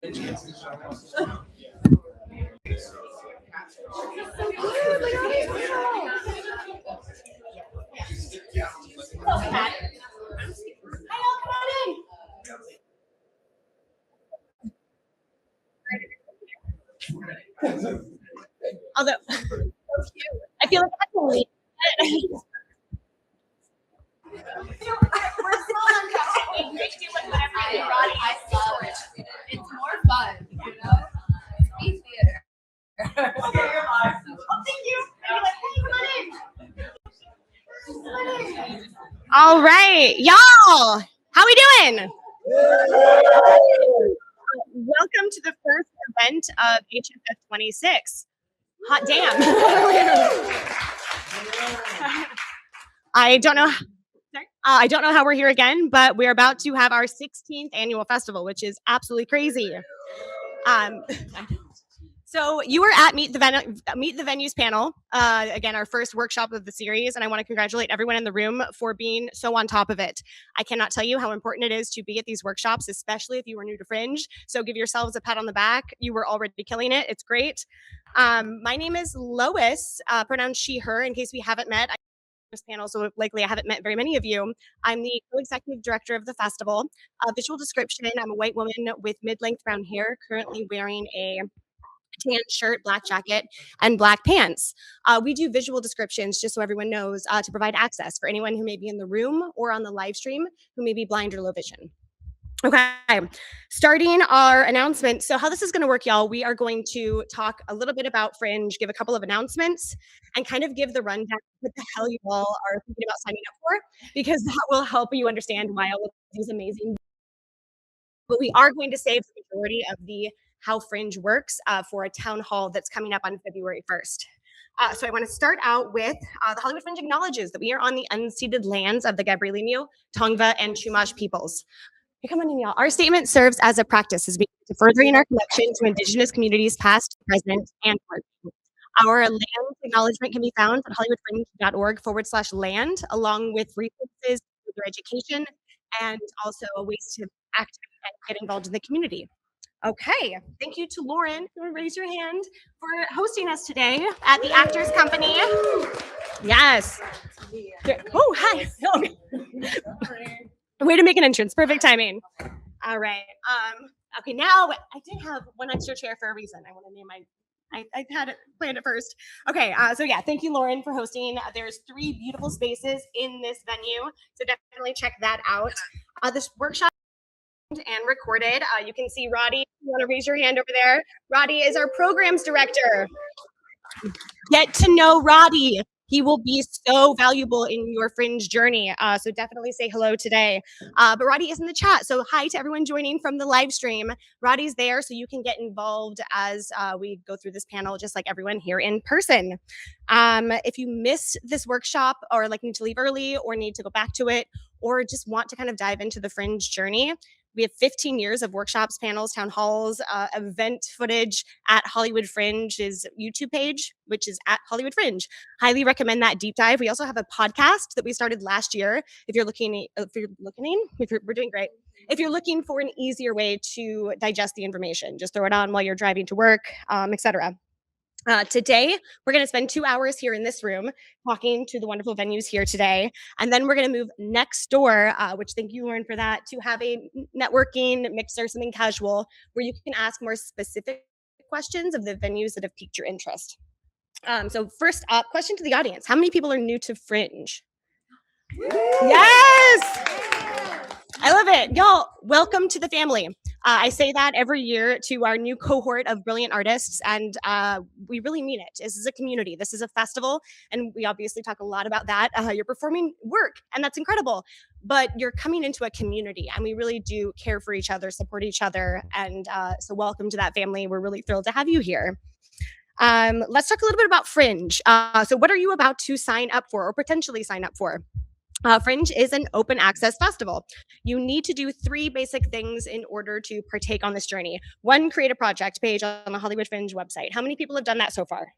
Although, I feel like I have to leave. It's more fun, you know? Speed theater. Oh, thank you. All right, y'all. How we doing? Welcome to the first event of HFF26. Hot damn. I don't know how we're here again, but we're about to have our 16th annual festival, which is absolutely crazy. So you were at Meet the Venues panel, again, our first workshop of the series, and I want to congratulate everyone in the room for being so on top of it. I cannot tell you how important it is to be at these workshops, especially if you were new to Fringe. So give yourselves a pat on the back. You were already killing it. It's great. My name is Lois, pronounced she, her, in case we haven't met. This panel, so likely I haven't met very many of you. I'm the co-executive director of the festival. Visual description, I'm a white woman with mid-length brown hair, currently wearing a tan shirt, black jacket, and black pants. We do visual descriptions, just so everyone knows, to provide access for anyone who may be in the room or on the live stream who may be blind or low vision. Okay, starting our announcement. So how this is going to work, y'all, we are going to talk a little bit about Fringe, give a couple of announcements, and kind of give the rundown of what the hell you all are thinking about signing up for, because that will help you understand why all of these amazing. But we are going to save the majority of the how Fringe works for a town hall that's coming up on February 1st. So I want to start out with the Hollywood Fringe acknowledges that we are on the unceded lands of the Gabrielino, Tongva, and Chumash peoples. Come on in, y'all. Our statement serves as a practice as we furthering our connection to Indigenous communities past, present, and emerging. Our land acknowledgement can be found at hollywoodfringe.org/land, along with resources for their education and also ways to activate and get involved in the community. Okay, thank you to Lauren, who raise your hand, for hosting us today at the Actors Company. Yes. Oh, hi. Way to make an entrance. Perfect timing. All right. Okay, now I did have one extra chair for a reason. I want to name I had it planned it first. Okay, so yeah, thank you, Lauren, for hosting. There's 3 beautiful spaces in this venue, so definitely check that out. This workshop and recorded. You can see Roddy. You want to raise your hand over there? Roddy is our programs director. Get to know Roddy. He will be so valuable in your Fringe journey. So definitely say hello today. But Roddy is in the chat. So hi to everyone joining from the live stream. Roddy's there so you can get involved as we go through this panel, just like everyone here in person. If you missed this workshop or like need to leave early or need to go back to it or just want to kind of dive into the Fringe journey, we have 15 years of workshops, panels, town halls, event footage at Hollywood Fringe's YouTube page, which is at Hollywood Fringe. Highly recommend that deep dive. We also have a podcast that we started last year. We're doing great. If you're looking for an easier way to digest the information, just throw it on while you're driving to work, etc. Today, we're going to spend 2 hours here in this room talking to the wonderful venues here today. And then we're going to move next door, which thank you, Lauren, for that, to have a networking mixer, something casual, where you can ask more specific questions of the venues that have piqued your interest. So first up, question to the audience. How many people are new to Fringe? Yes! I love it. Y'all, welcome to the family. I say that every year to our new cohort of brilliant artists, and we really mean it. This is a community. This is a festival, and we obviously talk a lot about that. You're performing work, and that's incredible, but you're coming into a community, and we really do care for each other, support each other, and so welcome to that family. We're really thrilled to have you here. Let's talk a little bit about Fringe. So what are you about to sign up for or potentially sign up for? Fringe is an open access festival. You need to do 3 basic things in order to partake on this journey. 1, create a project page on the Hollywood Fringe website. How many people have done that so far?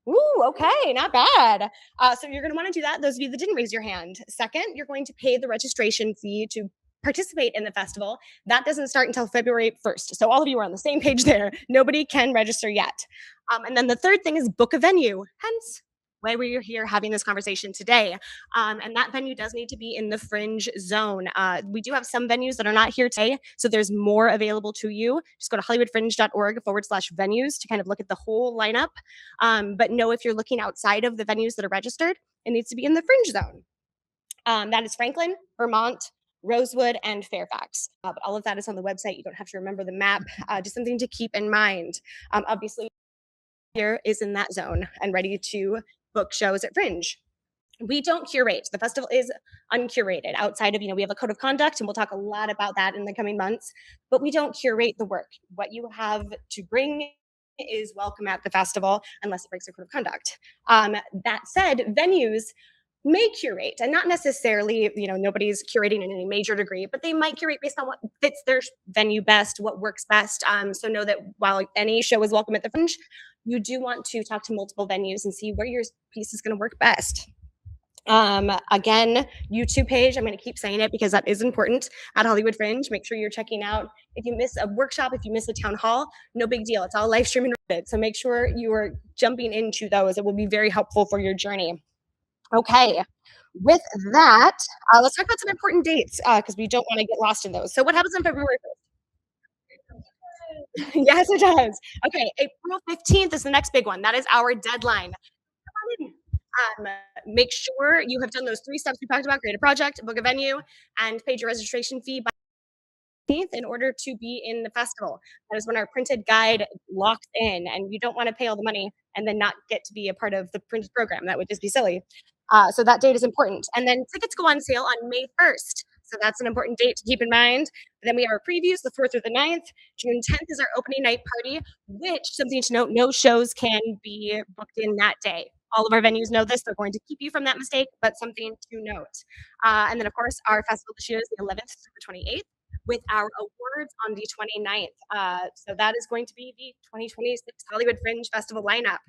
Ooh, okay, not bad. So you're going to want to do that. Those of you that didn't raise your hand. 2nd, you're going to pay the registration fee to participate in the festival, that doesn't start until February 1st. So all of you are on the same page there. Nobody can register yet. And then the third thing is book a venue, hence why we're here having this conversation today. And that venue does need to be in the Fringe zone. We do have some venues that are not here today, so there's more available to you. Just go to hollywoodfringe.org/venues to kind of look at the whole lineup. But know if you're looking outside of the venues that are registered, it needs to be in the Fringe zone. That is Franklin, Vermont, Rosewood, and Fairfax. But all of that is on the website. You don't have to remember the map. Just something to keep in mind. Obviously, here is in that zone and ready to book shows at Fringe. We don't curate. The festival is uncurated outside of, we have a code of conduct, and we'll talk a lot about that in the coming months, but we don't curate the work. What you have to bring is welcome at the festival unless it breaks a code of conduct. That said, venues may curate, and not necessarily, nobody's curating in any major degree, but they might curate based on what fits their venue best, what works best. So know that while any show is welcome at the Fringe, you do want to talk to multiple venues and see where your piece is going to work best. Again, YouTube page, I'm going to keep saying it because that is important at Hollywood Fringe. Make sure you're checking out. If you miss a workshop, if you miss a town hall, no big deal. It's all live streaming. So make sure you are jumping into those. It will be very helpful for your journey. Okay, with that, let's talk about some important dates because we don't want to get lost in those. So what happens on February 1st? Yes, it does. Okay, April 15th is the next big one. That is our deadline. Make sure you have done those 3 steps we talked about: create a project, book a venue, and paid your registration fee by in order to be in the festival. That is when our printed guide locks in, and you don't want to pay all the money and then not get to be a part of the printed program. That would just be silly. So that date is important. And then tickets go on sale on May 1st. So that's an important date to keep in mind. Then we have our previews, the 4th through the 9th. June 10th is our opening night party, which, something to note, no shows can be booked in that day. All of our venues know this. They're going to keep you from that mistake, but something to note. And then, of course, our festival this year is the 11th through the 28th, with our awards on the 29th. So that is going to be the 2026 Hollywood Fringe Festival lineup.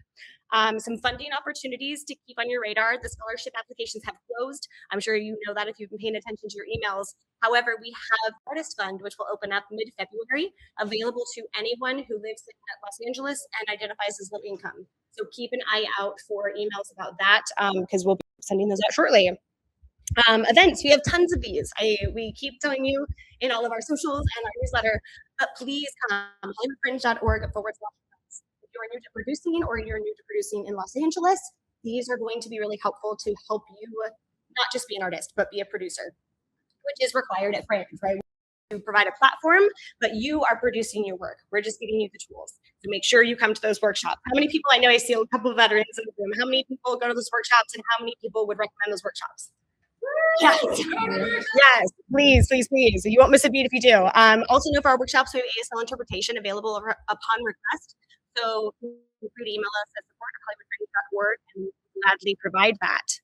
Some funding opportunities to keep on your radar. The scholarship applications have closed. I'm sure you know that if you've been paying attention to your emails. However, we have Artist Fund, which will open up mid-February, available to anyone who lives in Los Angeles and identifies as low income. So keep an eye out for emails about that because we'll be sending those out shortly. Events, we have tons of these. We keep telling you in all of our socials and our newsletter, but please come hollywoodfringe.org/events. If you're new to producing or you're new to producing in Los Angeles, these are going to be really helpful to help you not just be an artist, but be a producer, which is required at Fringe, right? To provide a platform, but you are producing your work. We're just giving you the tools. So make sure you come to those workshops. How many people, I know I see a couple of veterans in the room, how many people go to those workshops and how many people would recommend those workshops? Yes, yes, please, please, please. You won't miss a beat if you do. Also know for our workshops, we have ASL interpretation available upon request. So feel free to email us at support@hollywoodfringe.org and we'll gladly provide that.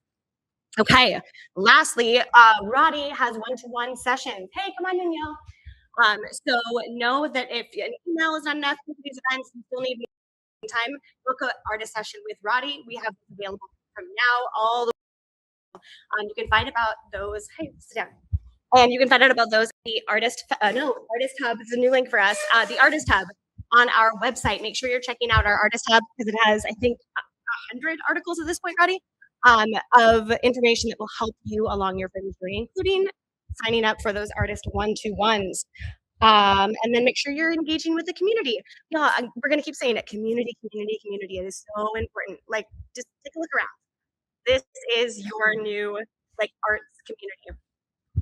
Okay, lastly, Roddy has one-to-one sessions. Hey, come on, Danielle. So know that if an email is not enough for these events, you still need time, book an artist session with Roddy. We have available from now all the you can find about those. Hey, sit down. And you can find out about those the Artist Hub is a new link for us. The Artist Hub on our website. Make sure you're checking out our Artist Hub because it has, I think, 100 articles at this point, Roddy, of information that will help you along your Fringe journey, including signing up for those artist one-to-ones. And then make sure you're engaging with the community. Yeah, we're going to keep saying it. Community, community, community. It is so important. Like, just take a look around. This is your new arts community.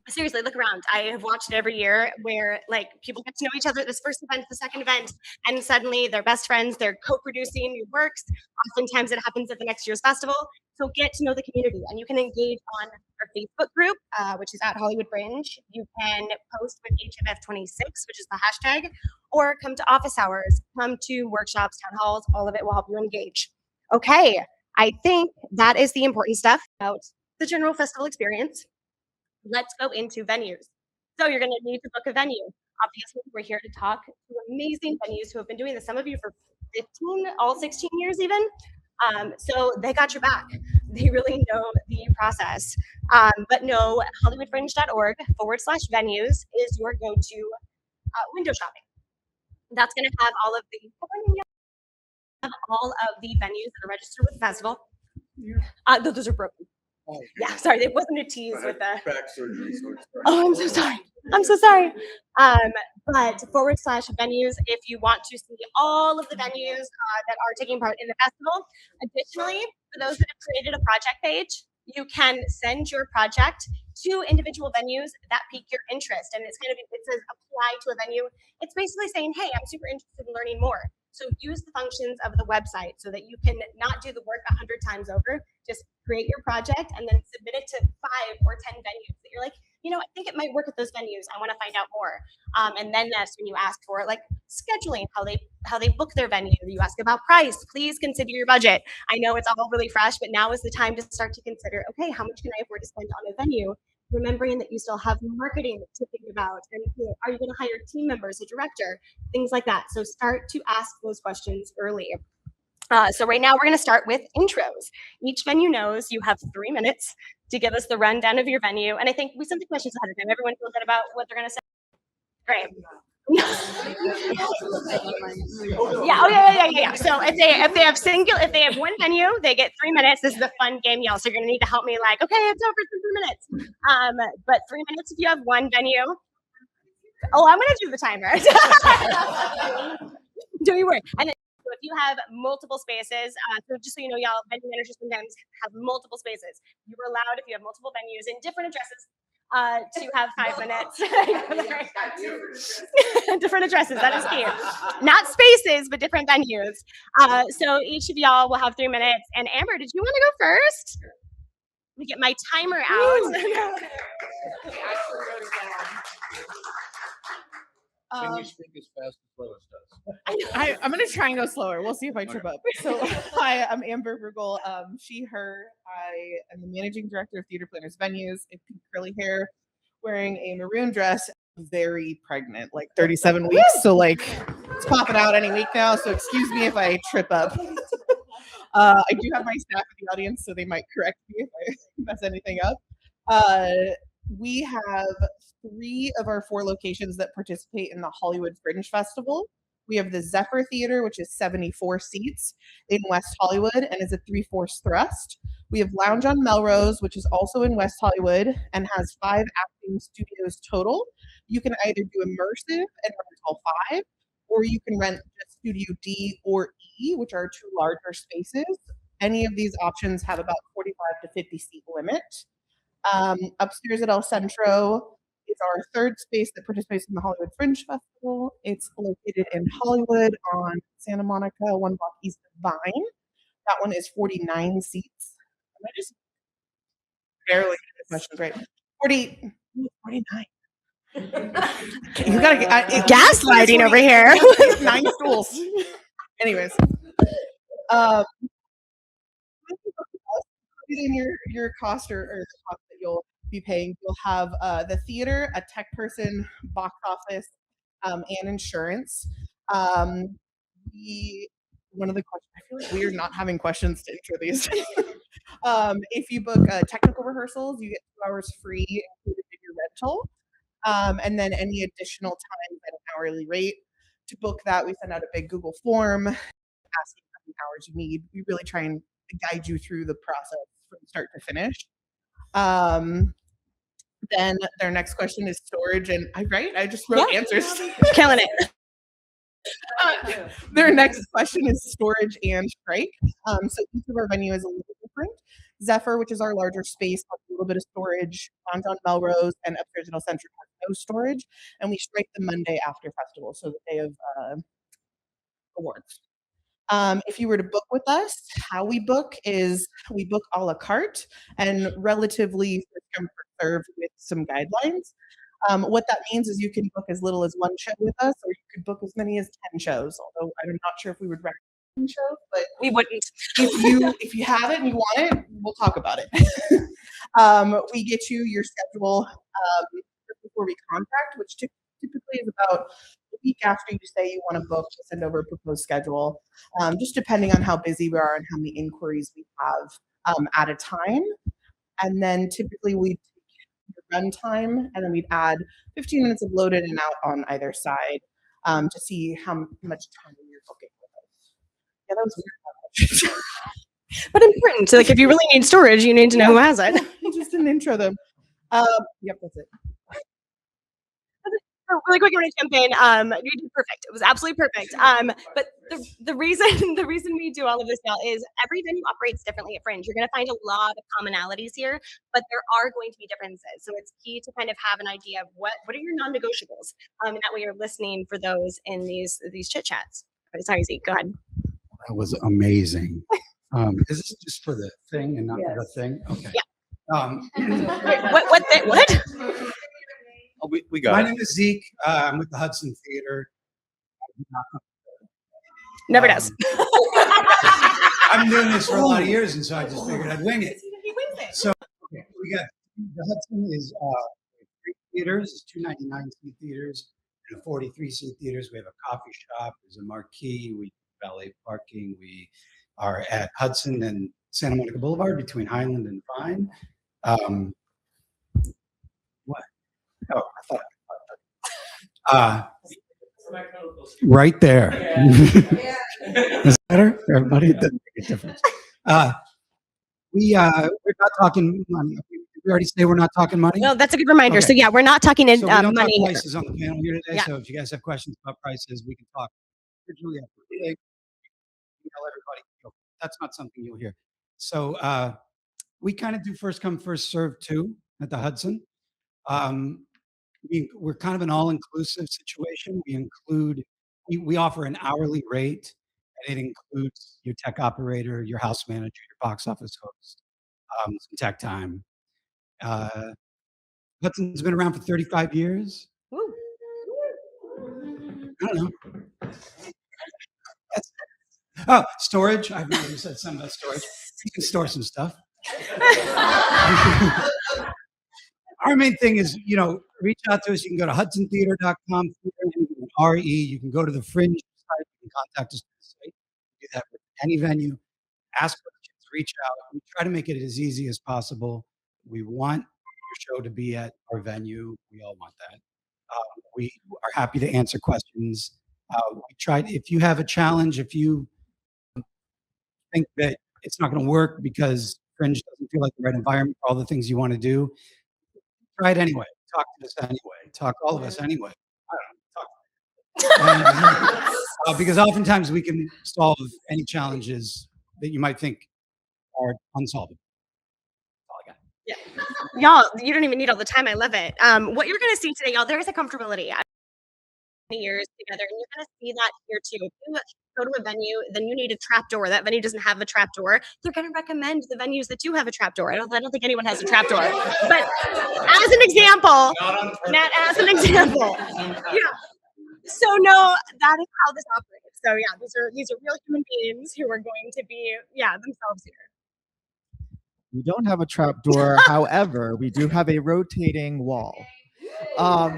Seriously, look around. I have watched it every year where people get to know each other at this first event, the second event, and suddenly they're best friends. They're co-producing new works. Oftentimes it happens at the next year's festival. So get to know the community, and you can engage on our Facebook group, which is at Hollywood Fringe. You can post with HFF26, which is the hashtag, or come to office hours, come to workshops, town halls. All of it will help you engage. Okay. I think that is the important stuff about the general festival experience. Let's go into venues. So you're going to need to book a venue. Obviously, we're here to talk to amazing venues who have been doing this. Some of you for 15, all 16 years even. So they got your back. They really know the process. But no, hollywoodfringe.org/venues is your go-to window shopping. That's going to have all of the venues that are registered with the festival. Those are broken. Oh, Yeah, sorry, it wasn't a tease with the. back surgery. Oh, I'm so sorry. I'm so sorry. But /venues if you want to see all of the venues that are taking part in the festival. Additionally, for those that have created a project page, you can send your project to individual venues that pique your interest. And it says apply to a venue. It's basically saying, hey, I'm super interested in learning more. So use the functions of the website so that you can not do the work 100 times over. Just create your project and then submit it to 5 or 10 venues that you're like, I think it might work at those venues. I want to find out more. And then that's when you ask for like scheduling, how they book their venue. You ask about price. Please consider your budget. I know it's all really fresh, but now is the time to start to consider, okay, how much can I afford to spend on a venue? Remembering that you still have marketing to think about, and are you going to hire team members, a director, things like that. So start to ask those questions early. So right now we're going to start with intros. Each venue knows you have 3 minutes to give us the rundown of your venue. And I think we sent the questions ahead of time. Everyone feels good about what they're going to say? Great. Yeah. So if they have one venue, they get 3 minutes. This is a fun game, y'all. So you're going to need to help me like, okay, it's over for 3 minutes. But 3 minutes if you have one venue. Oh, I'm going to do the timer. Don't you worry. And then, so if you have multiple spaces, so just so you know, y'all, venue managers sometimes have multiple spaces. You're allowed, if you have multiple venues in different addresses, to have 5 minutes. Different addresses, that is key. Not spaces, but different venues. So each of y'all will have 3 minutes. And Amber, did you want to go first? Let me get my timer out. Can you speak as fast as Lois does? I'm going to try and go slower. We'll see if I trip up. So, hi, I'm Amber Bruegel. She, her. I am the managing director of Theater Planners Venues. I have pink curly hair, wearing a maroon dress, very pregnant, like 37 weeks. So, like, it's popping out any week now. So, excuse me if I trip up. I do have my staff in the audience, so they might correct me if I mess anything up. We have 3 of our 4 locations that participate in the Hollywood Fringe Festival. We have the Zephyr Theater, which is 74 seats in West Hollywood and is a 3/4 thrust. We have Lounge on Melrose, which is also in West Hollywood and has 5 acting studios total. You can either do immersive and rent all 5, or you can rent just Studio D or E, which are 2 larger spaces. Any of these options have about 45 to 50 seat limit. Upstairs at El Centro is our 3rd space that participates in the Hollywood Fringe Festival. It's located in Hollywood on Santa Monica, 1 block east of Vine. That one is 49 seats. Am I just barely get the questions right? 49. You gotta get Gaslighting over here. 9 stools. Anyways, in your cost or the cost that you'll be paying, you'll have the theater, a tech person, box office, and insurance. One of the questions, I feel like we're not having questions to intro these. If you book technical rehearsals, you get 2 hours free included in your rental. And then any additional time at an hourly rate. To book that, we send out a big Google form asking how many hours you need. We really try and guide you through the process from start to finish. Then their next question is storage, and I just wrote answers. Killing it. Their next question is storage and strike. So each of our venue is a little different. Zephyr, which is our larger space, has a little bit of storage. Lounge on Melrose and upstairs at El Centro has no storage, and we strike the Monday after festival, so the day of awards. If you were to book with us, how we book is we book a la carte and relatively first come first served with some guidelines. What that means is you can book as little as 1 show with us, or you could book as many as 10 shows. Although I'm not sure if we would recommend 10 shows, but We wouldn't. if you have it and you want it, we'll talk about it. We get you your schedule before we contract, which typically is about a week after you say you want to book to send over a proposed schedule, just depending on how busy we are and how many inquiries we have at a time. And then typically we'd take the run time and then we'd add 15 minutes of load in and out on either side to see how much time you're booking with us. Yeah, that was weird. But important. So, like, if you really need storage, you need to know who has it. You just didn't intro them. Yep, that's it. So really quick, I'm gonna jump in. You did perfect. It was absolutely perfect. But the reason we do all of this now is every venue operates differently at Fringe. You're gonna find a lot of commonalities here, but there are going to be differences. So it's key to kind of have an idea of what are your non-negotiables, and that way you're listening for those in these chit chats. Sorry, Zeke, go ahead. That was amazing. Is this just for the thing and not for the thing? Okay. Yeah. Wait, what? Oh, we got My it. name is Zeke. I'm with the Hudson Theater. Never does. I've been doing this for a lot of years, and so I just figured I'd wing it. He wins it. So okay, we got the Hudson is 3 theaters. It's 299 seat theaters and a 43 seat theaters. We have a coffee shop. There's a marquee. We valet parking. We are at Hudson and Santa Monica Boulevard between Highland and Vine. What? Oh, I thought. Right there. Is that better? Everybody, it doesn't make a difference. We're not talking money. We already say we're not talking money. Well, that's a good reminder. Okay. So yeah, we're not talking in So we don't money talk here. prices on the panel here today. Yeah. So if you guys have questions about prices, we can talk. Originally, tell everybody, that's not something you'll hear. So we kind of do first come, first serve too at the Hudson. We're kind of an all-inclusive situation. We offer an hourly rate, and it includes your tech operator, your house manager, your box office host, some tech time. Hudson's been around for 35 years. Woo. I don't know. Oh, storage. I've never said something about storage. You can store some stuff. Our main thing is, reach out to us. You can go to hudsontheater.com, RE. You can go to the Fringe site. You can contact us on the site. Do that with any venue. Ask questions, reach out. We try to make it as easy as possible. We want your show to be at our venue. We all want that. We are happy to answer questions. If you have a challenge, if you think that it's not going to work because Fringe doesn't feel like the right environment for all the things you want to do, try it anyway. Talk to us anyway. Talk all of us anyway. I don't know. Talk. Because oftentimes we can solve any challenges that you might think are unsolvable. That's all I got. Yeah. Y'all, you don't even need all the time. I love it. What you're going to see today, y'all, there is a comfortability. Years together, and you're going to see that here too. If you go to a venue, then you need a trap door. That venue doesn't have a trap door. They're going to recommend the venues that do have a trap door. I don't think anyone has a trap door. But as an example, yeah. So no, that is how this operates. So yeah, these are real human beings who are going to be themselves here. We don't have a trap door. However, we do have a rotating wall. My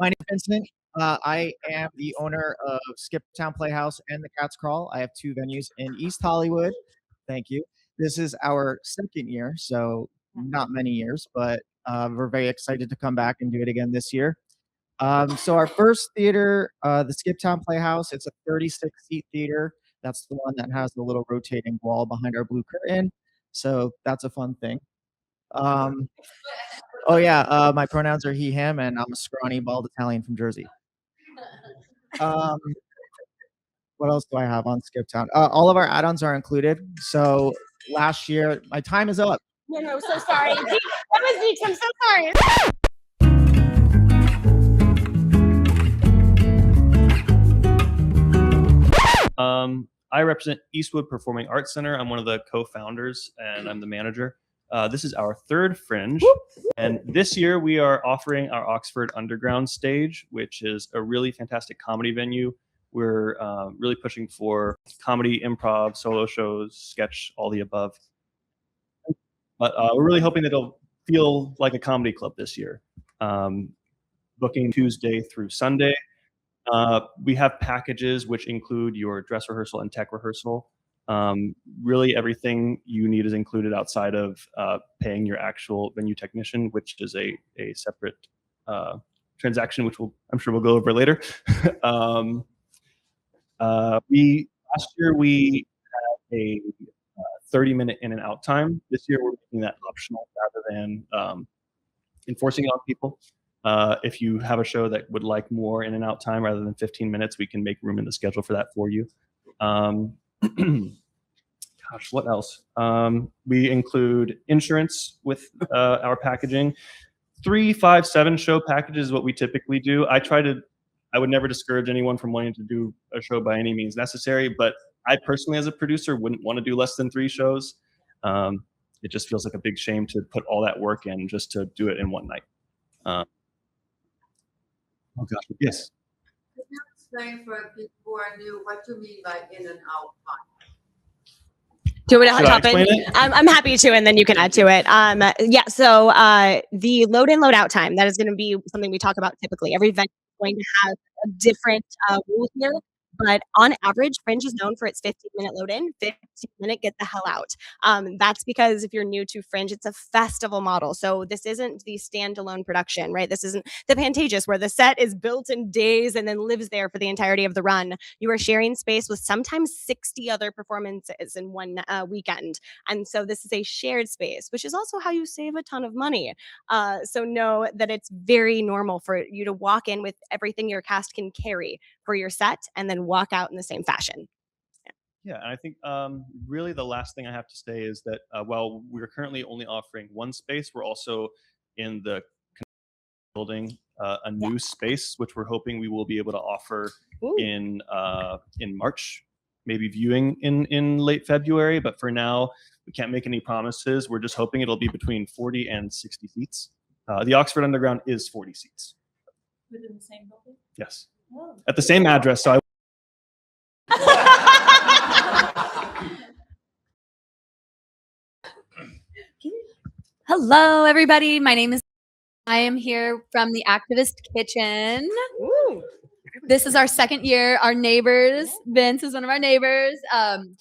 name is Vincent. I am the owner of Skip Town Playhouse and the Cat's Crawl. I have 2 venues in East Hollywood. Thank you. This is our 2nd year, so not many years, but we're very excited to come back and do it again this year. So our first theater, the Skip Town Playhouse, it's a 36-seat theater. That's the one that has the little rotating wall behind our blue curtain. So that's a fun thing. Oh yeah, my pronouns are he, him, and I'm a scrawny, bald Italian from Jersey. What else do I have on Skip Town? All of our add-ons are included. So last year, my time is up. No, so sorry. That was Zeke. I'm so sorry. I represent Eastwood Performing Arts Center. I'm one of the co-founders, and I'm the manager. This is our 3rd Fringe, and this year we are offering our Oxford Underground stage, which is a really fantastic comedy venue. We're really pushing for comedy, improv, solo shows, sketch, all the above. But we're really hoping that it'll feel like a comedy club this year. Booking Tuesday through Sunday. We have packages which include your dress rehearsal and tech rehearsal. Really, everything you need is included outside of paying your actual venue technician, which is a separate transaction, which I'm sure we'll go over later. Last year we had a 30-minute in and out time. This year we're making that optional rather than enforcing it on people. If you have a show that would like more in and out time rather than 15 minutes, we can make room in the schedule for that for you. Gosh, what else? We include insurance with our packaging. 3, 5, 7 show packages is what we typically do. I would never discourage anyone from wanting to do a show by any means necessary, but I personally, as a producer, wouldn't want to do less than 3 shows. It just feels like a big shame to put all that work in just to do it in one night. Oh gosh, yes. Could you explain for people who are new what you mean by in and out time? Do you want me to Should I hop in? explain it? I'm happy to, and then you can add to it. Yeah, so the load in, load out time, that is going to be something we talk about typically. Every venue is going to have a different rule here. But on average, Fringe is known for its 15-minute load in, 15-minute get the hell out. That's because if you're new to Fringe, it's a festival model. So this isn't the standalone production, right? This isn't the Pantages where the set is built in days and then lives there for the entirety of the run. You are sharing space with sometimes 60 other performances in one weekend. And so this is a shared space, which is also how you save a ton of money. So know that it's very normal for you to walk in with everything your cast can carry for your set and then walk out in the same fashion. Yeah, and I think really the last thing I have to say is that while we're currently only offering one space, we're also in the building a new space, which we're hoping we will be able to offer in March, maybe viewing in late February. But for now, we can't make any promises. We're just hoping it'll be between 40 and 60 seats. The Oxford Underground is 40 seats. Within the same building? Yes. Oh. At the same address. So Hello, everybody. I am here from the Activist Kitchen. Ooh. This is our second year. Our neighbors, Vince is one of our neighbors.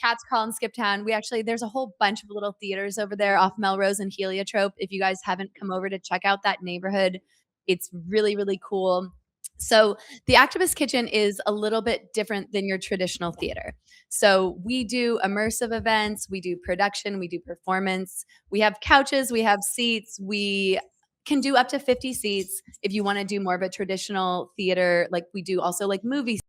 Cats Crawl in Skiptown. There's a whole bunch of little theaters over there off Melrose and Heliotrope. If you guys haven't come over to check out that neighborhood, it's really, really cool. So the Activist Kitchen is a little bit different than your traditional theater. So we do immersive events, we do production, we do performance, we have couches, we have seats, we can do up to 50 seats if you want to do more of a traditional theater. Like we do also like movie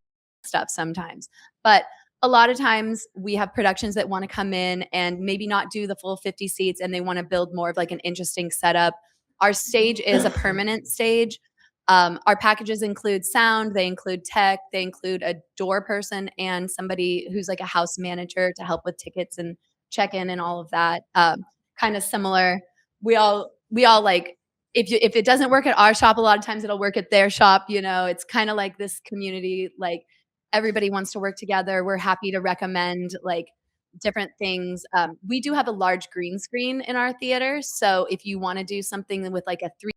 stuff sometimes. But a lot of times we have productions that want to come in and maybe not do the full 50 seats and they want to build more of like an interesting setup. Our stage is a permanent stage. Our packages include sound, they include tech, they include a door person and somebody who's like a house manager to help with tickets and check-in and all of that. Kind of similar. We all like, if it doesn't work at our shop, a lot of times it'll work at their shop. You know, it's kind of like this community, like everybody wants to work together. We're happy to recommend like different things. We do have a large green screen in our theater. So if you want to do something with like a 3D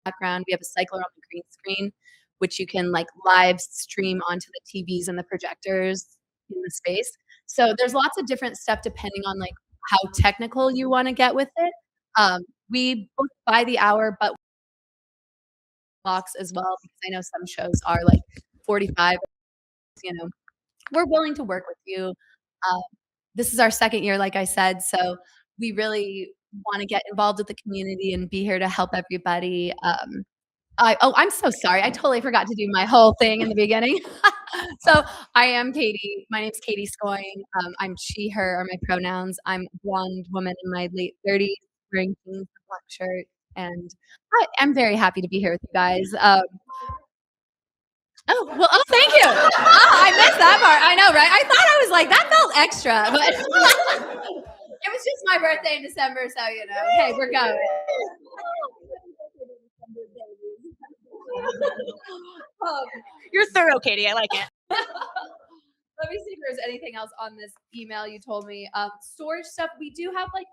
background, we have a cycler on the green screen, which you can like live stream onto the TVs and the projectors in the space. So there's lots of different stuff depending on like how technical you want to get with it. We book by the hour, but blocks as well, because I know some shows are like 45. You know, we're willing to work with you. This is our second year, like I said, so we really want to get involved with the community and be here to help everybody. I'm so sorry. I totally forgot to do my whole thing in the beginning. So I am Katie. My name's Katie Scoying. I'm she, her are my pronouns. I'm a blonde woman in my late 30s wearing jeans and black shirt. And I'm very happy to be here with you guys. Oh, thank you. I missed that part. I know, right? I thought I was like, that felt extra, but it was just my birthday in December, so you know, hey, we're going. You're thorough, Katie. I like it. Let me see if there's anything else on this email you told me. Storage stuff. We do have like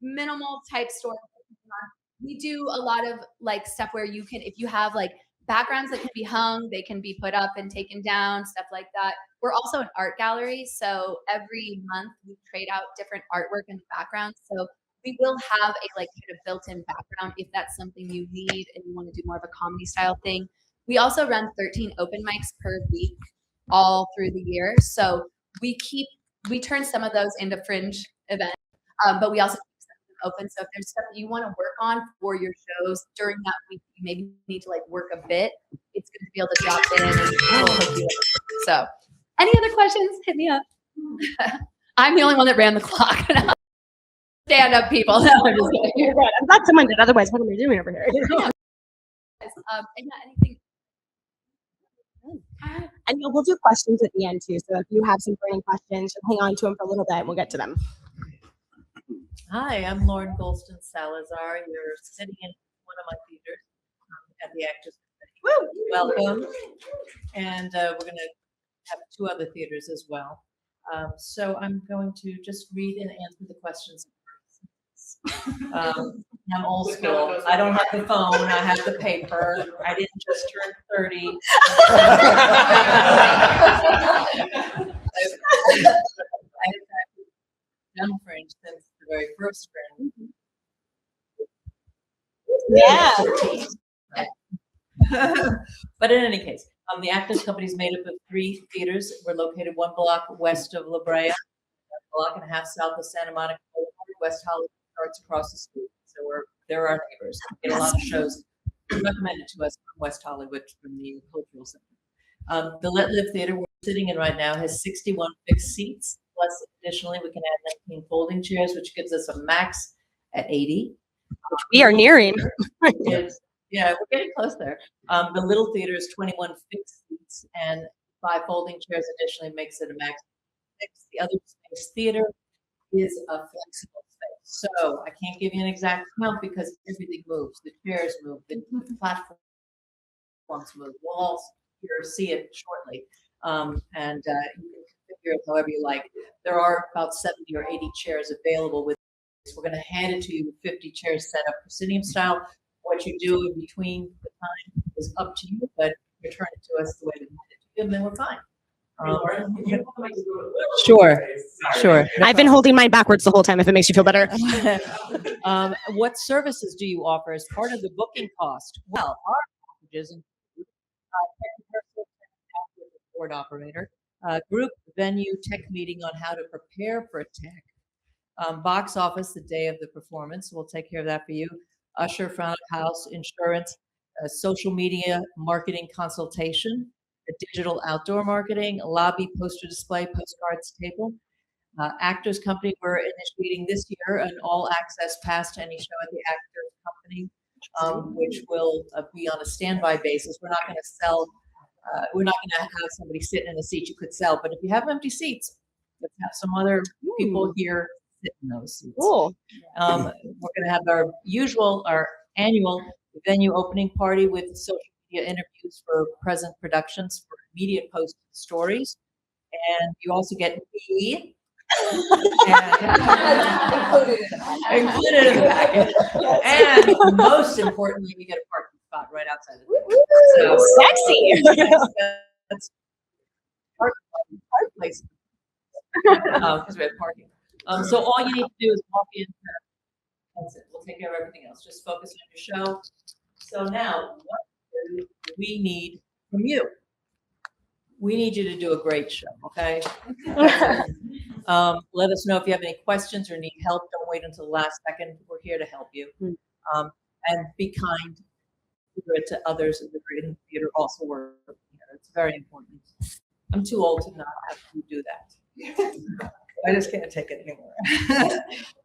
minimal type storage. We do a lot of like stuff where you can, if you have like backgrounds that can be hung, they can be put up and taken down, stuff like that. We're also an art gallery, so every month we trade out different artwork in the background. So we will have a like kind of built-in background if that's something you need and you want to do more of a comedy style thing. We also run 13 open mics per week all through the year. So we turn some of those into Fringe events, but we also keep some of them open. So if there's stuff that you want to work on for your shows during that week, you maybe need to like work a bit, it's good to be able to drop in and we'll hook you up. So any other questions, hit me up. I'm the only one that ran the clock. Stand up, people. No, I'm just kidding. You're good. I'm glad someone did. Otherwise, what am I doing over here? And yeah, anything. And we'll do questions at the end too. So if you have some burning questions, just hang on to them for a little bit and we'll get to them. Hi, I'm Lauren Golston Salazar. You're sitting in one of my theaters at the Actors Convention. Welcome. And we're going to have 2 other theaters as well. So I'm going to just read and answer the questions. I'm old school. I don't have the phone. I have the paper. I didn't just turn 30. I've done Fringe since the very first Fringe. Yeah. But in any case, the Actors Company is made up of 3 theaters. We're located 1 block west of La Brea, 1.5 blocks south of Santa Monica Boulevard. West Hollywood starts across the street. So they're our neighbors. We get a lot of shows recommended to us from West Hollywood from the Cultural Center. The Let Live Theater we're sitting in right now has 61 fixed seats. Plus, additionally, we can add 19 folding chairs, which gives us a max at 80. We are nearing. Yeah, we're getting close there. The Little Theater is 21 fixed seats, and 5 folding chairs additionally makes it a max of 6. The other space theater is a flexible space. So I can't give you an exact count because everything moves. The chairs move, the platforms move. We'll all see it shortly. And you can configure it however you like. There are about 70 or 80 chairs available with this. We're going to hand it to you with 50 chairs set up proscenium style. What you do in between the time is up to you, but return it to us the way we want it to you, and then we're fine. Sure. I've been holding mine backwards the whole time if it makes you feel better. What services do you offer as part of the booking cost? Well, our packages include board operator, group venue tech meeting on how to prepare for a tech, box office the day of the performance. We'll take care of that for you. Usher, front of house, insurance, social media marketing consultation, digital outdoor marketing, lobby, poster display, postcards, table. Actors Company, we're initiating this year an all access pass to any show at the Actors Company, which will be on a standby basis. We're not going to sell, we're not going to have somebody sit in a seat you could sell, but if you have empty seats, let's have some other people here sit in those seats. Cool. We're going to have our annual venue opening party with social media interviews for present productions for immediate post stories. And you also get me. Included in the package. And most importantly, you get a parking spot right outside the door. So Sexy. That's park place. Because we have parking. So all you need to do is walk in. That's it. We'll take care of everything else. Just focus on your show. So now, what do we need from you? We need you to do a great show, okay? Let us know if you have any questions or need help. Don't wait until the last second. We're here to help you. And be kind to others in the theater also work here. It's very important. I'm too old to not have to do that. I just can't take it anymore.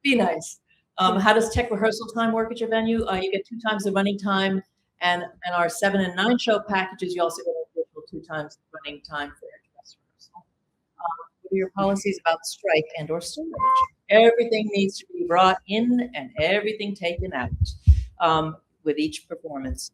Be nice. How does tech rehearsal time work at your venue? You get 2 times the running time, and our 7 and 9 show packages, you also get an additional 2 times the running time for your dress rehearsal. What are your policies about strike and or storage? Everything needs to be brought in and everything taken out with each performance.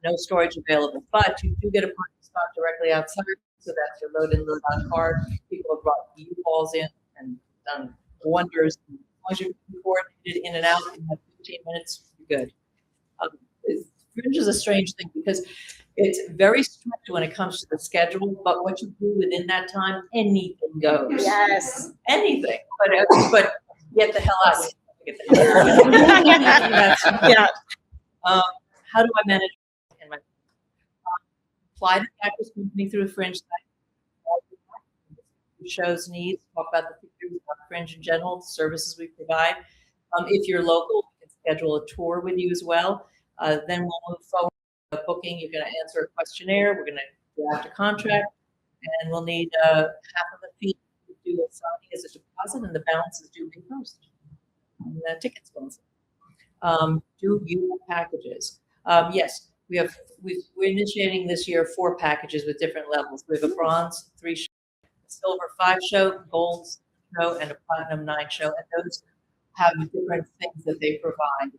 No storage available, but you do get a parking spot directly outside, so that's your load in, load out car. People have brought U-Hauls in and done wonders. As long as you're coordinated in and out and have 15 minutes, you're good. Fringe is a strange thing because It's very strict when it comes to the schedule, but what you do within that time, anything goes. Yes. Anything, but get the hell out. Get the hell out. Yeah. How do I manage? Apply to the actors company through a Fringe site. Shows needs, talk about the features about Fringe in general, the services we provide. If you're local, we can schedule a tour with you as well. Then we'll move forward with booking. You're going to answer a questionnaire. We're going to draft a contract, and we'll need half of the fee to do a signing as a deposit, and the balance is due May 1st. And the ticket sponsor. Do you have packages? Yes, we're initiating this year 4 packages with different levels. We have a bronze 3 show, silver 5 show, gold show, and a platinum 9 show, and those have different things that they provide.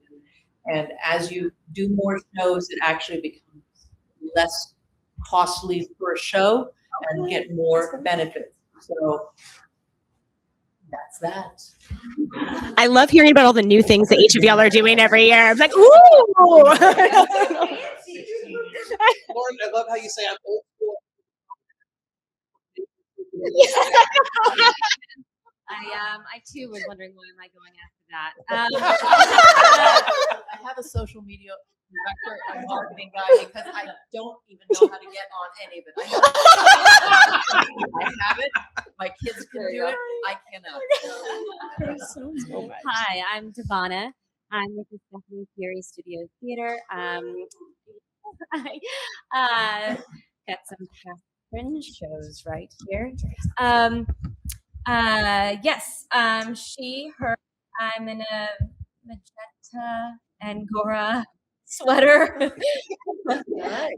And as you do more shows, it actually becomes less costly per show and get more benefits. So that's that. I love hearing about all the new things that each of y'all are doing every year. I'm like, ooh. Lauren, I love how you say I'm old school. I too was wondering why am I going after that. I have a social media director and marketing guy because I don't even know how to get on any of it. I have it. My kids can do it. I cannot. Hi, I'm Devana. I'm with the Stephanie Fury Studio Theater. I got some past Fringe shows right here. Yes, she, her. I'm in a magenta Angora sweater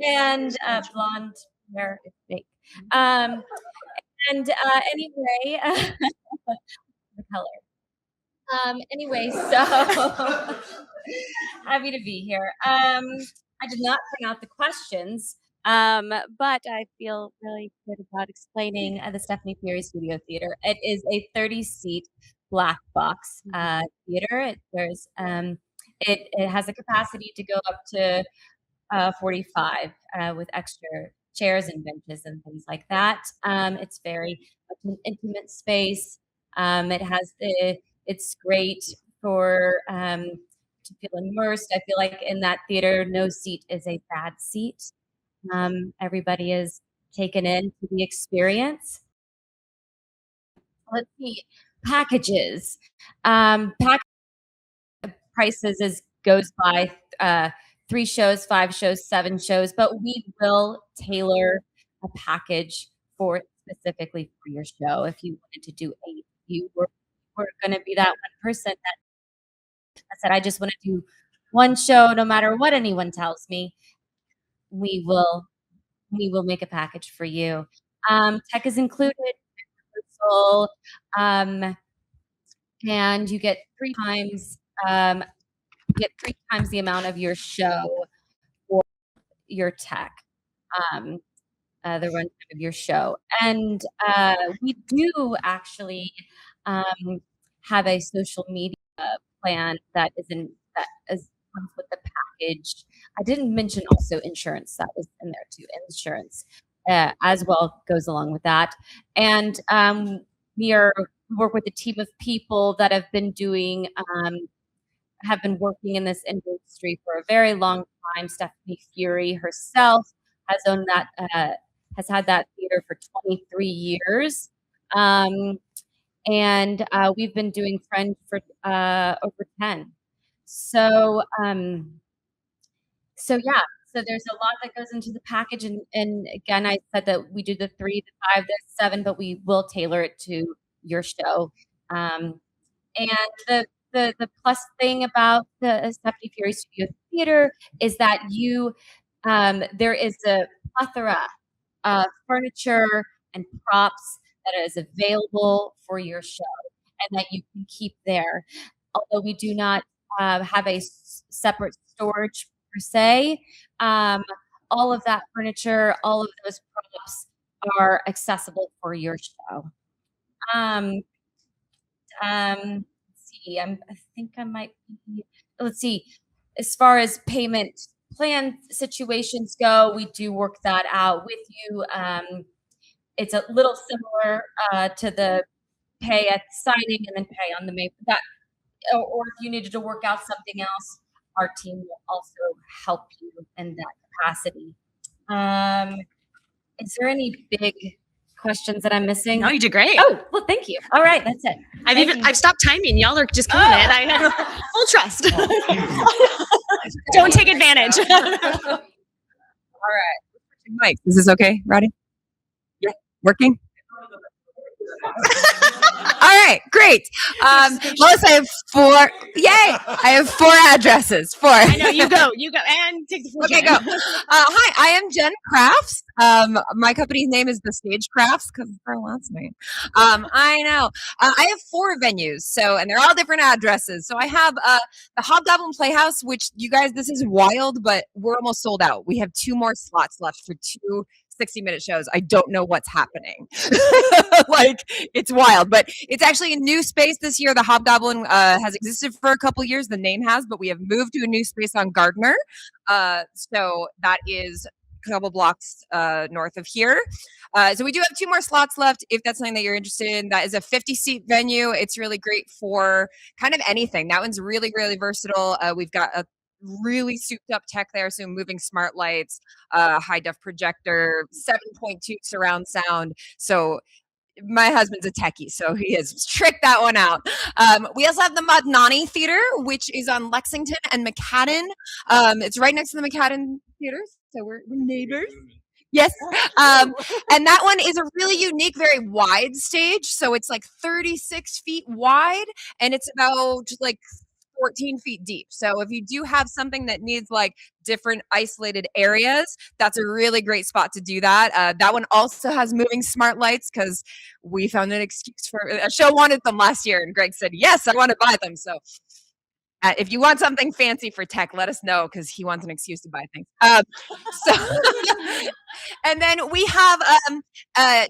and blonde hair is fake. And anyway, the color. Anyway, so happy to be here. I did not print out the questions, but I feel really good about explaining the Stephanie Fury Studio Theater. It is a 30-seat black box theater. It has a capacity to go up to 45 with extra chairs and benches and things like that. It's very much an intimate space. It's great for to feel immersed. I feel like in that theater, no seat is a bad seat. Everybody is taken into the experience. Let's see, packages. Prices goes by 3 shows, 5 shows, 7 shows, but we will tailor a package specifically for your show. If you wanted to do 8, you were going to be that one person that said, I just want to do 1 show, no matter what anyone tells me. We will make a package for you. Tech is included, and you get 3 times. Get 3 times the amount of your show for your tech, the runtime of your show. And we do actually have a social media plan that comes with the package. I didn't mention also insurance. That was in there too. Insurance as well goes along with that. And we work with a team of people that have been working in this industry for a very long time. Stephanie Fury herself has had that theater for 23 years. And we've been doing Fringe for over 10. So yeah, so there's a lot that goes into the package. And again, I said that we do the 3, the 5, the 7, but we will tailor it to your show. And the plus thing about the Stephanie Fury Studio Theater is that there is a plethora of furniture and props that is available for your show and that you can keep there. Although we do not have a separate storage per se, all of that furniture, all of those props are accessible for your show. I think I might be, let's see, as far as payment plan situations go, we do work that out with you. It's a little similar to the pay at signing and then pay on the main that, or if you needed to work out something else, our team will also help you in that capacity. Is there any big questions that I'm missing? No, you did great. Oh, well, thank you. All right, that's it. I've stopped timing. Y'all are just killing it. I know. Full trust. Don't take advantage. All right. Mike, is this okay, Roddy? Yeah, working? All right, great. Melissa, I have 4. Yay! I have 4 addresses. 4. I know, you go, and take the floor. Okay, go. Hi, I am Jen Crafts. My company's name is The Stage Crafts because it's our last name. I know. I have 4 venues, and they're all different addresses. So I have the Hobgoblin Playhouse, which you guys, this is wild, but we're almost sold out. We have 2 more slots left for 2 60-minute shows. I don't know what's happening. Like, it's wild, but it's actually a new space this year. The Hobgoblin has existed for a couple years. The name has, but we have moved to a new space on Gardner. So that is a couple blocks north of here. So we do have 2 more slots left if that's something that you're interested in. That is a 50-seat venue. It's really great for kind of anything. That one's really, really versatile. We've got a really souped up tech there, so moving smart lights, high def projector, 7.2 surround sound. So my husband's a techie, so he has tricked that one out. We also have the Modnani Theater, which is on Lexington and McCadden. It's right next to the McCadden Theater, so we're neighbors. Yes. And that one is a really unique, very wide stage. So it's like 36 feet wide, and it's about like 14 feet deep. So if you do have something that needs like different isolated areas, that's a really great spot to do that. That one also has moving smart lights because we found an excuse for a show wanted them last year, and Greg said, yes, I want to buy them. So if you want something fancy for tech, let us know because he wants an excuse to buy things. And then we have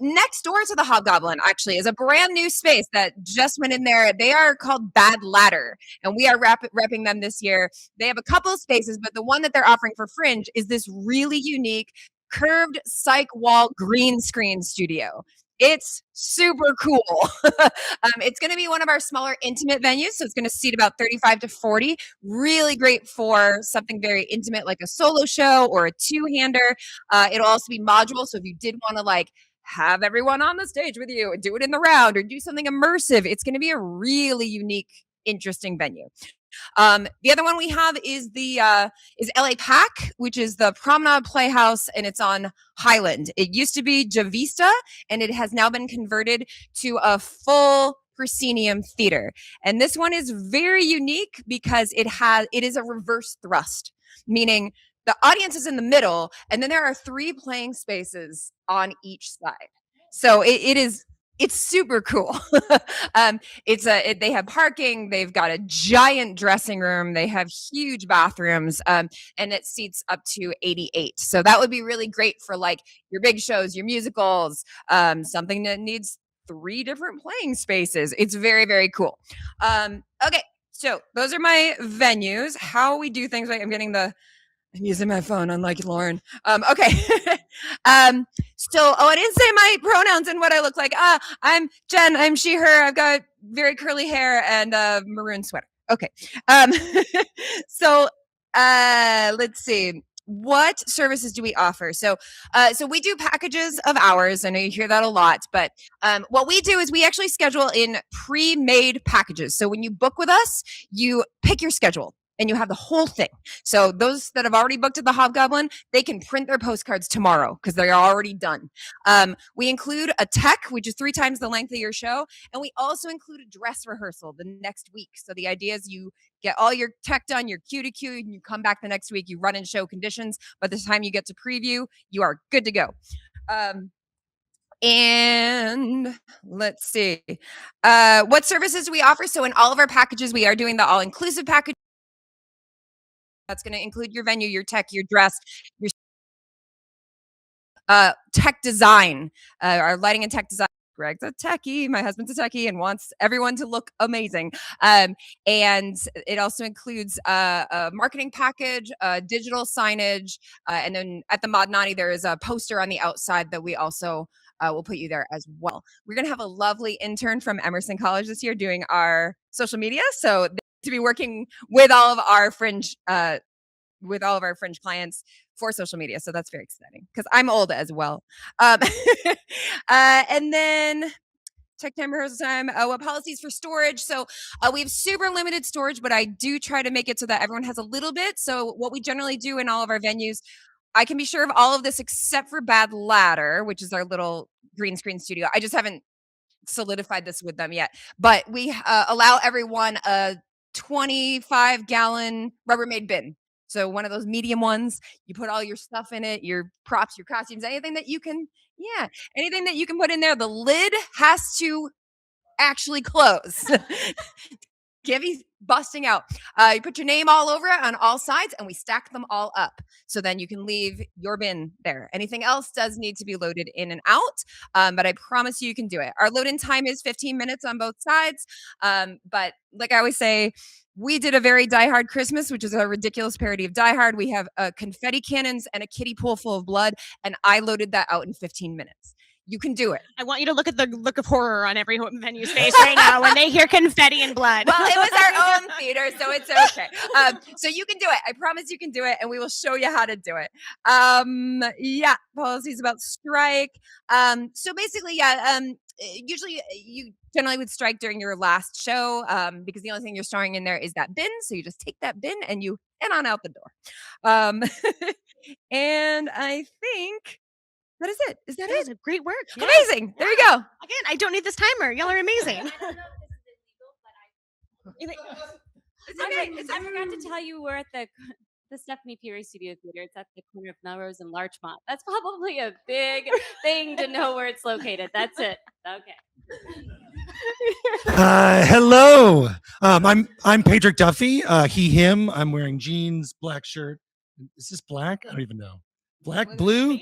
next door to the Hobgoblin, actually, is a brand new space that just went in there. They are called Bad Ladder, and we are repping them this year. They have a couple of spaces, but the one that they're offering for Fringe is this really unique curved psych wall green screen studio. It's super cool. It's going to be one of our smaller intimate venues. So it's going to seat about 35 to 40. Really great for something very intimate like a solo show or a 2-hander. It'll also be modular. So if you did want to like have everyone on the stage with you and do it in the round or do something immersive, it's going to be a really unique, interesting venue. The other one we have is the LA Pack, which is the Promenade Playhouse, and it's on Highland. It used to be Javista, and it has now been converted to a full proscenium theater. And this one is very unique because it is a reverse thrust, meaning the audience is in the middle, and then there are 3 playing spaces on each side. So it's super cool. They have parking. They've got a giant dressing room. They have huge bathrooms, and it seats up to 88. So that would be really great for like your big shows, your musicals, something that needs 3 different playing spaces. It's very, very cool. Okay, so those are my venues. How we do things. Like I'm using my phone, unlike Lauren. Okay. I didn't say my pronouns and what I look like. I'm Jen. I'm she, her. I've got very curly hair and a maroon sweater. Okay. Let's see. What services do we offer? So we do packages of hours. I know you hear that a lot, but what we do is we actually schedule in pre-made packages. So when you book with us, you pick your schedule. And you have the whole thing. So those that have already booked at the Hobgoblin, they can print their postcards tomorrow because they're already done. We include a tech, which is 3 times the length of your show. And we also include a dress rehearsal the next week. So the idea is you get all your tech done, your cue to cue, and you come back the next week, you run in show conditions. By the time you get to preview, you are good to go. And let's see. What services do we offer? So in all of our packages, we are doing the all-inclusive package. That's going to include your venue, your tech, your dress, your tech design, our lighting and tech design. Greg's a techie, my husband's a techie, and wants everyone to look amazing. And it also includes a marketing package, digital signage, and then at the Modnani there is a poster on the outside that we also will put you there as well. We're gonna have a lovely intern from Emerson College this year doing our social media, so to be working with all of our Fringe clients for social media. So that's very exciting because I'm old as well. And then check time, rehearsal time. What policies for storage? So we have super limited storage, but I do try to make it so that everyone has a little bit. So what we generally do in all of our venues, I can be sure of all of this except for Bad Ladder, which is our little green screen studio. I just haven't solidified this with them yet, but we allow everyone a 25-gallon Rubbermaid bin. So one of those medium ones, you put all your stuff in it, your props, your costumes, anything that you can put in there. The lid has to actually close. Can't be busting out. You put your name all over it on all sides, and we stack them all up. So then you can leave your bin there. Anything else does need to be loaded in and out, but I promise you can do it. Our load-in time is 15 minutes on both sides. But like I always say, we did a very Die Hard Christmas, which is a ridiculous parody of Die Hard. We have confetti cannons and a kiddie pool full of blood, and I loaded that out in 15 minutes. You can do it. I want you to look at the look of horror on every venue's face right now when they hear confetti and blood. Well, it was our own theater, so it's okay. So you can do it. I promise you can do it, and we will show you how to do it. Yeah, policies about strike. So basically, usually you generally would strike during your last show because the only thing you're storing in there is that bin. So you just take that bin and you head on out the door. And I think that is it. Is that it? Great work. Yeah. Amazing. There you go. Again, I don't need this timer. Y'all are amazing. I forgot to tell you we're at the Stephanie Peary Studio Theater. It's at the corner of Melrose and Larchmont. That's probably a big thing to know where it's located. That's it. Okay. Hello. I'm Pedrick Duffy. He, him. I'm wearing jeans, black shirt. Is this black? I don't even know. Black, blue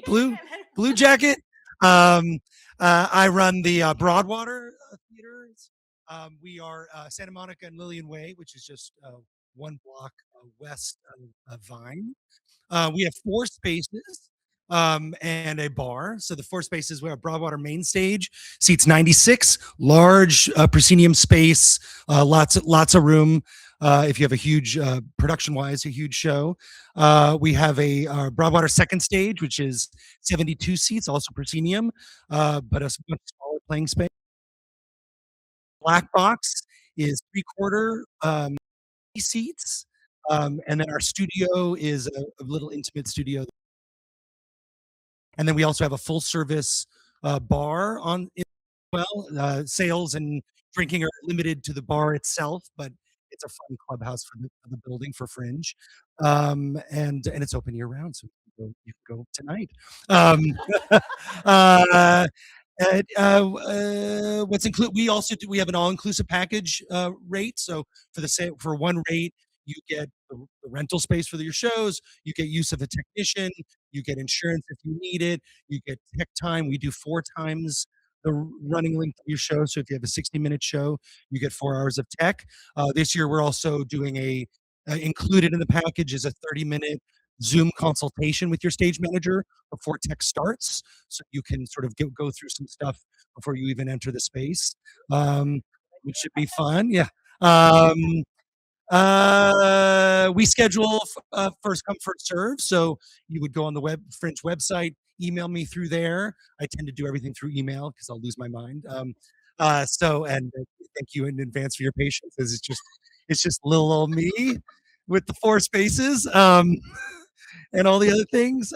jacket. I run the Broadwater theaters. We are Santa Monica and Lillian Way, which is just one block west of Vine. We have 4 spaces and a bar. So the 4 spaces, we have Broadwater main stage, seats 96, large proscenium space, lots of room. If you have a huge production-wise, a huge show. We have a Broadwater second stage, which is 72 seats, also proscenium, but a much smaller playing space. Black box is 3/4 seats, and then our studio is a little intimate studio. And then we also have a full-service bar on it as well. Sales and drinking are limited to the bar itself, but it's a fun clubhouse for the building for Fringe, and it's open year round, so you can go tonight. What's included? We have an all-inclusive package rate. So for one rate, you get the rental space for your shows. You get use of a technician. You get insurance if you need it. You get tech time. We do 4 times the running length of your show. So if you have a 60-minute show, you get 4 hours of tech. This year, we're also doing included in the package is a 30-minute Zoom consultation with your stage manager before tech starts. So you can sort of go through some stuff before you even enter the space, which should be fun. Yeah. We schedule first come, first serve. So you would go on the Fringe website, email me through there. I tend to do everything through email because I'll lose my mind. And thank you in advance for your patience. It's just little old me with the 4 spaces and all the other things.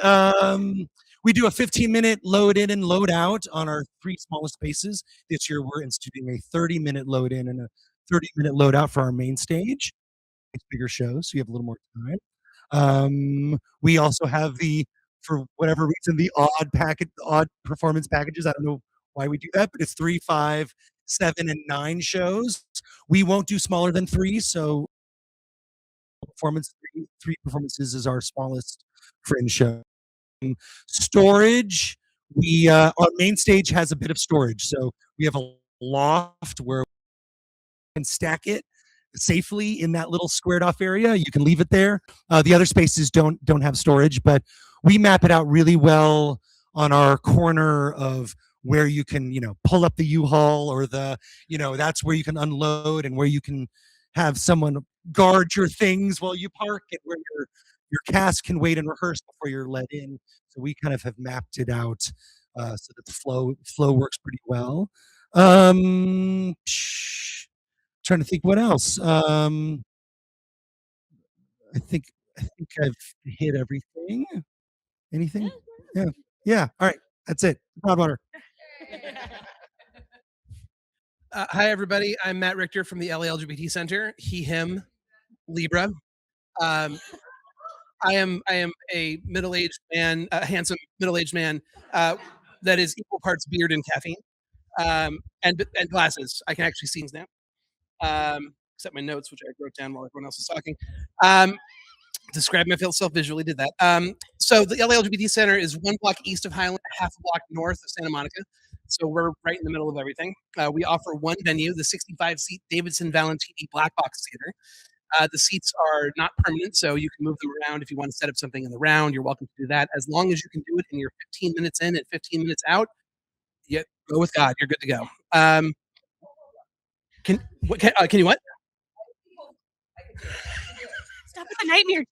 We do a 15-minute load in and load out on our 3 smallest spaces. This year, we're instituting a 30-minute load in and a 30-minute load out for our main stage. It's bigger shows, so you have a little more time. We also have for whatever reason, the odd performance packages. I don't know why we do that, but it's 3, 5, 7, and 9 shows. We won't do smaller than 3, so three performances is our smallest Fringe show. Storage, We our main stage has a bit of storage, so we have a loft where we can stack it safely in that little squared off area. You can leave it there. The other spaces don't have storage, but we map it out really well on our corner of where you can, pull up the U-Haul, or that's where you can unload and where you can have someone guard your things while you park, and where your cast can wait and rehearse before you're let in. So we kind of have mapped it out so that the flow works pretty well. Trying to think what else. I think I've hit everything. Anything? Yeah. Yeah. All right. That's it. Proudwater. Hi, everybody. I'm Matt Richter from the LA LGBT Center. He, him, Libra. I am a middle-aged man, a handsome middle-aged man that is equal parts beard and caffeine, and glasses. I can actually see things now, except my notes, which I wrote down while everyone else was talking. Describe myself visually, did that. So the LA LGBT Center is 1 block east of Highland, half a block north of Santa Monica. So we're right in the middle of everything. We offer one venue, the 65-seat Davidson Valentini Black Box Theater. The seats are not permanent, so you can move them around if you want to set up something in the round. You're welcome to do that. As long as you can do it and you're 15 minutes in and 15 minutes out, go with God. You're good to go. Can you what? Stop with the nightmare.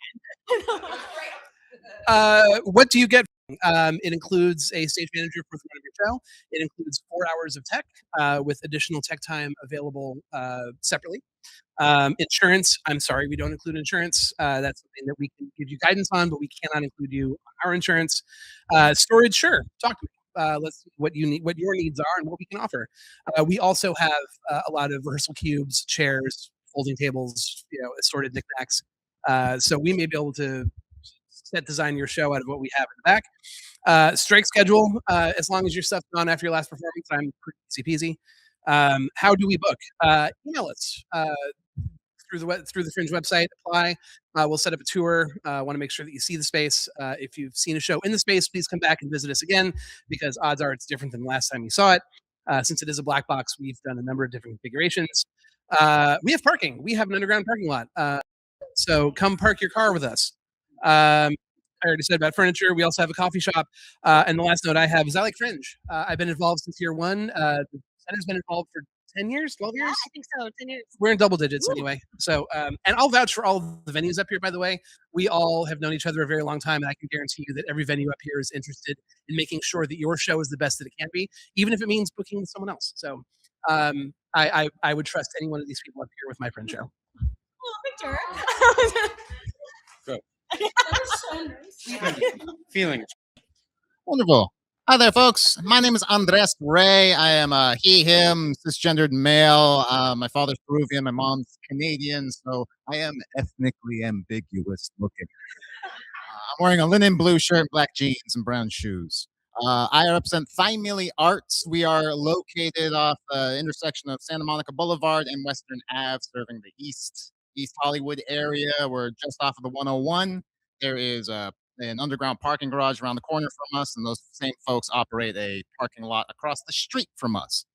What do you get? It includes a stage manager for the run of your show. It includes 4 hours of tech with additional tech time available separately. Insurance, I'm sorry, we don't include insurance. That's something that we can give you guidance on, but we cannot include you on our insurance. Storage, sure, talk to me. Let's see what you need, what your needs are, and what we can offer. We also have a lot of rehearsal cubes, chairs, folding tables, assorted knickknacks. So we may be able to design your show out of what we have in the back. Strike schedule, as long as your stuff's on after your last performance, I'm pretty easy peasy. How do we book? Email us through the Fringe website. Apply. We'll set up a tour. Want to make sure that you see the space. If you've seen a show in the space, please come back and visit us again, because odds are it's different than the last time you saw it. Since it is a black box, we've done a number of different configurations. We have parking. We have an underground parking lot. So come park your car with us. I already said about furniture. We also have a coffee shop. And the last note I have is I like Fringe. I've been involved since year one. The center's been involved for 10 years, 12 years? Yeah, I think so. 10 years. We're in double digits anyway. So, and I'll vouch for all the venues up here, by the way. We all have known each other a very long time, and I can guarantee you that every venue up here is interested in making sure that your show is the best that it can be, even if it means booking with someone else. So I would trust any one of these people up here with my friend show. Oh, Victor. Feelings. Wonderful. Hi there, folks. My name is Andres Ray. I am a he, him, cisgendered male. My father's Peruvian, my mom's Canadian, so I am ethnically ambiguous looking. I'm wearing a linen blue shirt, black jeans, and brown shoes. I represent Thigh Millie Arts. We are located off the intersection of Santa Monica Boulevard and Western Ave, serving the East Hollywood area. We're just off of the 101. There is an underground parking garage around the corner from us, and those same folks operate a parking lot across the street from us.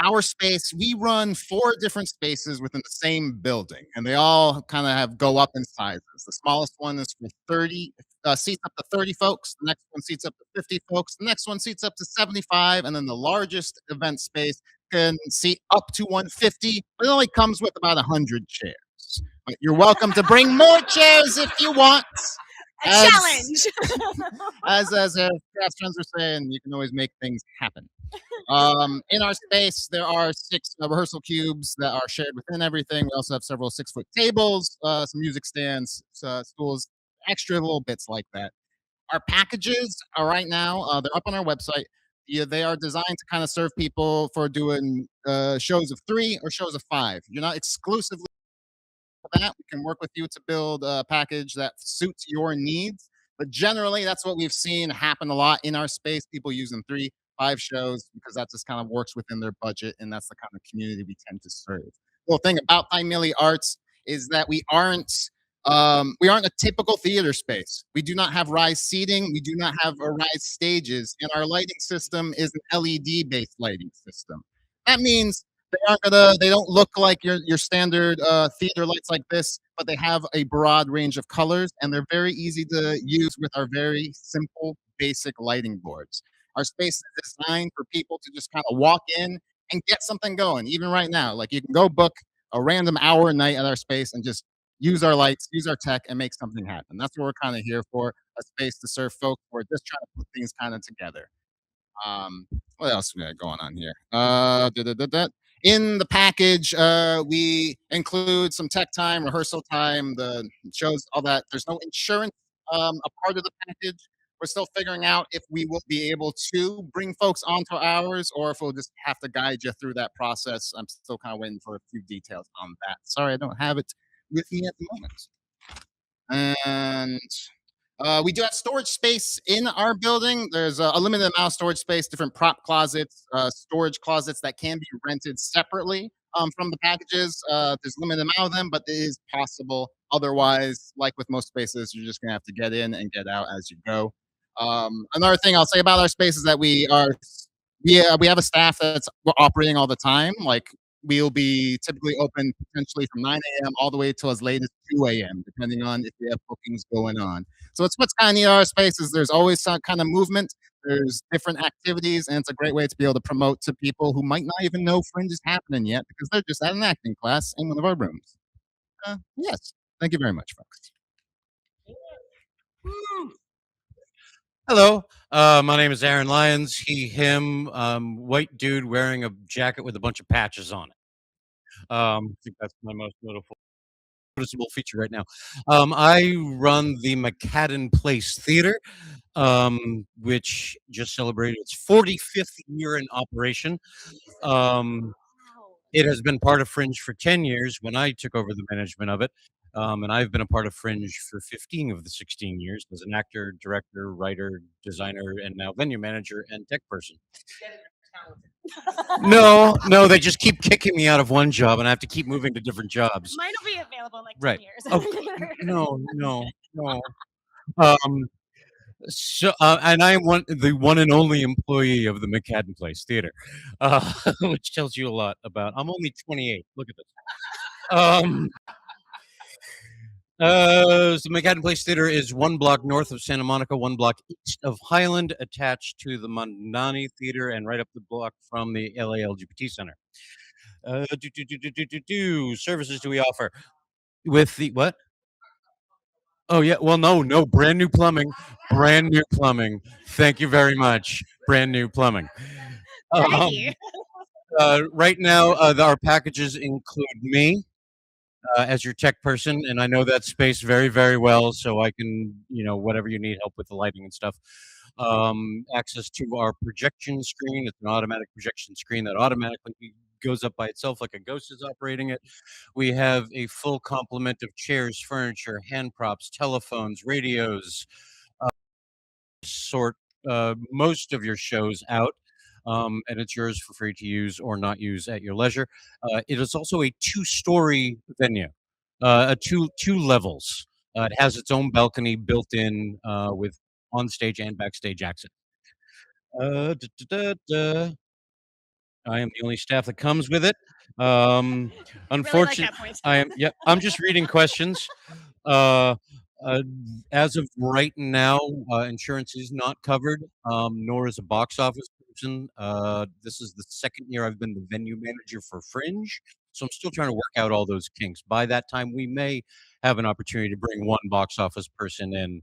Our space, we run 4 different spaces within the same building, and they all kind of go up in sizes. The smallest one is for 30 seats up to 30 folks. The next one seats up to 50 folks. The next one seats up to 75, and then the largest event space can seat up to 150, but it only comes with about 100 chairs. But you're welcome to bring more chairs if you want. Challenge. As craft friends are saying, you can always make things happen. In our space, there are 6 rehearsal cubes that are shared within everything. We also have several 6-foot tables, some music stands, stools, extra little bits like that. Our packages are right now, they're up on our website. They are designed to kind of serve people for doing shows of 3 or shows of 5. You're not exclusively that. We can work with you to build a package that suits your needs. But generally, that's what we've seen happen a lot in our space. People using 3, 5 shows because that just kind of works within their budget, and that's the kind of community we tend to serve. The thing about Thigh Millie Arts is that we aren't We aren't a typical theater space. We do not have rise seating. We do not have a rise stages, and our lighting system is an LED-based lighting system. That means they don't look like your standard theater lights like this, but they have a broad range of colors, and they're very easy to use with our very simple, basic lighting boards. Our space is designed for people to just kind of walk in and get something going. Even right now, like you can go book a random hour a night at our space and just use our lights, use our tech, and make something happen. That's what we're kind of here for, a space to serve folks. We're just trying to put things kind of together. What else we got going on here? In the package, we include some tech time, rehearsal time, the shows, all that. There's no insurance a part of the package. We're still figuring out if we will be able to bring folks onto ours or if we'll just have to guide you through that process. I'm still kind of waiting for a few details on that. Sorry, I don't have it with me at the moment. And we do have storage space in our building. There's a limited amount of storage space, different prop closets, storage closets that can be rented separately from the packages. There's a limited amount of them, but it is possible. Otherwise, like with most spaces, you're just gonna have to get in and get out as you go. Another thing I'll say about our space is that we have a staff that's operating all the time. Like we'll be typically open potentially from 9 a.m. all the way till as late as 2 a.m., depending on if we have bookings going on. So it's what's kind of neat about our space is there's always some kind of movement. There's different activities, and it's a great way to be able to promote to people who might not even know Fringe is happening yet because they're just at an acting class in one of our rooms. Yes. Thank you very much, folks. Hello, my name is Aaron Lyons. He, him, white dude wearing a jacket with a bunch of patches on it. I think that's my most noticeable feature right now. I run the McCadden Place Theater, which just celebrated its 45th year in operation. It has been part of Fringe for 10 years when I took over the management of it. And I've been a part of Fringe for 15 of the 16 years as an actor, director, writer, designer, and now venue manager and tech person. No, they just keep kicking me out of one job, and I have to keep moving to different jobs. Mine will be available in like 10 Right. years. No. So, and I am the one and only employee of the McCadden Place Theater, which tells you a lot about. I'm only 28. Look at this. So McCadden Place Theater is 1 block north of Santa Monica, 1 block east of Highland, attached to the Mondani Theater, and right up the block from the LA LGBT Center. Services do we offer? With the what? Oh yeah, well no, brand new plumbing. Thank you very much. Brand new plumbing. Right now, our packages include me as your tech person, and I know that space very, very well, so I can, whatever you need help with the lighting and stuff. Access to our projection screen. It's an automatic projection screen that automatically goes up by itself like a ghost is operating it. We have a full complement of chairs, furniture, hand props, telephones, radios, sort most of your shows out. And it's yours for free to use or not use at your leisure. It is also a 2-story venue, two levels. It has its own balcony built in with on-stage and backstage access. I am the only staff that comes with it. Unfortunately, I'm just reading questions. As of right now, insurance is not covered, nor is a box office person. This is the 2nd year I've been the venue manager for Fringe, so I'm still trying to work out all those kinks. By that time, we may have an opportunity to bring 1 box office person in,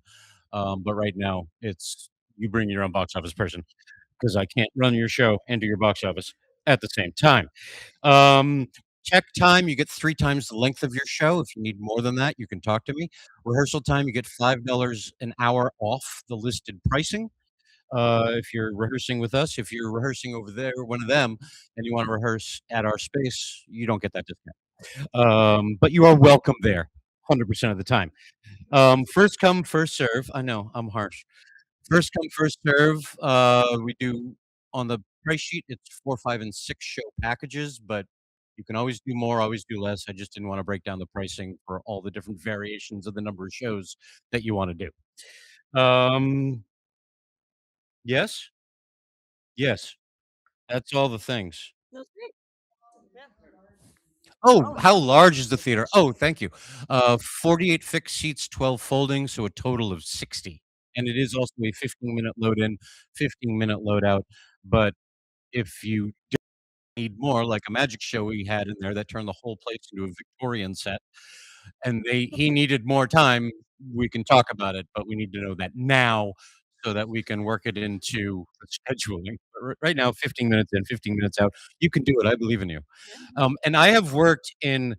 but right now, it's you bring your own box office person because I can't run your show and do your box office at the same time. Check time, you get 3 times the length of your show. If you need more than that, you can talk to me. Rehearsal time, you get $5 an hour off the listed pricing. If you're rehearsing with us, if you're rehearsing over there, one of them, and you want to rehearse at our space, you don't get that discount. But you are welcome there 100% of the time. First come, first serve. I know, I'm harsh. First come, first serve. We do on the price sheet, it's 4, 5, and 6 show packages, but You can always do more, always do less. I just didn't want to break down the pricing for all the different variations of the number of shows that you want to do. Yes? Yes. That's all the things. That's great. Oh, how large is the theater? Oh, thank you. 48 fixed seats, 12 folding, so a total of 60. And it is also a 15-minute load in, 15-minute load out. But if you need more, like a magic show we had in there that turned the whole place into a Victorian set, and he needed more time, we can talk about it, but we need to know that now so that we can work it into the scheduling. But right now, 15 minutes in, 15 minutes out. You can do it. I believe in you. And I have worked in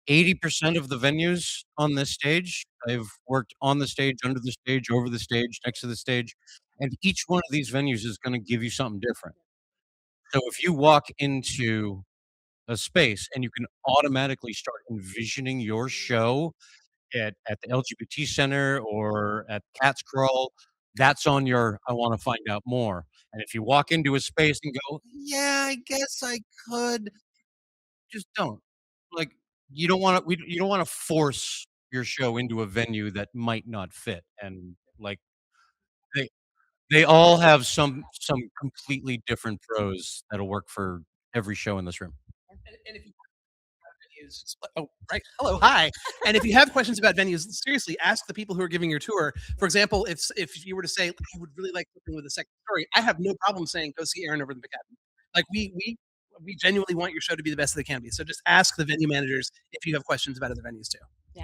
80% of the venues on this stage. I've worked on the stage, under the stage, over the stage, next to the stage, and each one of these venues is gonna give you something different. So if you walk into a space and you can automatically start envisioning your show at the LGBT center or at Cat's Crawl, that's on your I wanna find out more. And if you walk into a space and go, "Yeah, I guess I could," just don't. Like, you don't wanna force your show into a venue that might not fit, and, like, they they all have some completely different pros that'll work for every show in this room. And if you have venues, oh, right. Hello, hi. And if you have questions about venues, seriously, ask the people who are giving your tour. For example, if you were to say, I would really like something with a second story, I have no problem saying, go see Aaron over the McAdam. Like we genuinely want your show to be the best that it can be. So just ask the venue managers if you have questions about other venues too. Yeah.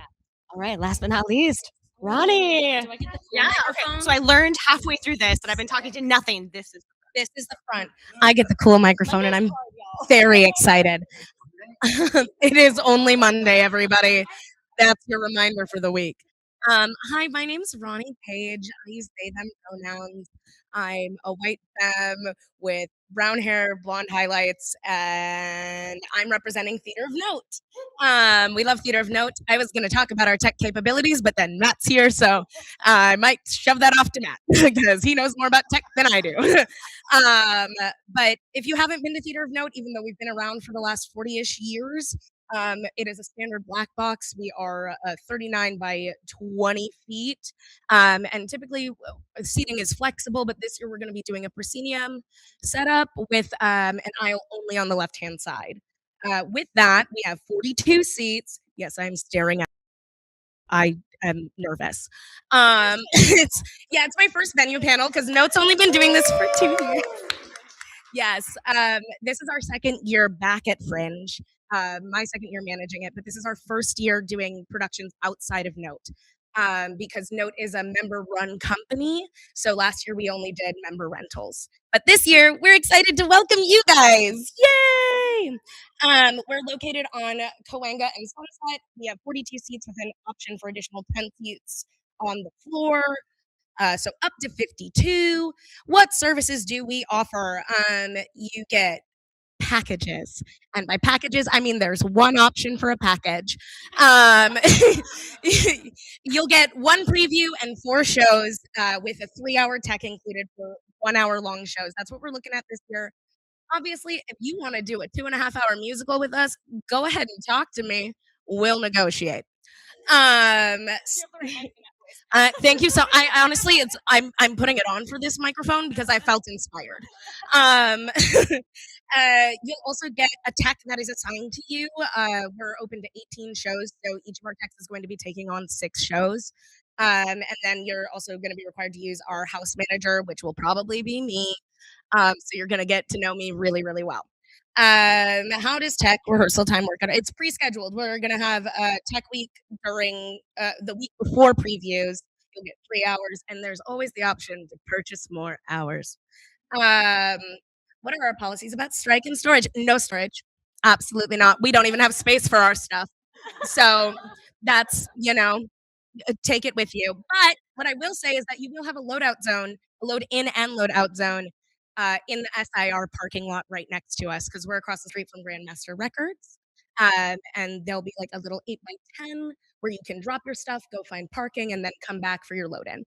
All right. Last but not least, Ronnie. Do I get the Yeah. Okay. So I learned halfway through this that I've been talking to nothing. This is the front. I get the cool microphone, and I'm very excited. It is only Monday, everybody. That's your reminder for the week. Hi, my name's Ronnie Page. I use they, them pronouns. I'm a white femme with brown hair, blonde highlights, and I'm representing Theater of Note. We love Theater of Note. I was going to talk about our tech capabilities, but then Matt's here, so I might shove that off to Matt because he knows more about tech than I do. But if you haven't been to Theater of Note, even though we've been around for the last 40-ish years, it is a standard black box. We are 39 by 20 feet. And typically seating is flexible, but this year we're going to be doing a proscenium setup with an aisle only on the left-hand side. With that, we have 42 seats. Yes, I'm staring at. I am nervous. It's my first venue panel because Note's only been doing this for 2 years. Yes, this is our second year back at Fringe. My second year managing it, but this is our first year doing productions outside of Note. Because Note is a member-run company, so last year we only did member rentals. But this year, we're excited to welcome you guys! Yay! We're located on Cahuenga and Sunset. We have 42 seats with an option for additional 10 seats on the floor. So up to 52. What services do we offer? You get packages. And by packages, I mean there's one option for a package. You'll get one preview and 4 shows with a 3-hour tech included for 1-hour long shows. That's what we're looking at this year. Obviously, if you want to do a 2.5-hour musical with us, go ahead and talk to me. We'll negotiate. Thank you. So I honestly, I'm putting it on for this microphone because I felt inspired. You'll also get a tech that is assigned to you. We're open to 18 shows, so each of our techs is going to be taking on 6 shows. And then you're also going to be required to use our house manager, which will probably be me. So you're going to get to know me really, really well. How does tech rehearsal time work out? It's pre-scheduled. We're going to have a tech week during the week before previews. You'll get 3 hours, and there's always the option to purchase more hours. What are our policies about strike and storage? No storage. Absolutely not. We don't even have space for our stuff. So that's, take it with you. But what I will say is that you will have a loadout zone, a load in and load out zone in the SIR parking lot right next to us because we're across the street from Grandmaster Records. And there'll be like a little 8x10 where you can drop your stuff, go find parking, and then come back for your load in.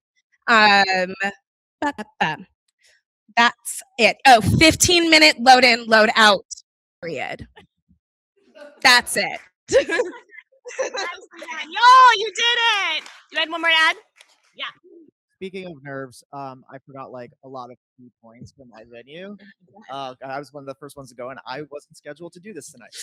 That's it. Oh, 15-minute load in, load out, period. That's it. Yo, you did it. You had one more to add? Yeah. Speaking of nerves, I forgot like a lot of key points from my venue. I was one of the first ones to go, and I wasn't scheduled to do this tonight.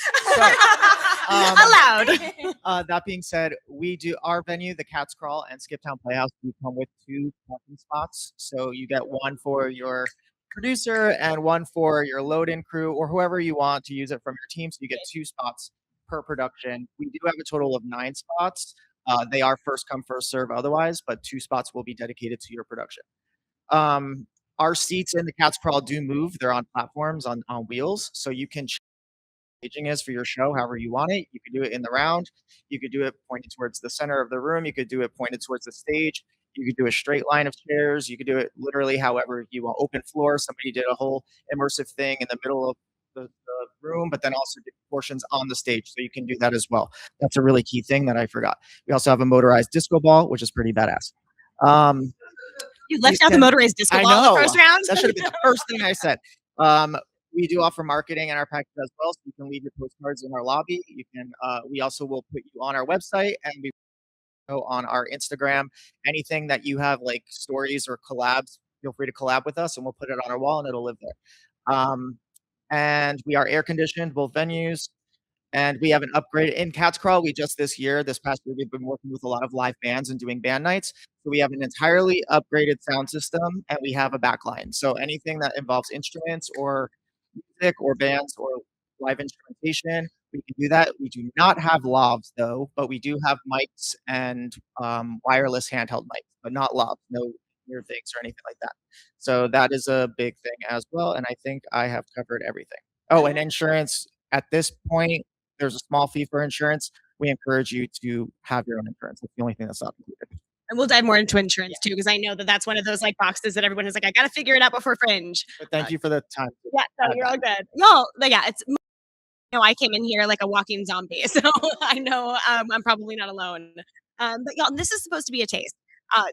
Allowed. That being said, we do our venue, the Cat's Crawl and Skiptown Playhouse. We come with 2 parking spots, so you get one for your producer and one for your load-in crew or whoever you want to use it from your team. So you get 2 spots per production. We do have a total of 9 spots. They are first come, first serve otherwise, but 2 spots will be dedicated to your production. Our seats in the Cat's Crawl do move. They're on platforms on wheels, so you can change staging is for your show however you want it. You could do it in the round. You could do it pointed towards the center of the room. You could do it pointed towards the stage. You could do a straight line of chairs. You could do it literally however you want. Open floor. Somebody did a whole immersive thing in the middle of the room, but then also did portions on the stage. So you can do that as well. That's a really key thing that I forgot. We also have a motorized disco ball, which is pretty badass. You left out the motorized disco ball in the first round? That should have been the first thing I said. We do offer marketing in our package as well, so you can leave your postcards in our lobby. You can. We also will put you on our website, and we go on our Instagram. Anything that you have, like stories or collabs, feel free to collab with us, and we'll put it on our wall, and it'll live there. And we are air conditioned, both venues. And we have an upgrade in Cat's Crawl. This past year, we've been working with a lot of live bands and doing band nights. So we have an entirely upgraded sound system, and we have a backline. So anything that involves instruments or music or bands or live instrumentation, we can do that. We do not have lavs though, but we do have mics and wireless handheld mics, but not lavs, no ear things or anything like that. So that is a big thing as well. And I think I have covered everything. Oh, and insurance at this point, there's a small fee for insurance. We encourage you to have your own insurance. That's the only thing that's not included. And we'll dive more into insurance too, because I know that that's one of those like boxes that everyone is like, I got to figure it out before Fringe. But thank you for the time. Yeah, no, you're all good. No, but yeah, I came in here like a walking zombie, so I know I'm probably not alone. But y'all, this is supposed to be a taste.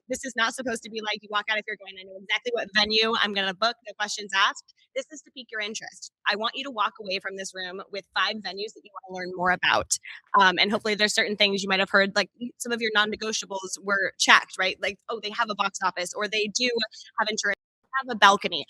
This is not supposed to be like you walk out if you're going, I know exactly what venue I'm going to book, the questions asked. This is to pique your interest. I want you to walk away from this room with 5 venues that you want to learn more about. And hopefully there's certain things you might have heard, like some of your non-negotiables were checked, right? Like, oh, they have a box office or they do have insurance. Have a balcony.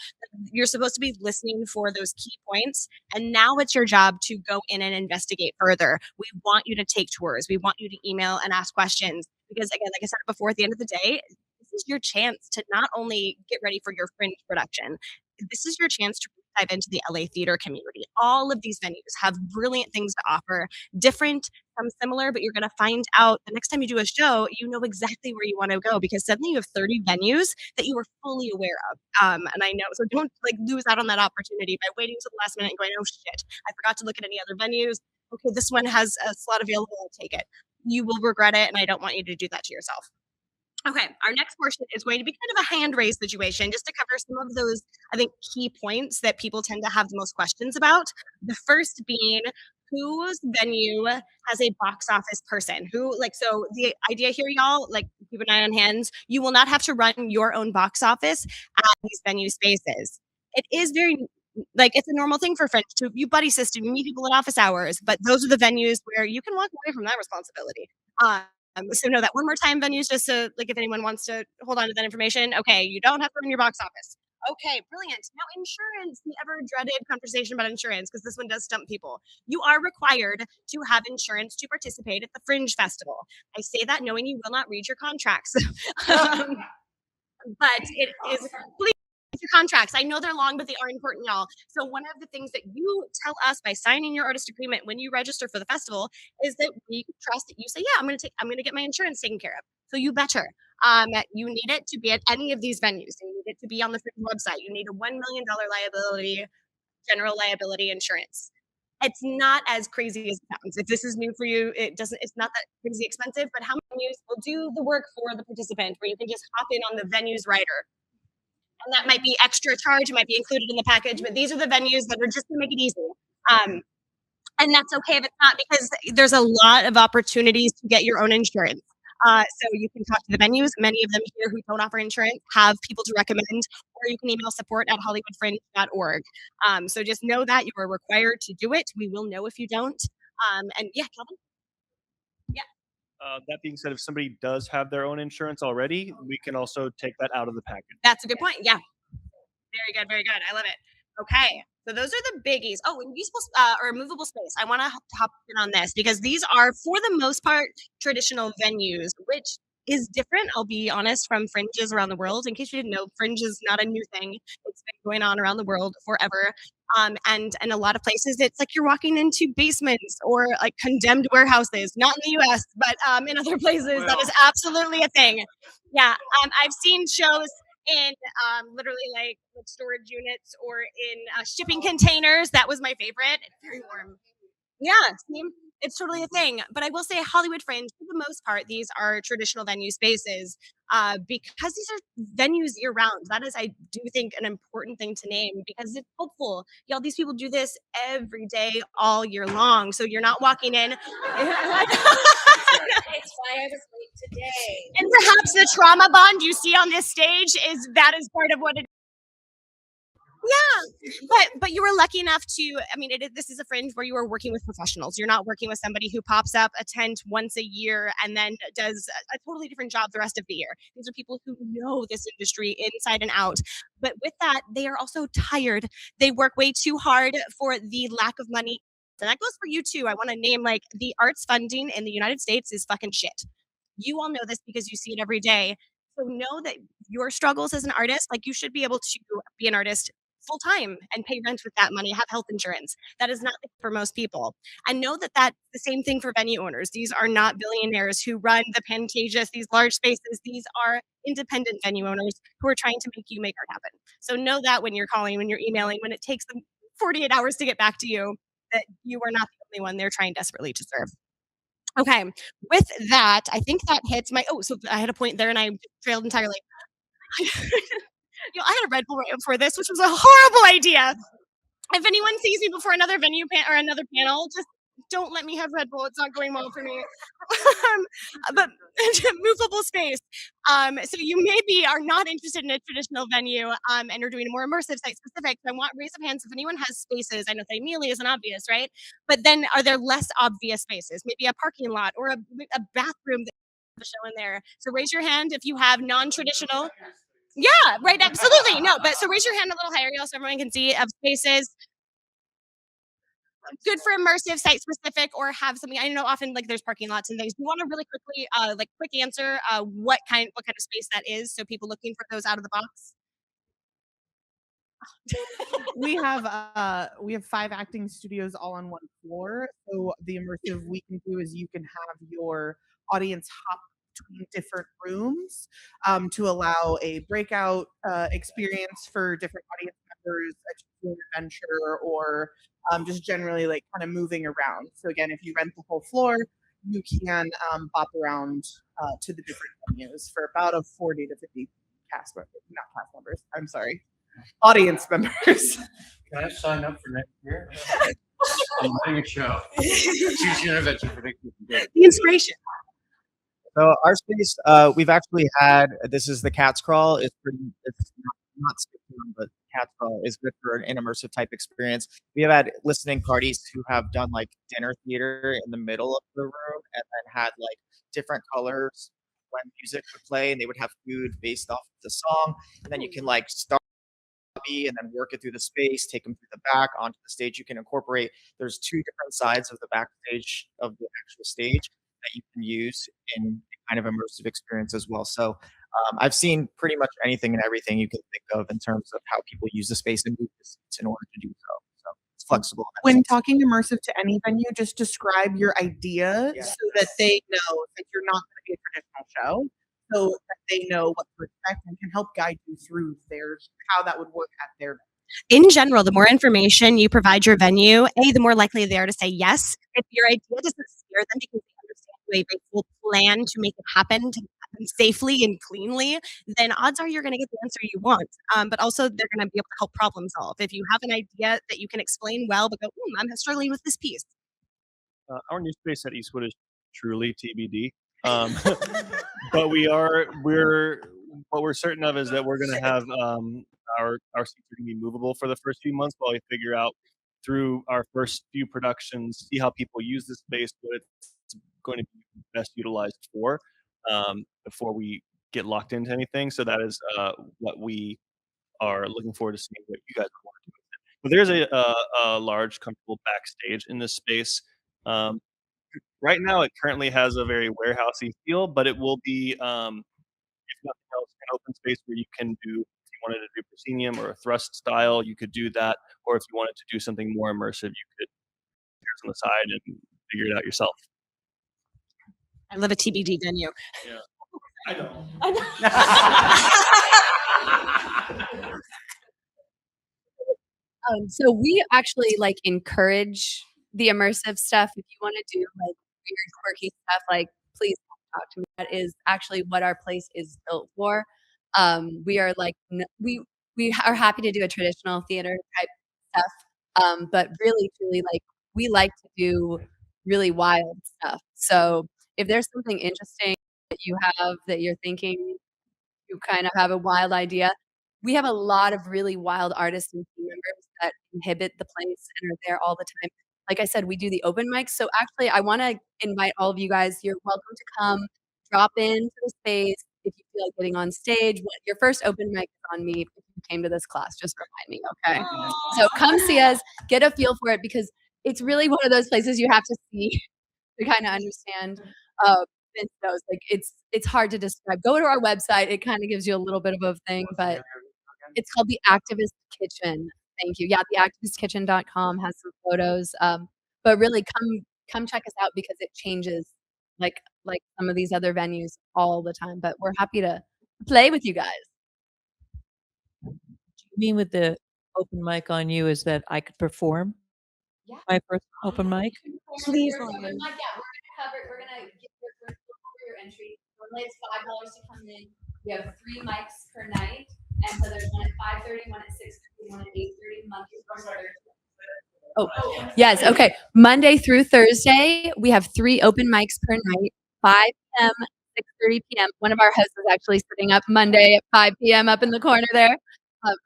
You're supposed to be listening for those key points. And now it's your job to go in and investigate further. We want you to take tours. We want you to email and ask questions. Because again, like I said before, at the end of the day, this is your chance to not only get ready for your Fringe production, this is your chance to dive into the LA theater community. All of these venues have brilliant things to offer, different, some similar, but you're going to find out the next time you do a show, you know exactly where you want to go because suddenly you have 30 venues that you were fully aware of. And I know, so don't like lose out on that opportunity by waiting till the last minute and going, oh shit, I forgot to look at any other venues. Okay, this one has a slot available, I'll take it. You will regret it, and I don't want you to do that to yourself. Okay, our next portion is going to be kind of a hand raise situation just to cover some of those, I think, key points that people tend to have the most questions about. The first being whose venue has a box office person? So the idea here, y'all, like keep an eye on hands. You will not have to run your own box office at these venue spaces. It is very it's a normal thing for Fringe to you buddy system, you meet people at office hours, but those are the venues where you can walk away from that responsibility. So know that one more time, venues, just so like if anyone wants to hold on to that information. Okay, you don't have to run your box office. Okay, brilliant. Now insurance, the ever dreaded conversation about insurance, because this one does stump people. You are required to have insurance to participate at the Fringe Festival. I say that knowing you will not read your contracts. But it is, please read your contracts. I know they're long, but they are important, y'all. So one of the things that you tell us by signing your artist agreement when you register for the festival is that we trust that you say, yeah, I'm going to get my insurance taken care of. So you better. You need it to be at any of these venues. You need it to be on the Fringe website. You need a $1 million general liability insurance. It's not as crazy as it sounds. If this is new for you, it's not that crazy expensive, but how many venues will do the work for the participant where you can just hop in on the venue's rider? And that might be extra charge, it might be included in the package, but these are the venues that are just to make it easy. And that's okay if it's not, because there's a lot of opportunities to get your own insurance. So you can talk to the venues. Many of them here who don't offer insurance have people to recommend, or you can email support@hollywoodfringe.org. So just know that you are required to do it. We will know if you don't. And yeah, Calvin. Yeah. That being said, if somebody does have their own insurance already, we can also take that out of the package. That's a good point. Yeah. Very good. Very good. I love it. Okay. So those are the biggies. Oh, and usable or movable space. I want to hop in on this because these are, for the most part, traditional venues, which is different, I'll be honest, from fringes around the world. In case you didn't know, fringe is not a new thing. It's been going on around the world forever. And a lot of places, it's like you're walking into basements or like condemned warehouses. Not in the U.S., but in other places, that is absolutely a thing. Yeah, I've seen shows in literally like storage units or in shipping containers. That was my favorite. It's very warm. Yeah, see? It's totally a thing. But I will say Hollywood Fringe, for the most part, these are traditional venue spaces because these are venues year round. That is, I do think, an important thing to name because it's helpful. Y'all, these people do this every day, all year long. So you're not walking in. It's why I was late today. And perhaps the trauma bond you see on this stage is part of what it. Yeah, but you were lucky enough to. I mean, this is a fringe where you are working with professionals. You're not working with somebody who pops up a tent once a year and then does a totally different job the rest of the year. These are people who know this industry inside and out. But with that, they are also tired. They work way too hard for the lack of money. And that goes for you too. I want to name like the arts funding in the United States is fucking shit. You all know this because you see it every day. So know that your struggles as an artist, like you should be able to be an artist full time and pay rent with that money, have health insurance. That is not for most people. And know that that's the same thing for venue owners. These are not billionaires who run the Pantages, these large spaces. These are independent venue owners who are trying to make you make art happen. So know that when you're calling, when you're emailing, when it takes them 48 hours to get back to you, that you are not the only one they're trying desperately to serve. Okay, with that, I think that hits my. Oh, so I had a point there and I trailed entirely. I had a Red Bull right before this, which was a horrible idea. If anyone sees me before another venue or another panel, just don't let me have Red Bull. It's not going well for me. But movable space. So you maybe are not interested in a traditional venue and you're doing a more immersive site specific. So I want raise of hands if anyone has spaces. I know that Amelia isn't obvious, right? But then are there less obvious spaces? Maybe a parking lot or a bathroom that has a show in there. So raise your hand if you have non-traditional. Yeah, right. Absolutely. No, but so raise your hand a little higher, so everyone can see of spaces. Good for immersive, site specific, or have something. I know often like there's parking lots and things. You want to really quickly, quick answer, what kind of space that is, so people looking for those out of the box. We have 5 acting studios all on one floor. So the immersive we can do is you can have your audience hop between different rooms to allow a breakout experience for different audience members, an adventure, or just generally like kind of moving around. So again, if you rent the whole floor, you can bop around to the different venues for about a 40 to 50 cast members, not cast members. I'm sorry, audience members. Can I sign up for next year? I'm running a show. Choose your intervention prediction. The inspiration. So our space, we've actually had, this is the Cat's Crawl. It's not skip down, but Cat's Crawl is good for an immersive type experience. We have had listening parties who have done like dinner theater in the middle of the room and then had like different colors when music would play and they would have food based off of the song. And then you can like start and then work it through the space, take them through the back onto the stage. You can incorporate, there's 2 different sides of the backstage of the actual stage that you can use in kind of immersive experience as well. So I've seen pretty much anything and everything you can think of in terms of how people use the space and move the seats in order to do so. So it's flexible. When talking immersive to any venue, just describe your idea so that they know that you're not going to be a traditional show, so that they know what to expect and can help guide you through how that would work at their venue. In general, the more information you provide your venue, the more likely they are to say yes. If your idea doesn't scare them because they understand you have a full plan to make it happen, safely and cleanly, then odds are you're going to get the answer you want. But also they're going to be able to help problem solve. If you have an idea that you can explain well, but go, I'm struggling with this piece. Our new space at Eastwood is truly TBD. But what we're certain of is that we're going to have our seats are going to be movable for the first few months while we figure out through our first few productions, see how people use the space, what it's going to be best utilized for, before we get locked into anything. So that is what we are looking forward to seeing what you guys want to do with it. But there's a large, comfortable backstage in this space. Right now, it currently has a very warehousey feel, but it will be, if nothing else, an open space where you can do, if you wanted to do proscenium or a thrust style, you could do that. Or if you wanted to do something more immersive, you could here's on the side and figure it out yourself. I love a TBD venue. Yeah, I know. So we actually like encourage the immersive stuff. If you want to do like weird, quirky stuff, like please talk to me. That is actually what our place is built for. We are like we are happy to do a traditional theater type stuff, but really, truly, like we like to do really wild stuff. So if there's something interesting that you have that you're thinking you kind of have a wild idea. We have a lot of really wild artists and team members that inhabit the place and are there all the time. Like I said, we do the open mics. So actually, I want to invite all of you guys. You're welcome to come, drop into the space if you feel like getting on stage. Your first open mic is on me if you came to this class. Just remind me, okay? So come see us, get a feel for it because it's really one of those places you have to see to kind of understand. Vince knows, like it's hard to describe. Go to our website; it kind of gives you a little bit of a thing, but it's called the Activist Kitchen. Thank you. Yeah, theactivistkitchen.com has some photos. But really, come check us out because it changes like some of these other venues all the time. But we're happy to play with you guys. Do you mean with the open mic on you is that I could perform? Yeah. My first open mic? Please, Lauren. Yeah, we're gonna get your entry. Normally it's $5 to come in. We have 3 mics per night, and so there's one at 5:30, one at 6:30, one at 8:30. Oh, yes. Okay. Monday through Thursday, we have 3 open mics per night, 5 p.m., 6:30 p.m. One of our hosts is actually sitting up Monday at 5 p.m. up in the corner there.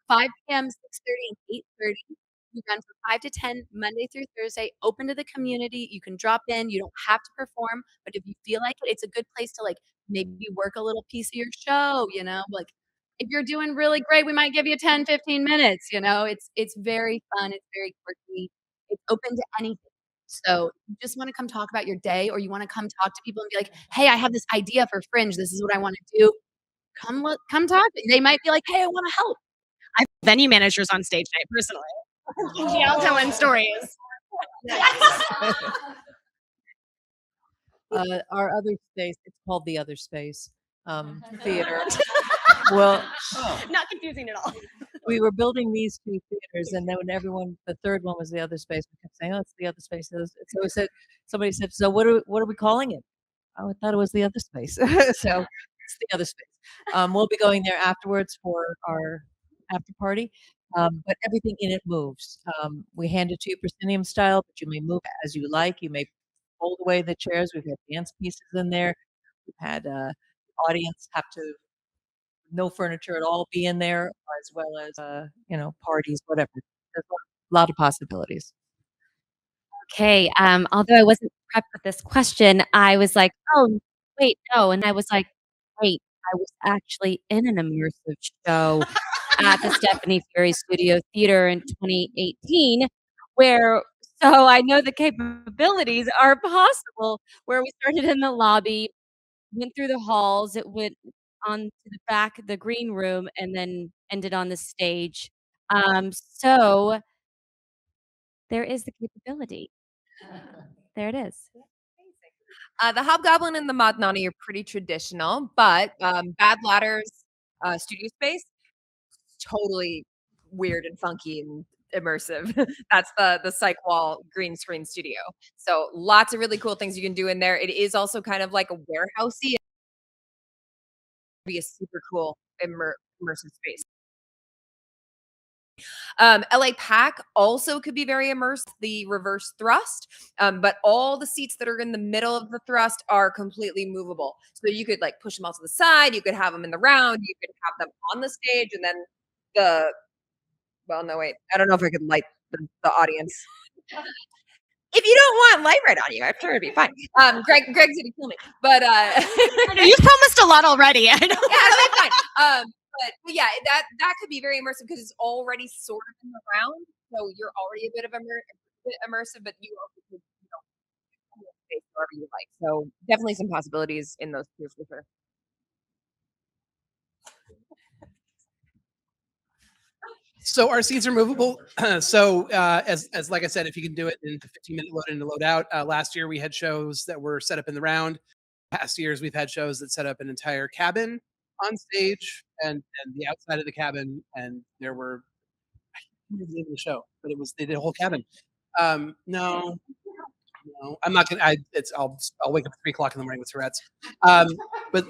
5 p.m., 6:30, and 8:30. We run from 5 to 10 Monday through Thursday, open to the community. You can drop in. You don't have to perform, but if you feel like it, it's a good place to like maybe work a little piece of your show, like if you're doing really great, we might give you 10, 15 minutes, it's very fun. It's very quirky. It's open to anything. So you just want to come talk about your day or you want to come talk to people and be like, hey, I have this idea for Fringe. This is what I want to do. Come talk. They might be like, hey, I want to help. I have venue managers on stage night personally. Yeah, telling stories. Our other space, it's called the other space theater. Well, Not confusing at all. we were building these 2 theaters, and then when the third one was the other space, we kept saying, "Oh, it's the other space." So somebody said, "So what are we calling it?" Oh, I thought it was the other space. So it's the other space. We'll be going there afterwards for our after party. But everything in it moves. We hand it to you proscenium style, but you may move as you like. You may fold away the chairs. We've had dance pieces in there. We've had the audience have to no furniture at all be in there, as well as parties, whatever. There's a lot of possibilities. Okay. Although I wasn't prepped with this question, I was like, oh, wait, no. And I was like, wait, I was actually in an immersive show at the Stephanie Fury Studio Theater in 2018, so I know the capabilities are possible, where we started in the lobby, went through the halls, it went on to the back of the green room, and then ended on the stage. So there is the capability. There it is. The Hobgoblin and the Modnani are pretty traditional, but Bad Ladder's studio space, totally weird and funky and immersive. That's the Psych Wall green screen studio. So lots of really cool things you can do in there. It is also kind of like a warehousey. Be a super cool immersive space. LA Pack also could be very immersive, the reverse thrust, but all the seats that are in the middle of the thrust are completely movable. So you could like push them out to the side, you could have them in the round, you could have them on the stage, and then well, no, wait, I don't know if I could light the audience. If you don't want light right on you, I'm sure it'd be fine. Greg's gonna kill me, but You've promised a lot already. I know. yeah, it'll be fine. But yeah, that could be very immersive because it's already sort of in the round, so you're already a bit of immersive, but you also could, space wherever you like. So definitely some possibilities in those tiers for sure. So our seats are movable. So as like I said, if you can do it in the 15-minute load in and load out. Last year we had shows that were set up in the round. Past years we've had shows that set up an entire cabin on stage and the outside of the cabin, and there were I can't remember the name of the show, but they did a whole cabin. No, I'm not gonna. I'll wake up at 3:00 in the morning with Tourette's. But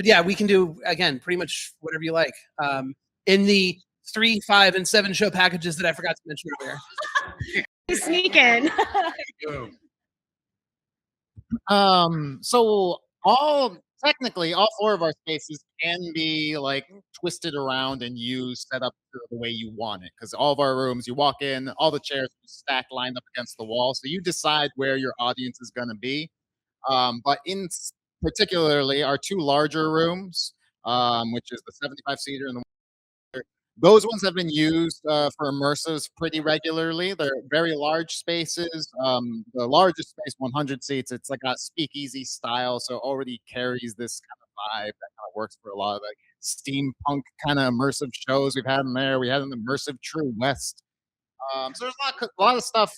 yeah, we can do again pretty much whatever you like. In the 3, 5, and 7 show packages that I forgot to mention earlier. Sneak in. So technically all 4 of our spaces can be like twisted around and used set up the way you want it, because all of our rooms, you walk in, all the chairs are stacked lined up against the wall, so you decide where your audience is going to be. But in particularly our 2 larger rooms, which is the 75 seater and the those ones have been used for immersives pretty regularly. They're very large spaces. The largest space, 100 seats, it's like a speakeasy style, so already carries this kind of vibe that kind of works for a lot of like steampunk kind of immersive shows we've had in there. We had an immersive True West. So there's a lot of stuff,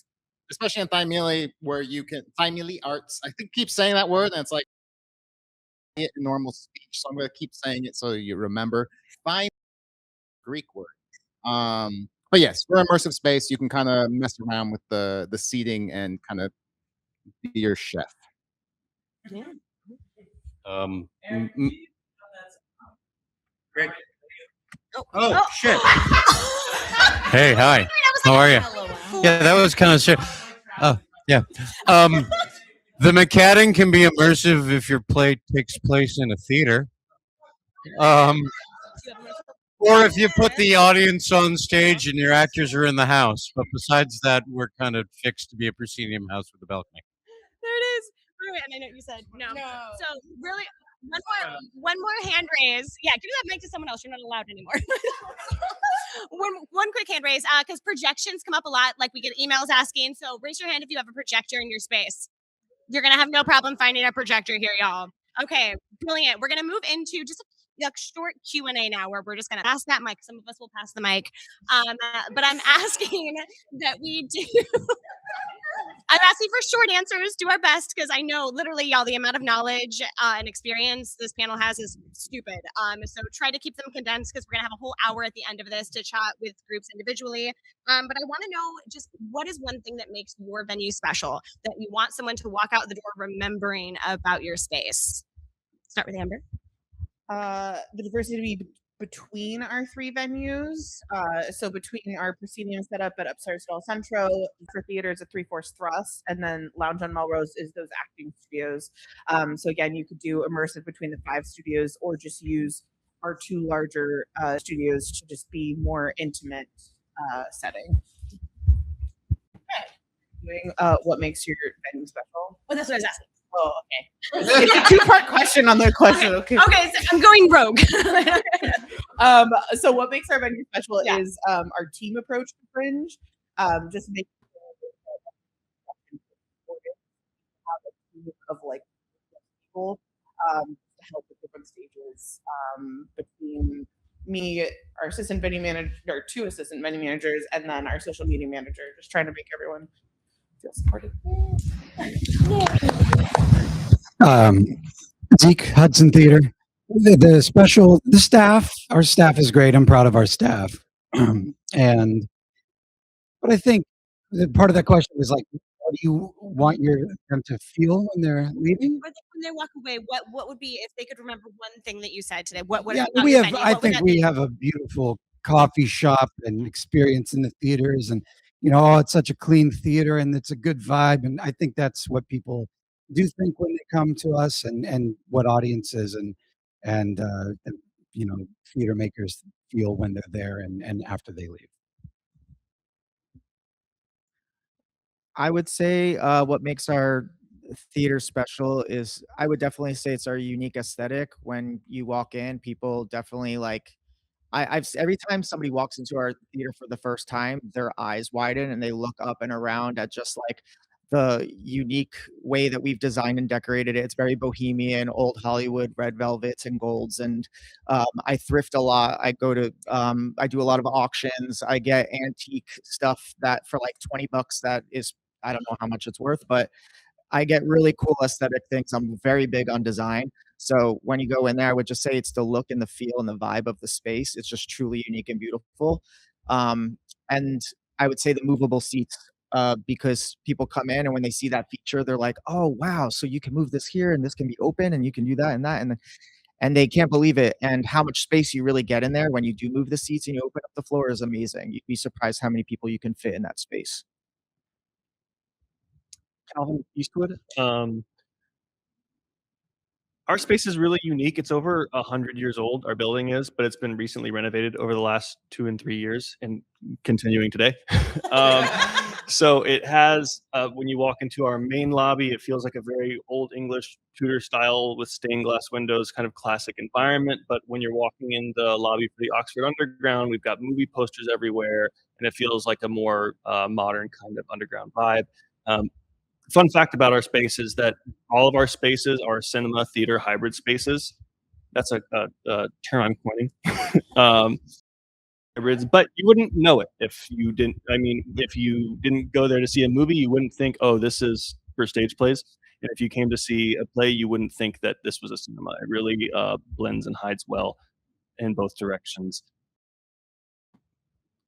especially in Thymele, where you can Thymele arts. I think keep saying that word, and it's like it in normal speech. So I'm going to keep saying it so you remember. Greek word. But yes, for immersive space, you can kind of mess around with the seating and kind of be your chef. Greg. Oh shit! Hey, hi. How are you? Yeah, that was kind of shit. Oh, yeah. The McCadden can be immersive if your play takes place in a theater. Or if you put the audience on stage and your actors are in the house. But besides that, we're kind of fixed to be a proscenium house with a balcony. There it is. Wait, and I know you said no. So really, one more hand raise. Yeah, give that mic to someone else. You're not allowed anymore. one quick hand raise, because projections come up a lot. Like we get emails asking. So raise your hand if you have a projector in your space. You're gonna have no problem finding a projector here, y'all. Okay, brilliant. We're gonna move into just a short Q&A now, where we're just gonna pass that mic. Some of us will pass the mic, but I'm asking that we do. I'm asking for short answers. Do our best, because I know literally, y'all, the amount of knowledge and experience this panel has is stupid. So try to keep them condensed, because we're gonna have a whole hour at the end of this to chat with groups individually. But I want to know, just what is one thing that makes your venue special, that you want someone to walk out the door remembering about your space? Start with Amber. The diversity between our 3 venues. So between our proscenium setup at Upstairs Del Centro, for theaters at 3/4 Thrust, and then Lounge on Melrose is those acting studios. So again, you could do immersive between the 5 studios, or just use our 2 larger studios to just be more intimate setting. Doing what makes your venue special? Oh, that's what I was asking. Oh, okay. It's a 2-part question on the question. Okay. Okay, so I'm going rogue. So what makes our venue special is our team approach to Fringe. Just make of like people to help with different stages between me, our assistant venue manager, or 2 assistant venue managers, and then our social media manager, just trying to make everyone feel supported. Zeke, Hudson Theater. The staff, our staff is great. I'm proud of our staff. But I think part of that question was like, what do you want them to feel when they're leaving? When they walk away, what would be, if they could remember one thing that you said today? What Yeah, about we your have. venue, I what would think that we be? have a beautiful coffee shop and experience in the theaters, and it's such a clean theater and it's a good vibe, and I think that's what people do think when they come to us, and what audiences and theater makers feel when they're there and after they leave. I would say what makes our theater special is I would definitely say it's our unique aesthetic. When you walk in, people definitely like every time somebody walks into our theater for the first time, their eyes widen and they look up and around at just like the unique way that we've designed and decorated it. It's very bohemian, old Hollywood, red velvets and golds. And I thrift a lot. I do a lot of auctions. I get antique stuff that for like 20 bucks, that is, I don't know how much it's worth, but I get really cool aesthetic things. I'm very big on design. So when you go in there, I would just say it's the look and the feel and the vibe of the space. It's just truly unique and beautiful. Um, and I would say the movable seats, because people come in and when they see that feature, they're like, "Oh wow! So you can move this here, and this can be open, and you can do that and that," and they can't believe it. And how much space you really get in there when you do move the seats and you open up the floor is amazing. You'd be surprised how many people you can fit in that space. Calvin Eastwood. Our space is really unique. It's over 100 years old, our building is, but it's been recently renovated over the last 2 and 3 years and continuing today. So it has, when you walk into our main lobby, it feels like a very old English Tudor style with stained glass windows, kind of classic environment. But when you're walking in the lobby for the Oxford Underground, we've got movie posters everywhere, and it feels like a more modern kind of underground vibe. Fun fact about our space is that all of our spaces are cinema theater hybrid spaces. That's a term I'm coining. Hybrids, but you wouldn't know it if you didn't. I mean, if you didn't go there to see a movie, you wouldn't think, "Oh, this is for stage plays." And if you came to see a play, you wouldn't think that this was a cinema. It really blends and hides well in both directions.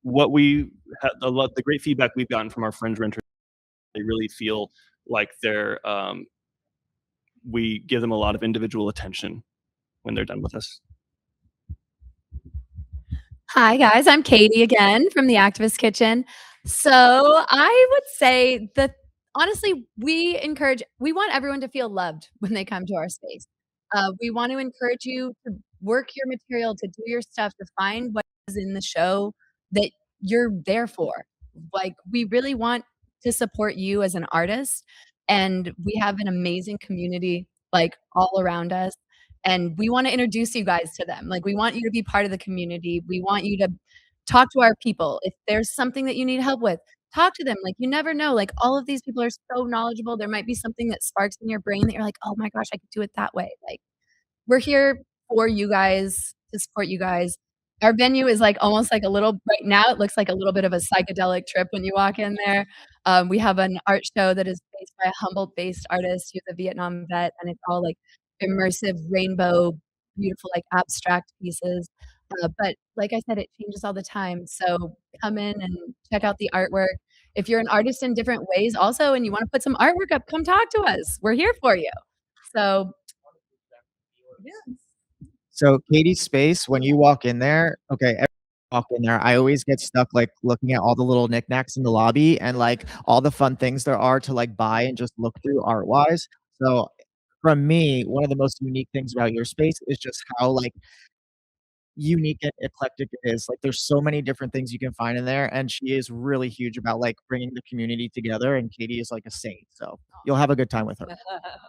What we had, the great feedback we've gotten from our Fringe renters, they really feel like we give them a lot of individual attention when they're done with us. Hi, guys. I'm Katie again from the Activist Kitchen. So I would say that honestly, we want everyone to feel loved when they come to our space. We want to encourage you to work your material, to do your stuff, to find what is in the show that you're there for. Like, we really want to support you as an artist, and we have an amazing community, like, all around us. And we wanna introduce you guys to them. Like, we want you to be part of the community. We want you to talk to our people. If there's something that you need help with, talk to them. Like, you never know. Like, all of these people are so knowledgeable. There might be something that sparks in your brain that you're like, "Oh my gosh, I could do it that way." Like, we're here for you guys, to support you guys. Our venue is, like, almost like a little right now, it looks like a little bit of a psychedelic trip when you walk in there. We have an art show that is based by a Humboldt-based artist who's a Vietnam vet, and it's all, like, immersive rainbow, beautiful, like, abstract pieces. But like I said, it changes all the time, so come in and check out the artwork. If you're an artist in different ways also and you wanna put some artwork up, come talk to us. We're here for you. So yeah. So Katie's space, when you walk in there, okay, every time I walk in there, I always get stuck like looking at all the little knickknacks in the lobby and like all the fun things there are to like buy and just look through art wise. So from me, one of the most unique things about your space is just how like unique and eclectic it is. Like there's so many different things you can find in there, and she is really huge about like bringing the community together. And Katie is like a saint, so you'll have a good time with her.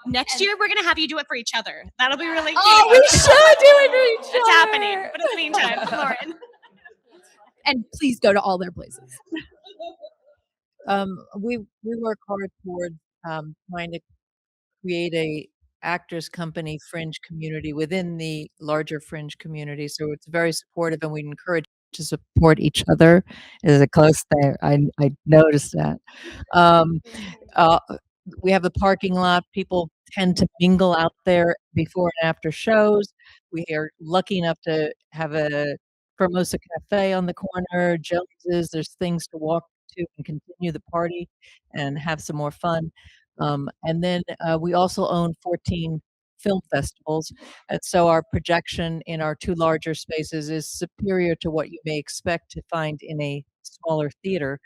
Next year, we're gonna have you do it for each other. That'll be really cute. Oh, we should do it for each It's other. happening. But in the meantime, Lauren. And please go to all their places. We work hard toward trying to create a actors company fringe community within the larger fringe community. So it's very supportive, and we encourage to support each other. Is a close there. I noticed that. We have the parking lot. People tend to mingle out there before and after shows. We are lucky enough to have a Formosa Cafe on the corner, Jones's. There's things to walk to and continue the party and have some more fun. And then we also own 14 film festivals. And so our projection in our two larger spaces is superior to what you may expect to find in a smaller theater.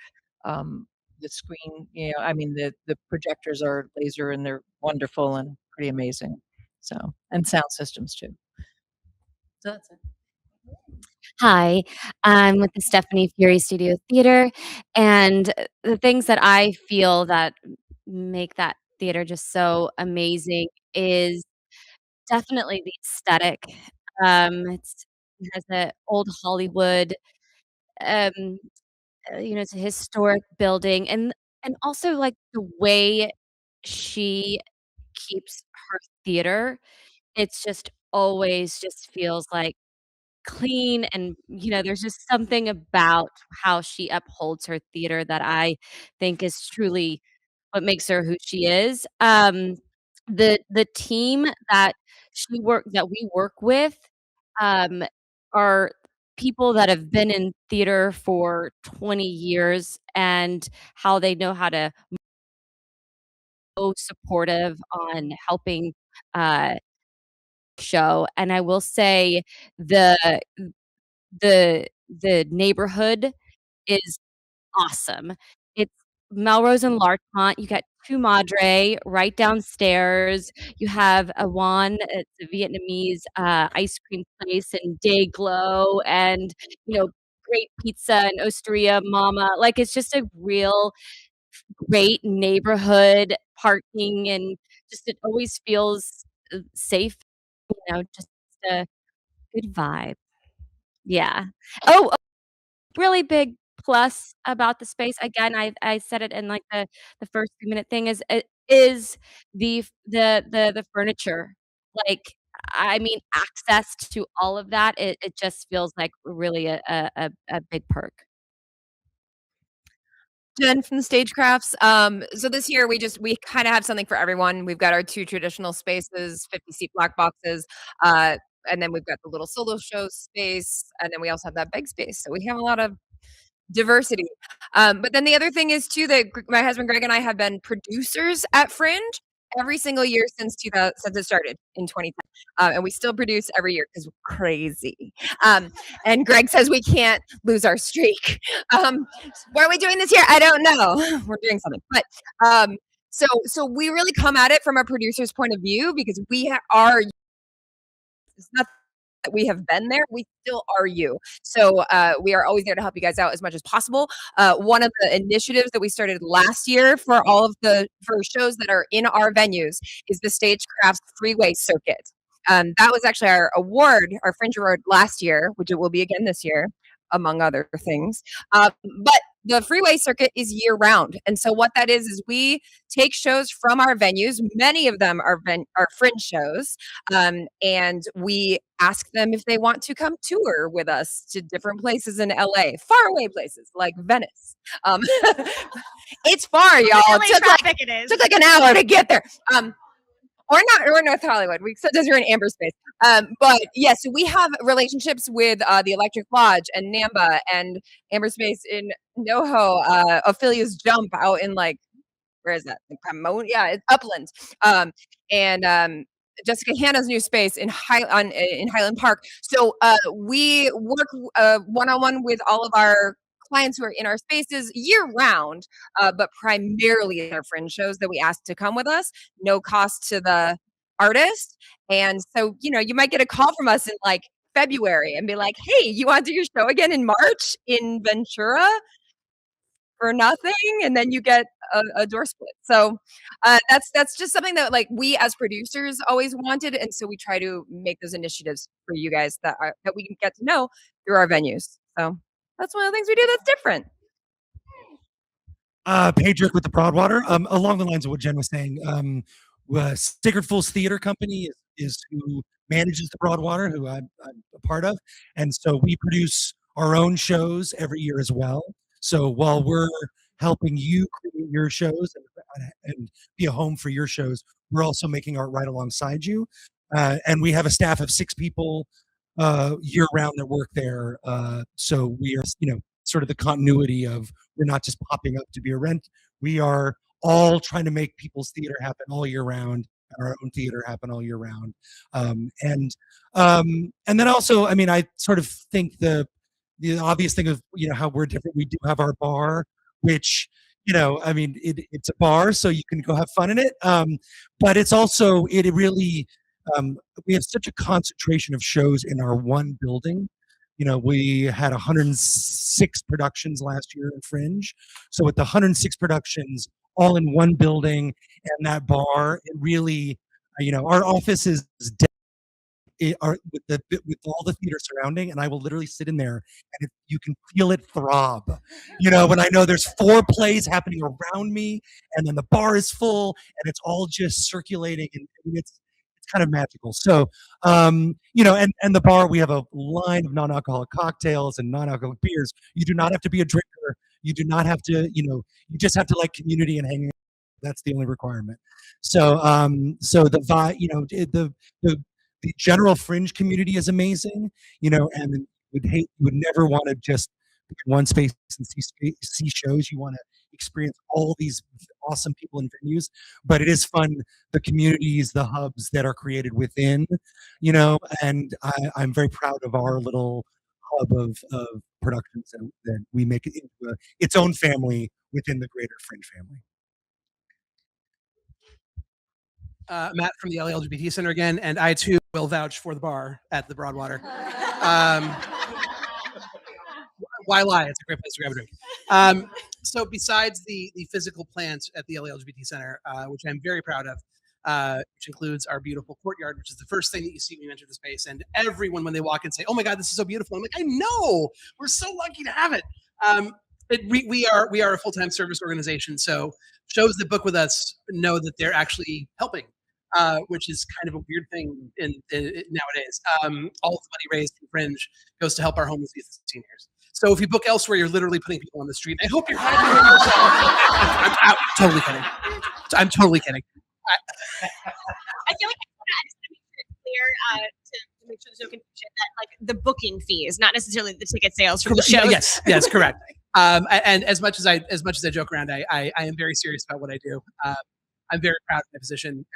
The screen, I mean, the projectors are laser and they're wonderful and pretty amazing. So, and sound systems too. So that's it. Hi, I'm with the Stephanie Fury Studio Theater, and the things that I feel that make that theater just so amazing is definitely the aesthetic. It has a old Hollywood, um, it's a historic building, and also, like, the way she keeps her theater, it's just always just feels like clean and, there's just something about how she upholds her theater that I think is truly what makes her who she is. The team that we work with, um, are people that have been in theater for 20 years and how they know how to so supportive on helping, uh, show, and I will say the the neighborhood is awesome. It's Melrose and Larchmont, you got Two Madre right downstairs, you have Awan, it's a Vietnamese, ice cream place, and Dayglow, and, great pizza and Osteria Mama, like, it's just a real great neighborhood, parking, and just it always feels, safe, just a good vibe. Yeah. Oh, really big plus about the space, again, I said it in, like, the first few-minute thing is the furniture. Like, I mean, access to all of that, it just feels like really a big perk. Jen from the Stagecrafts. So this year we kind of have something for everyone. We've got our 2 traditional spaces, 50-seat black boxes, and then we've got the little solo show space, and then we also have that big space. So we have a lot of diversity. But then the other thing is too that my husband Greg and I have been producers at Fringe every single year since it started in 2010, and we still produce every year because we're crazy. And Greg says we can't lose our streak. What are we doing this year? I don't know. We're doing something, but so we really come at it from a producer's point of view because are. It's not that we have been there, we still are you. So, we are always there to help you guys out as much as possible. One of the initiatives that we started last year for shows that are in our venues is the Stagecraft Freeway Circuit. That was actually our award, our Fringe Award last year, which it will be again this year, among other things. But the freeway circuit is year round. And so what that is we take shows from our venues. Many of them are Fringe shows. And we ask them if they want to come tour with us to different places in LA, faraway places like Venice. It's far, y'all. Took like an hour to get there. Or North Hollywood. We sometimes we're in Amber Space. But yes, so we have relationships with the Electric Lodge and Namba and Amber Space in NoHo, Ophelia's Jump out in where is that? Yeah, it's Upland. And Jessica Hanna's new space in Highland Park. So we work one-on-one with all of our clients who are in our spaces year round, but primarily in our Fringe shows that we ask to come with us, no cost to the artist. And so, you might get a call from us in February and be like, hey, you want to do your show again in March in Ventura for nothing? And then you get a door split. So that's just something that we as producers always wanted. And so we try to make those initiatives for you guys that we can get to know through our venues. So that's one of the things we do that's different. Pedrick with the Broadwater. Along the lines of what Jen was saying, Sacred Fools Theater Company is who manages the Broadwater, who I'm a part of, and so we produce our own shows every year as well. So while we're helping you create your shows and be a home for your shows, we're also making art right alongside you. And we have a staff of 6 people year round that work there. So we are, sort of the continuity of we're not just popping up to be a rent. We are all trying to make people's theater happen all year round, and our own theater happen all year round. And then also, I mean, I sort of think the obvious thing of how we're different. We do have our bar, which I mean, it's a bar, so you can go have fun in it. But it's also it really we have such a concentration of shows in our one building We had 106 productions last year in Fringe. So with the 106 productions all in one building and that bar, it really, our office is with all the theater surrounding, and I will literally sit in there and you can feel it throb. When I know there's 4 plays happening around me, and then the bar is full, and it's all just circulating, and it's kind of magical. So, and the bar, we have a line of non-alcoholic cocktails and non-alcoholic beers. You do not have to be a drinker. You do not have to, you just have to like community and hanging out. That's the only requirement. So, so the vibe, the general Fringe community is amazing, and would never want to just be in one space and see shows. You want to experience all these awesome people and venues, but it is fun, the communities, the hubs that are created within, and I'm very proud of our little hub of productions that we make it into its own family within the greater Fringe family. Matt from the LA LGBT Center again, and I too will vouch for the bar at the Broadwater. Why lie? It's a great place to grab a drink. So besides the physical plant at the LA LGBT Center, which I'm very proud of, which includes our beautiful courtyard, which is the first thing that you see when you enter the space, and everyone when they walk in say, "Oh my God, this is so beautiful!" I'm like, "I know, we're so lucky to have it." We are a full-time service organization, so shows that book with us know that they're actually helping, which is kind of a weird thing nowadays. All of the money raised from Fringe goes to help our homeless youth and seniors. So if you book elsewhere, you're literally putting people on the street. I hope you're happy. I'm totally kidding. I'm totally kidding. I feel like I just want to make sure it's clear to make sure there's no confusion that like the booking fees, not necessarily the ticket sales for the shows. Yes, correct. And as much as I joke around, I am very serious about what I do. I'm very proud of my position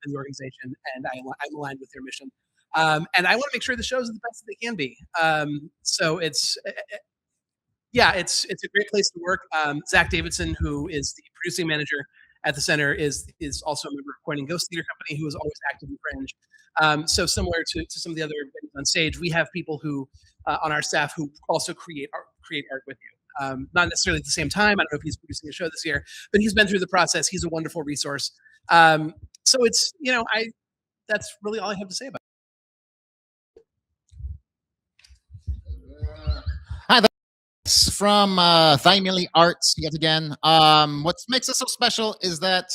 in the organization, and I'm aligned with their mission. And I want to make sure the shows are the best that they can be. So it's a great place to work. Zach Davidson, who is the producing manager at the center, is also a member of Coin and Ghost Theater Company, who is always active in Fringe. So similar to some of the other venues on stage, we have people who on our staff who also create art with you. Not necessarily at the same time. I don't know if he's producing a show this year, but he's been through the process. He's a wonderful resource. So it's, that's really all I have to say about it. Hi, that's from Thymily Arts yet again. What makes us so special is that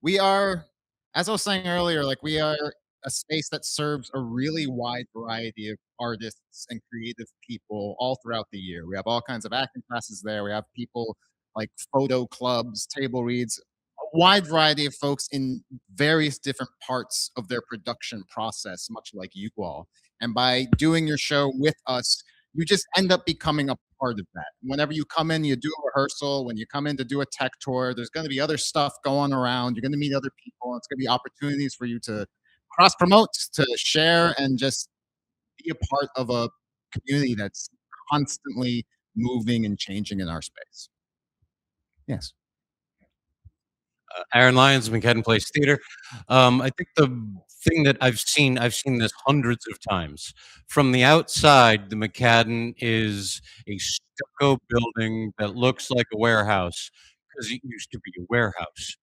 we are, as I was saying earlier, we are a space that serves a really wide variety of artists and creative people all throughout the year. We have all kinds of acting classes there. We have people like photo clubs, table reads, a wide variety of folks in various different parts of their production process, much like you all. And by doing your show with us, you just end up becoming a part of that. Whenever you come in, you do a rehearsal. When you come in to do a tech tour, there's going to be other stuff going around. You're going to meet other people. It's going to be opportunities for you to cross promote, to share, and just be a part of a community that's constantly moving and changing in our space. Yes. Aaron Lyons, McCadden Place Theater. I think the thing that I've seen this hundreds of times. From the outside, the McCadden is a stucco building that looks like a warehouse because it used to be a warehouse.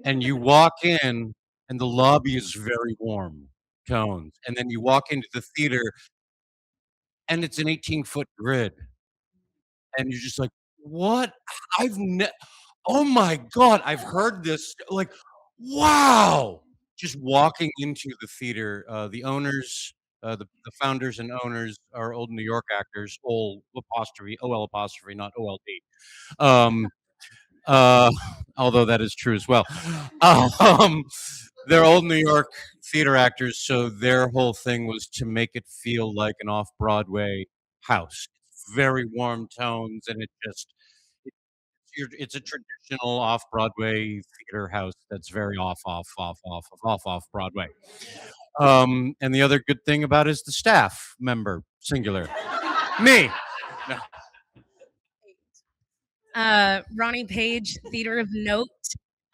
And you walk in, and the lobby is very warm tones. And then you walk into the theater, and it's an 18-foot grid. And you're just like, what? Oh my God, I've heard this. Like, wow. Just walking into the theater, the owners, the founders and owners are old New York actors, OL apostrophe, not OLD. Although that is true as well. They're old New York theater actors, so their whole thing was to make it feel like an off-Broadway house. It's very warm tones, and it's a traditional off-Broadway theater house that's very off Broadway. And the other good thing about it is the staff member, singular. Me. No. Ronnie Page, Theater of Note.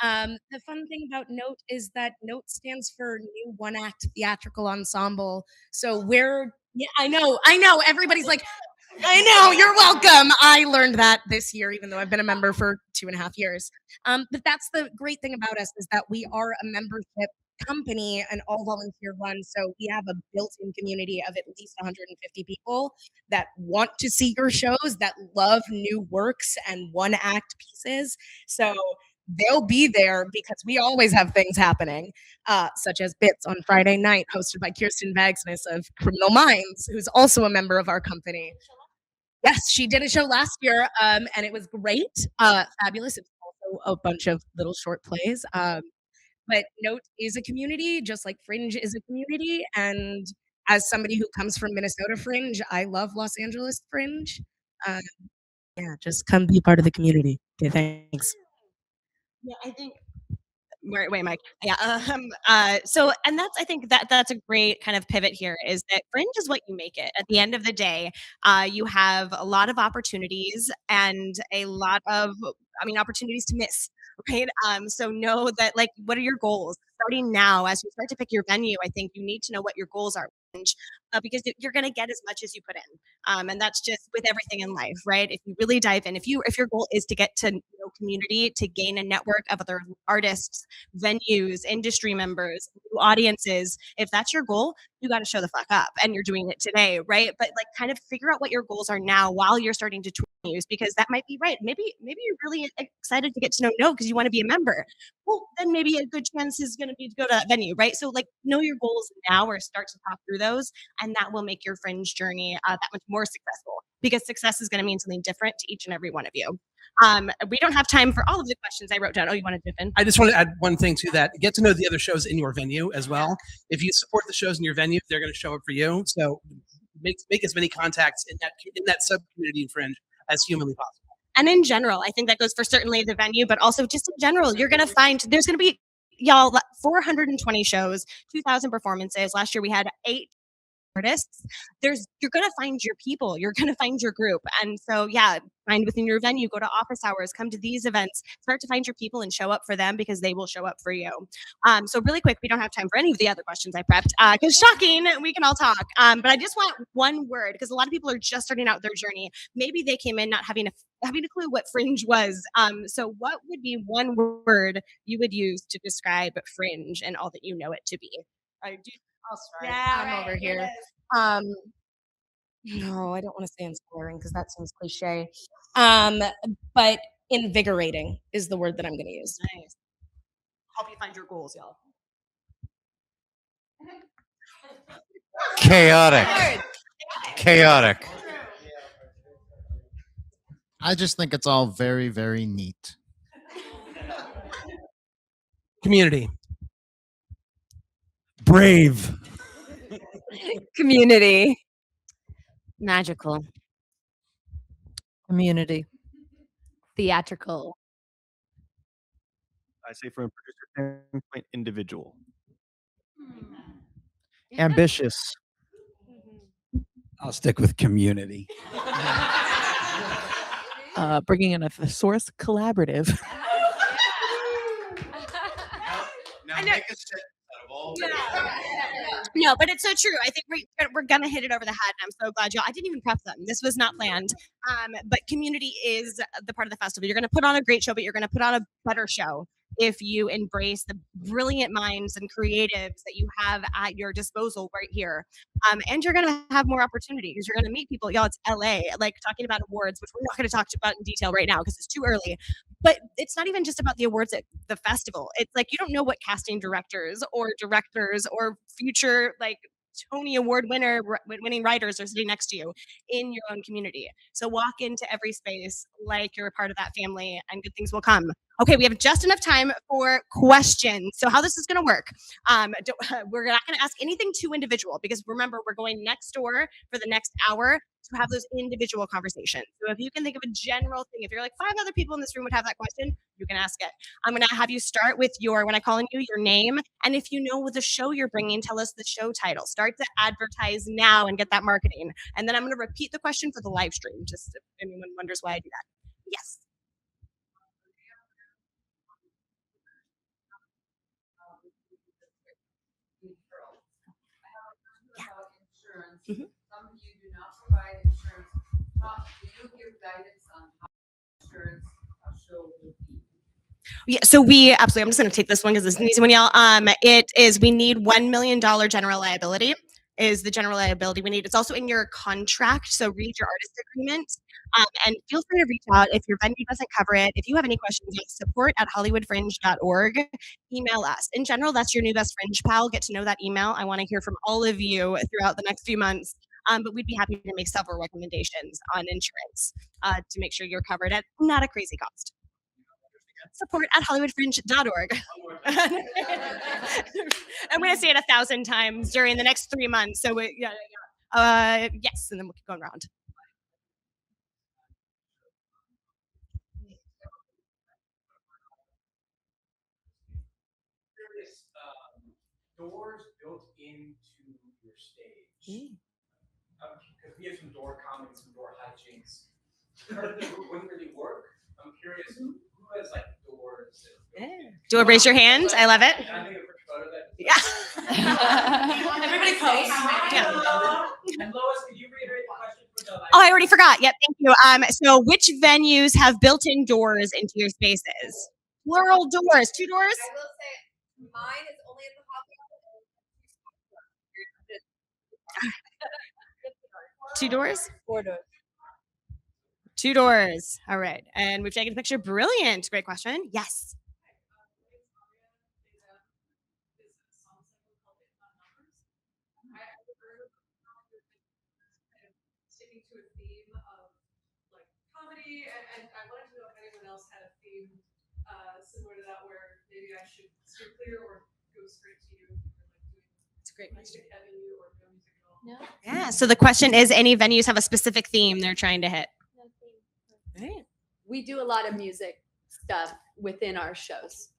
The fun thing about Note is that Note stands for New One Act Theatrical Ensemble. So we're Yeah, I know. I know. Everybody's like, I know. You're welcome. I learned that this year, even though I've been a member for 2.5 years. But that's the great thing about us is that we are a membership company and all volunteer run. So we have a built-in community of at least 150 people that want to see your shows, that love new works and one-act pieces. So they'll be there because we always have things happening, such as Bits on Friday night, hosted by Kirsten Vagsness of Criminal Minds, who's also a member of our company. Yes, she did a show last year, and it was great, fabulous. It's also a bunch of little short plays. But Note is a community, just like Fringe is a community. And as somebody who comes from Minnesota Fringe, I love Los Angeles Fringe. Um, yeah, just come be part of the community. Okay, thanks. Yeah, I think wait, Mike. Yeah. So, and that's, I think that's a great kind of pivot here is that Fringe is what you make it. At the end of the day, you have a lot of opportunities and a lot of, opportunities to miss, right? So know that, like, what are your goals? Starting now, as you start to pick your venue, I think you need to know what your goals are. Fringe, because you're going to get as much as you put in, and that's just with everything in life, right? If you really dive in, if your goal is to get to know community, to gain a network of other artists, venues, industry members, new audiences. If that's your goal, you got to show the fuck up and you're doing it today, right? But like kind of figure out what your goals are now while you're starting to tour venues because that might be right. Maybe you're really excited to get to know No because you want to be a member. Well, then maybe a good chance is going to be to go to that venue, right? So like know your goals now or start to talk through those and that will make your Fringe journey that much more successful because success is going to mean something different to each and every one of you. We don't have time for all of the questions I wrote down. Oh, you want to dip in? I just want to add one thing to that. Get to know the other shows in your venue as well. If you support the shows in your venue, they're going to show up for you. So make as many contacts in that sub community in Fringe as humanly possible. And in general, I think that goes for certainly the venue, but also just in general, you're going to find there's going to be 420 shows, 2,000 performances. Last year we had 8 artists. You're going to find your people, you're going to find your group. And so, yeah, find within your venue, go to office hours, come to these events, start to find your people and show up for them because they will show up for you. So really quick, we don't have time for any of the other questions I prepped because shocking, we can all talk. But I just want one word because a lot of people are just starting out their journey. Maybe they came in not having a clue what Fringe was. So what would be one word you would use to describe Fringe and all that you know it to be? I'll start. Yeah, I'm over here. No, I don't want to say inspiring because that seems cliche. But invigorating is the word that I'm going to use. Nice. Help you find your goals, y'all. Chaotic. I just think it's all very, very neat. Community. Brave. Community. Magical. Community. Theatrical. I say from a producer standpoint, individual. Ambitious. I'll stick with community. Bringing in a thesaurus collaborative. Now make a set out of all. No, but it's so true. I think we're gonna hit it over the head, and I'm so glad y'all. I didn't even prep them. This was not planned. But community is the part of the festival. You're gonna put on a great show, but you're gonna put on a better show if you embrace the brilliant minds and creatives that you have at your disposal right here. And you're gonna have more opportunity because you're gonna meet people. Y'all, it's LA. Like talking about awards, which we're not gonna talk about in detail right now because it's too early. But it's not even just about the awards at the festival. It's like you don't know what casting directors or future like Tony Award winning writers are sitting next to you in your own community. So walk into every space like you're a part of that family and good things will come. Okay, we have just enough time for questions. So how this is going to work, we're not going to ask anything too individual because remember, we're going next door for the next hour to have those individual conversations. So if you can think of a general thing, if you're like 5 other people in this room would have that question, you can ask it. I'm going to have you start with when I call on you, your name. And if you know the show you're bringing, tell us the show title. Start to advertise now and get that marketing. And then I'm going to repeat the question for the live stream, just if anyone wonders why I do that. Yes. you do not provide insurance, do you give guidance on how insurance a show will be? Yeah, so we absolutely. I'm just going to take this one because it's an easy one, y'all. It is we need $1 million general liability. Is the general liability we need? It's also in your contract. So read your artist agreement, and feel free to reach out if your venue doesn't cover it. If you have any questions, support@hollywoodfringe.org. Email us. In general, that's your new best Fringe pal. Get to know that email. I want to hear from all of you throughout the next few months. But we'd be happy to make several recommendations on insurance to make sure you're covered at not a crazy cost. Support@hollywoodfringe.org. I'm going to say it 1,000 times during the next 3 months. So, yes, and then we'll keep going around. Doors built into your stage. Because we have some door comments, some door hijinks. Wouldn't really work. I'm curious who has like doors. Do a raise your hand. I love it. Yeah. Everybody post. Yeah. And Lois, could you reiterate the question for the Oh, I already forgot. Yep, thank you. So which venues have built-in doors into your spaces? Plural doors. 2 doors? I will say mine is only at the hot 2 doors? 4 doors. 2 doors. All right. And we've taken a picture. Brilliant. Great question. Yes. Sticking to a theme of like comedy, and I wanted to know if anyone else had a theme similar to that, where maybe I should steer clear or go straight to you. It's a great question. Heavy or no music at all. No. Yeah. So the question is, any venues have a specific theme they're trying to hit? Right. We do a lot of music stuff within our shows.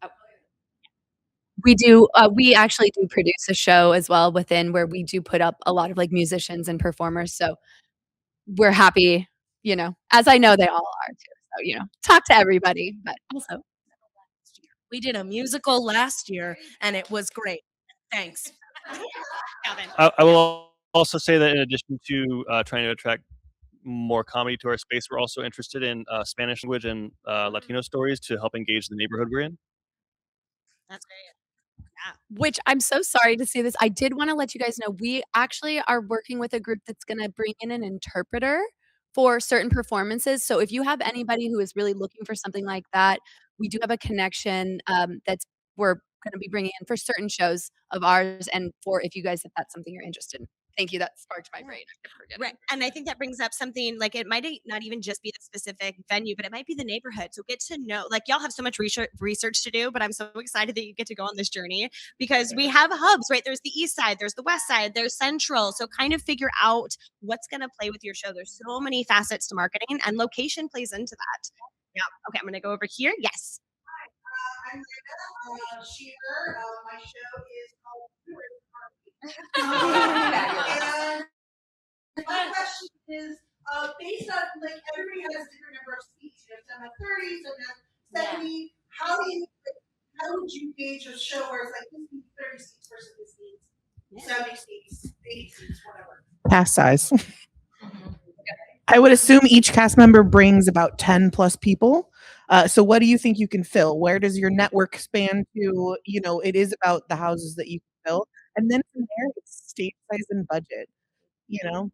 We do. We actually do produce a show as well within where we do put up a lot of like musicians and performers. So we're happy, as I know they all are too. So, talk to everybody, but also. We did a musical last year and it was great. Thanks. I will also say that in addition to trying to attract more comedy to our space, we're also interested in Spanish language and Latino stories to help engage the neighborhood we're in. That's great. Which I'm so sorry to see this. I did want to let you guys know we actually are working with a group that's going to bring in an interpreter for certain performances. So if you have anybody who is really looking for something like that, we do have a connection we're going to be bringing in for certain shows of ours, and for if that's something you're interested in. Thank you. That sparked my brain. I kept forgetting. Right. And I think that brings up something like it might not even just be the specific venue, but it might be the neighborhood. So get to know, like y'all have so much research to do, but I'm so excited that you get to go on this journey because we have hubs, right? There's the east side, there's the west side, there's central. So kind of figure out what's going to play with your show. There's so many facets to marketing and location plays into that. Yeah. Okay. I'm going to go over here. Yes. I'm Linda Shearer. My show is called and my question is, based on like everybody has a different number of seats. You have some have 30, some have 70. How would you gauge a show where it's like this needs 30 seats versus this needs 70 seats, 80 seats, whatever? Cast size. I would assume each cast member brings about 10 plus people. So what do you think you can fill? Where does your network span to? It is about the houses that you can fill. And then from there, it's state size and budget, I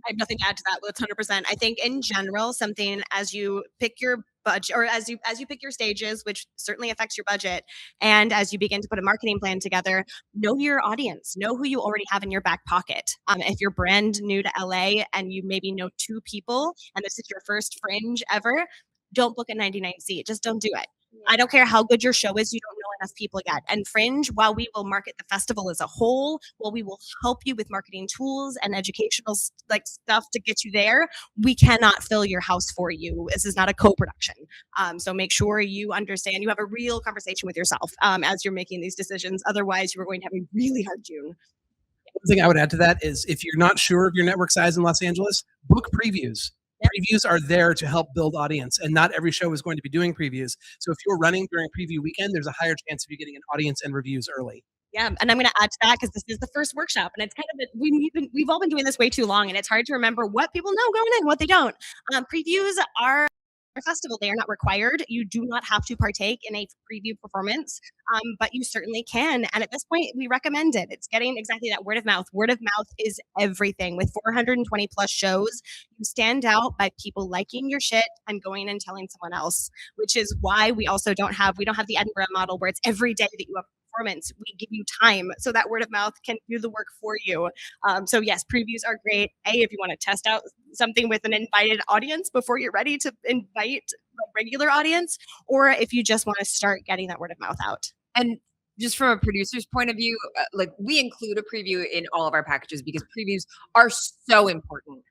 have nothing to add to that. That's 100%. I think in general, something as you pick your budget or as you pick your stages, which certainly affects your budget, and as you begin to put a marketing plan together, know your audience, know who you already have in your back pocket. If you're brand new to LA and you maybe know 2 people and this is your first Fringe ever, don't book a 99 seat. Just don't do it. I don't care how good your show is. You don't know enough people yet. And Fringe, while we will market the festival as a whole, while we will help you with marketing tools and educational stuff to get you there, we cannot fill your house for you. This is not a co-production. So make sure you understand, you have a real conversation with yourself as you're making these decisions. Otherwise, you are going to have a really hard June. One thing I would add to that is if you're not sure of your network size in Los Angeles, book previews. Previews are there to help build audience, and not every show is going to be doing previews. So if you're running during preview weekend, there's a higher chance of you getting an audience and reviews early. Yeah, and I'm going to add to that because this is the first workshop, and it's kind of we've all been doing this way too long, and it's hard to remember what people know going in, what they don't. Previews are a festival; they are not required. You do not have to partake in a preview performance, but you certainly can. And at this point, we recommend it. It's getting exactly that word of mouth. Word of mouth is everything. With 420 plus shows, you stand out by people liking your shit and going and telling someone else. Which is why we don't have the Edinburgh model where it's every day that you have performance. We give you time so that word of mouth can do the work for you. So yes, previews are great. If you want to test out something with an invited audience before you're ready to invite a regular audience, or if you just want to start getting that word of mouth out. And just from a producer's point of view, like we include a preview in all of our packages because previews are so important.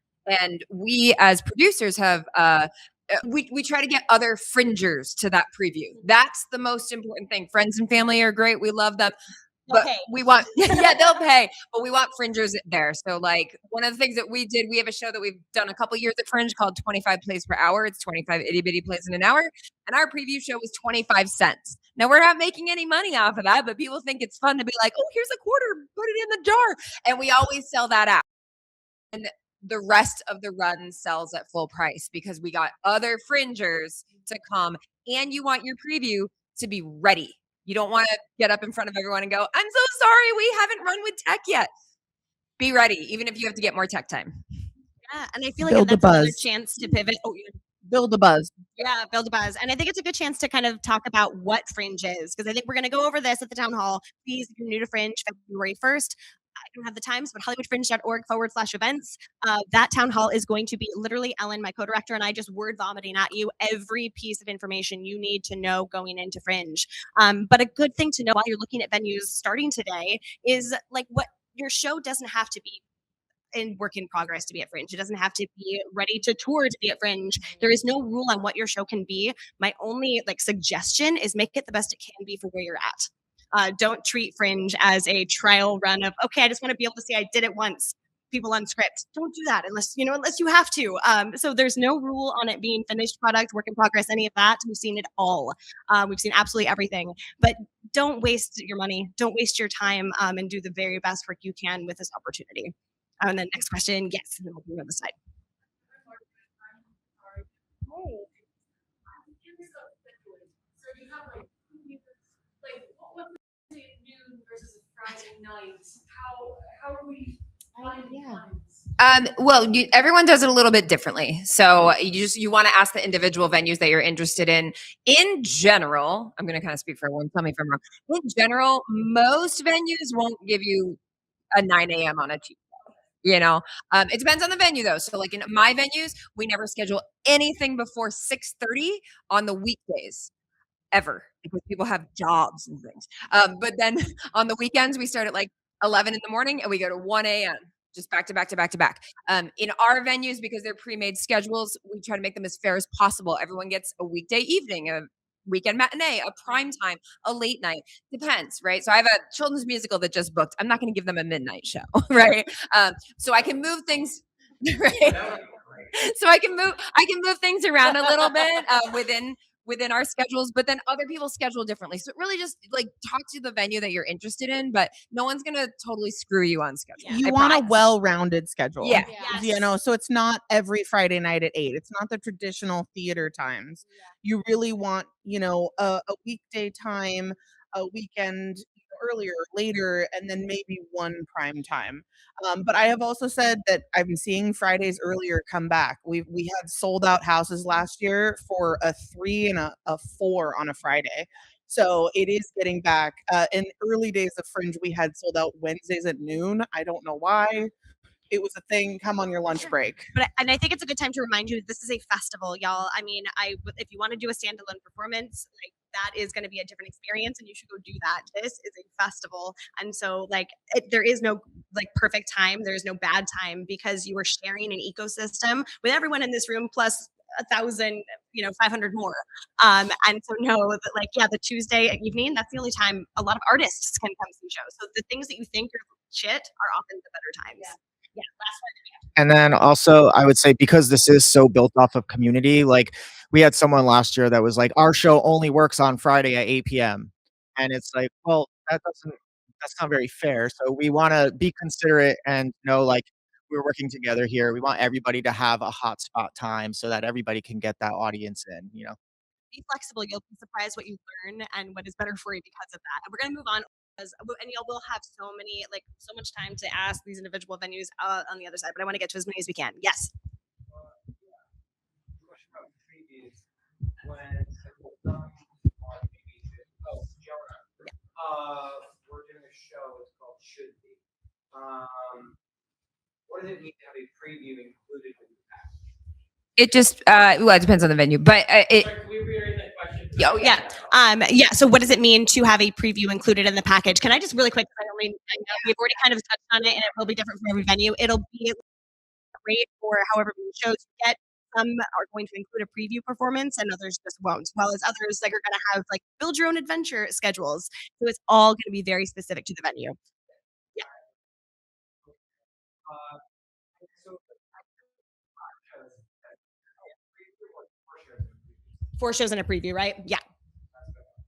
And we as producers have we try to get other fringers to that preview. That's the most important thing. Friends and family are great. We love them. But we want, yeah, they'll pay, but we want fringers there. So like one of the things that we did, we have a show that we've done a couple years at Fringe called 25 plays per hour. It's 25 itty bitty plays in an hour. And our preview show was 25 cents. Now we're not making any money off of that, but people think it's fun to be like, oh, here's a quarter, put it in the jar. And we always sell that out. And the rest of the run sells at full price because we got other fringers to come and you want your preview to be ready. You don't want to get up in front of everyone and go, I'm so sorry, we haven't run with tech yet. Be ready, even if you have to get more tech time. Yeah, and I feel like Build a that's another buzz. chance to pivot. Oh, yeah. Build a buzz. Yeah, build a buzz. And I think it's a good chance to kind of talk about what Fringe is, because I think we're going to go over this at the town hall. Please, if you're new to Fringe, February 1st, I don't have the times, but hollywoodfringe.org/events. That town hall is going to be literally Ellen, my co-director, and I just word vomiting at you every piece of information you need to know going into Fringe. But a good thing to know while you're looking at venues starting today is like what your show doesn't have to be in work in progress to be at Fringe. It doesn't have to be ready to tour to be at Fringe. There is no rule on what your show can be. My only suggestion is make it the best it can be for where you're at. Don't treat Fringe as a trial run of, okay, I just want to be able to say I did it once. People on script. Don't do that unless you have to. So there's no rule on it being finished product, work in progress, any of that. We've seen it all. We've seen absolutely everything. But don't waste your money. Don't waste your time and do the very best work you can with this opportunity. And then next question, yes, and then we'll move on the side. What's noon versus a Friday night? How are we finding times? Well, everyone does it a little bit differently. So you want to ask the individual venues that you're interested in. In general, I'm going to kind of speak for everyone. Tell me if I'm wrong. In general, most venues won't give you a 9 a.m. on a Tuesday. It depends on the venue though. So like in my venues, we never schedule anything before 6:30 on the weekdays ever because people have jobs and things. But then on the weekends, we start at like 11 in the morning and we go to 1 a.m. just back to back to back to back. In our venues, because they're pre-made schedules, we try to make them as fair as possible. Everyone gets a weekday evening, a weekend matinee, a prime time, a late night. Depends, right? So I have a children's musical that just booked. I'm not going to give them a midnight show, right? So I can move things, right? So I can move things around a little bit within our schedules, but then other people schedule differently. So really just talk to the venue that you're interested in, but no one's going to totally screw you on schedule. You want a well-rounded schedule. Yeah. So it's not every Friday night at 8. It's not the traditional theater times. You really want, a weekday time, a weekend earlier, later, and then maybe one prime time. But I have also said that I've been seeing Fridays earlier come back. We had sold out houses last year for a 3 and a 4 on a Friday. So it is getting back. In early days of Fringe, we had sold out Wednesdays at noon. I don't know why. It was a thing. Come on your lunch break. And I think it's a good time to remind you this is a festival, y'all. I mean, if you want to do a standalone performance, that is going to be a different experience, and you should go do that. This is a festival, and so there is no perfect time. There is no bad time because you are sharing an ecosystem with everyone in this room plus 1,000, 500 more. And so know that the Tuesday evening, that's the only time a lot of artists can come see shows. So the things that you think are shit are often the better times. Yeah, last one. And then also, I would say because this is so built off of community, we had someone last year that was like, our show only works on Friday at 8 p.m. And it's like, well, that doesn't that's not very fair. So we want to be considerate and know like we're working together here. We want everybody to have a hotspot time so that everybody can get that audience in. Be flexible. You'll be surprised what you learn and what is better for you because of that. And we're gonna move on and y'all will have so many, like so much time to ask these individual venues on the other side. But I want to get to as many as we can. Yes. We're doing a show. It's called Should Be. What does it mean to have a preview included in the package? It just well, it depends on the venue, but it. Sorry, can we reiterate that question? Oh yeah. Yeah. So what does it mean to have a preview included in the package? Can I just really quick, I know we've already kind of touched on it and it will be different for every venue. It'll be great for however many shows you get. Some are going to include a preview performance and others just won't, as well as others that are going to have like build your own adventure schedules. So it's all going to be very specific to the venue. Yeah. Four shows in a preview, right? Yeah.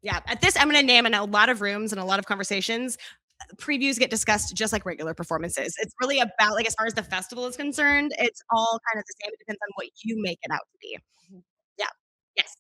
Yeah. At this, I'm going to name in a lot of rooms and a lot of conversations. Previews get discussed just like regular performances. It's really about, like, as far as the festival is concerned, it's all kind of the same. It depends on what you make it out to be. Yeah. Yes.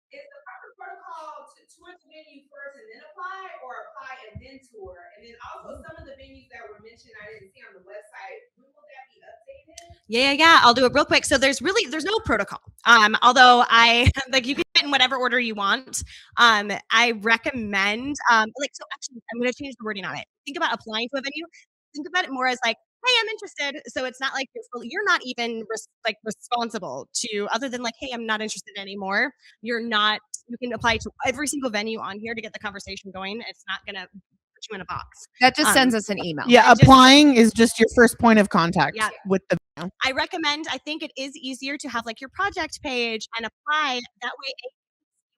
Is the proper protocol to tour the venue first and then apply, or apply and then tour? And then also some of the venues that were mentioned I didn't see on the website, when will that be updated? Yeah. I'll do it real quick. So there's no protocol. Although I like you can fit in whatever order you want. I recommend so actually I'm gonna change the wording on it. Think about applying to a venue. Think about it more as like, hey, I'm interested. So it's not like you're not even responsible to, other than like, hey, I'm not interested anymore. You can apply to every single venue on here to get the conversation going. It's not gonna put you in a box. That just sends us an email. Yeah, applying is just your first point of contact with the venue. I think it is easier to have like your project page and apply that way.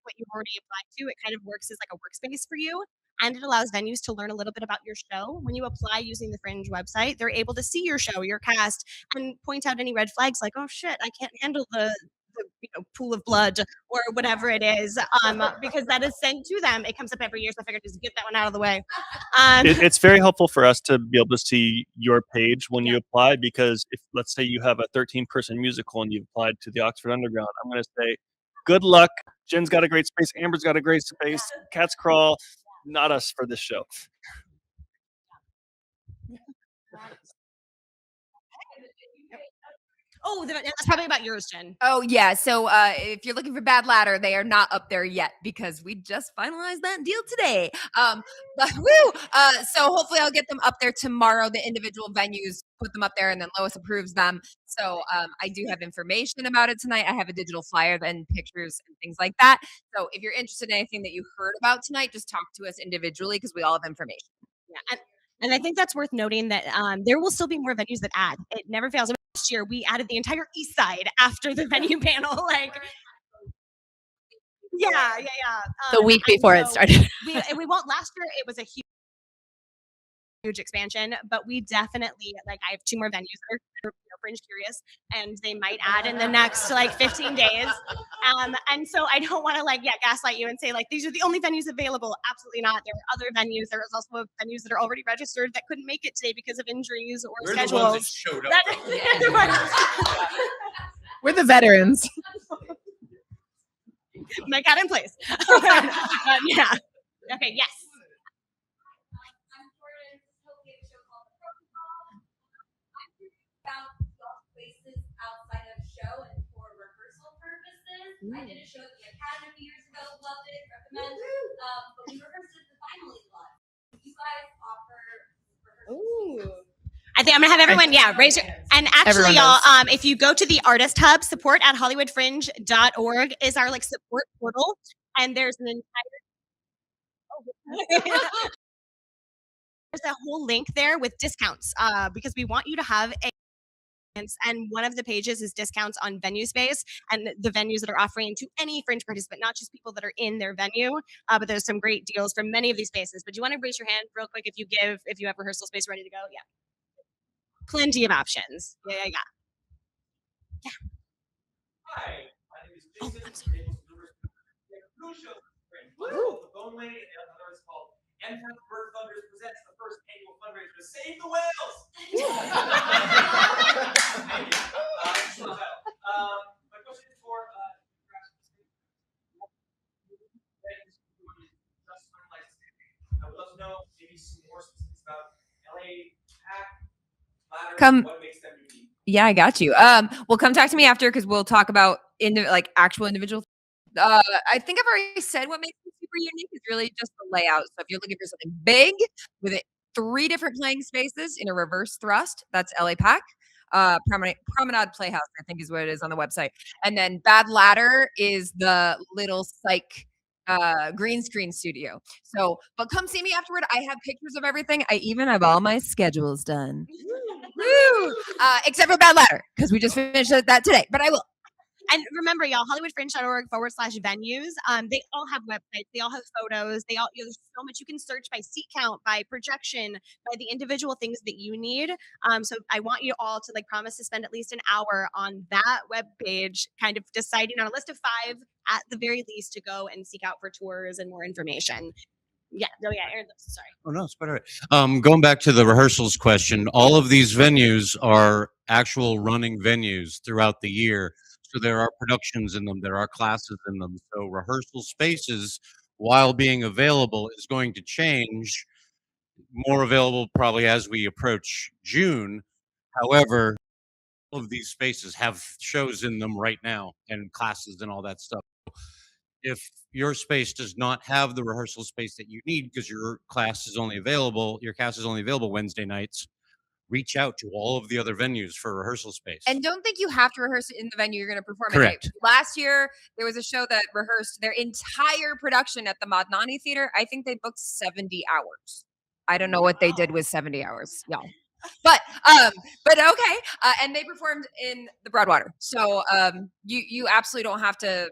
What you've already applied to, it kind of works as like a workspace for you. And it allows venues to learn a little bit about your show. When you apply using the Fringe website, they're able to see your show, your cast, and point out any red flags like, oh shit, I can't handle the pool of blood or whatever it is, because that is sent to them. It comes up every year, so I figured just get that one out of the way. It's very helpful for us to be able to see your page when you apply, because if, let's say, you have a 13-person musical and you've applied to the Oxford Underground, I'm going to say, good luck. Jen's got a great space. Amber's got a great space. Cats Crawl, not us for this show. Oh, that's probably about yours, Jen. Oh yeah. So if you're looking for Bad Ladder, they are not up there yet because we just finalized that deal today. But woo! So hopefully I'll get them up there tomorrow. The individual venues put them up there, and then Lois approves them. So I do have information about it tonight. I have a digital flyer, then pictures and things like that. So if you're interested in anything that you heard about tonight, just talk to us individually because we all have information. Yeah. And I think that's worth noting that there will still be more venues that add. It never fails. Last year, we added the entire East Side after the venue panel. Yeah. The week before it started. we won't. Last year, it was a huge expansion, but we definitely I have 2 more venues that are Fringe curious, and they might add in the next 15 days. And so I don't want to gaslight you and say these are the only venues available. Absolutely not. There are other venues. There is also venues that are already registered that couldn't make it today because of injuries or We're schedules. The ones that showed up. We're the veterans. Make that in place. Yeah. Okay. Yes. I did a show at the Academy a few years ago, loved it, recommend. But we rehearsed it the finally lot. You guys offer rehearsal. I think I'm gonna have everyone, raise your and actually, y'all, if you go to the Artist Hub, support at hollywoodfringe.org is our support portal, and there's an entire there's a whole link there with discounts because we want you to have a. And one of the pages is discounts on venue space and the venues that are offering to any Fringe participant, not just people that are in their venue, but there's some great deals from many of these spaces. But you want to raise your hand real quick if you have rehearsal space ready to go? Yeah. Plenty of options. Yeah. Hi, my name is Jason. Illinois, and the other is called Empath Bird Funders presents the first annual fundraiser to save the whales. Thank you. My question is for I would love to know maybe some more specifics about LA Pack, Ladder, Come. what makes them unique. Yeah, I got you. Well, come talk to me after because we'll talk about like actual individual. I think I've already said what makes it super unique is really just the layout. So if you're looking for something big with 3 different playing spaces in a reverse thrust, that's LA Pack. Promenade Playhouse, I think is what it is on the website. And then Bad Ladder is the little psych green screen studio. So, but come see me afterward. I have pictures of everything. I even have all my schedules done. Woo! Except for Bad Ladder, because we just finished that today, but I will. And remember, y'all, HollywoodFringe.org/venues. They all have websites. They all have photos. They all, there's so much you can search by seat count, by projection, by the individual things that you need. So I want you all to promise to spend at least an hour on that webpage, kind of deciding on a list of 5 at the very least to go and seek out for tours and more information. Yeah. Oh, yeah. Aaron, sorry. Oh, no, it's better. Going back to the rehearsals question, all of these venues are actual running venues throughout the year. So there are productions in them, there are classes in them. So rehearsal spaces, while being available, is going to change. More available probably as we approach June. However, all of these spaces have shows in them right now and classes and all that stuff. If your space does not have the rehearsal space that you need because your cast is only available Wednesday nights, reach out to all of the other venues for rehearsal space. And don't think you have to rehearse it in the venue you're going to perform Correct. at. Last year, there was a show that rehearsed their entire production at the Madnani Theater. I think they booked 70 hours. I don't know what they did with 70 hours, y'all. But okay. And they performed in the Broadwater. So you absolutely don't have to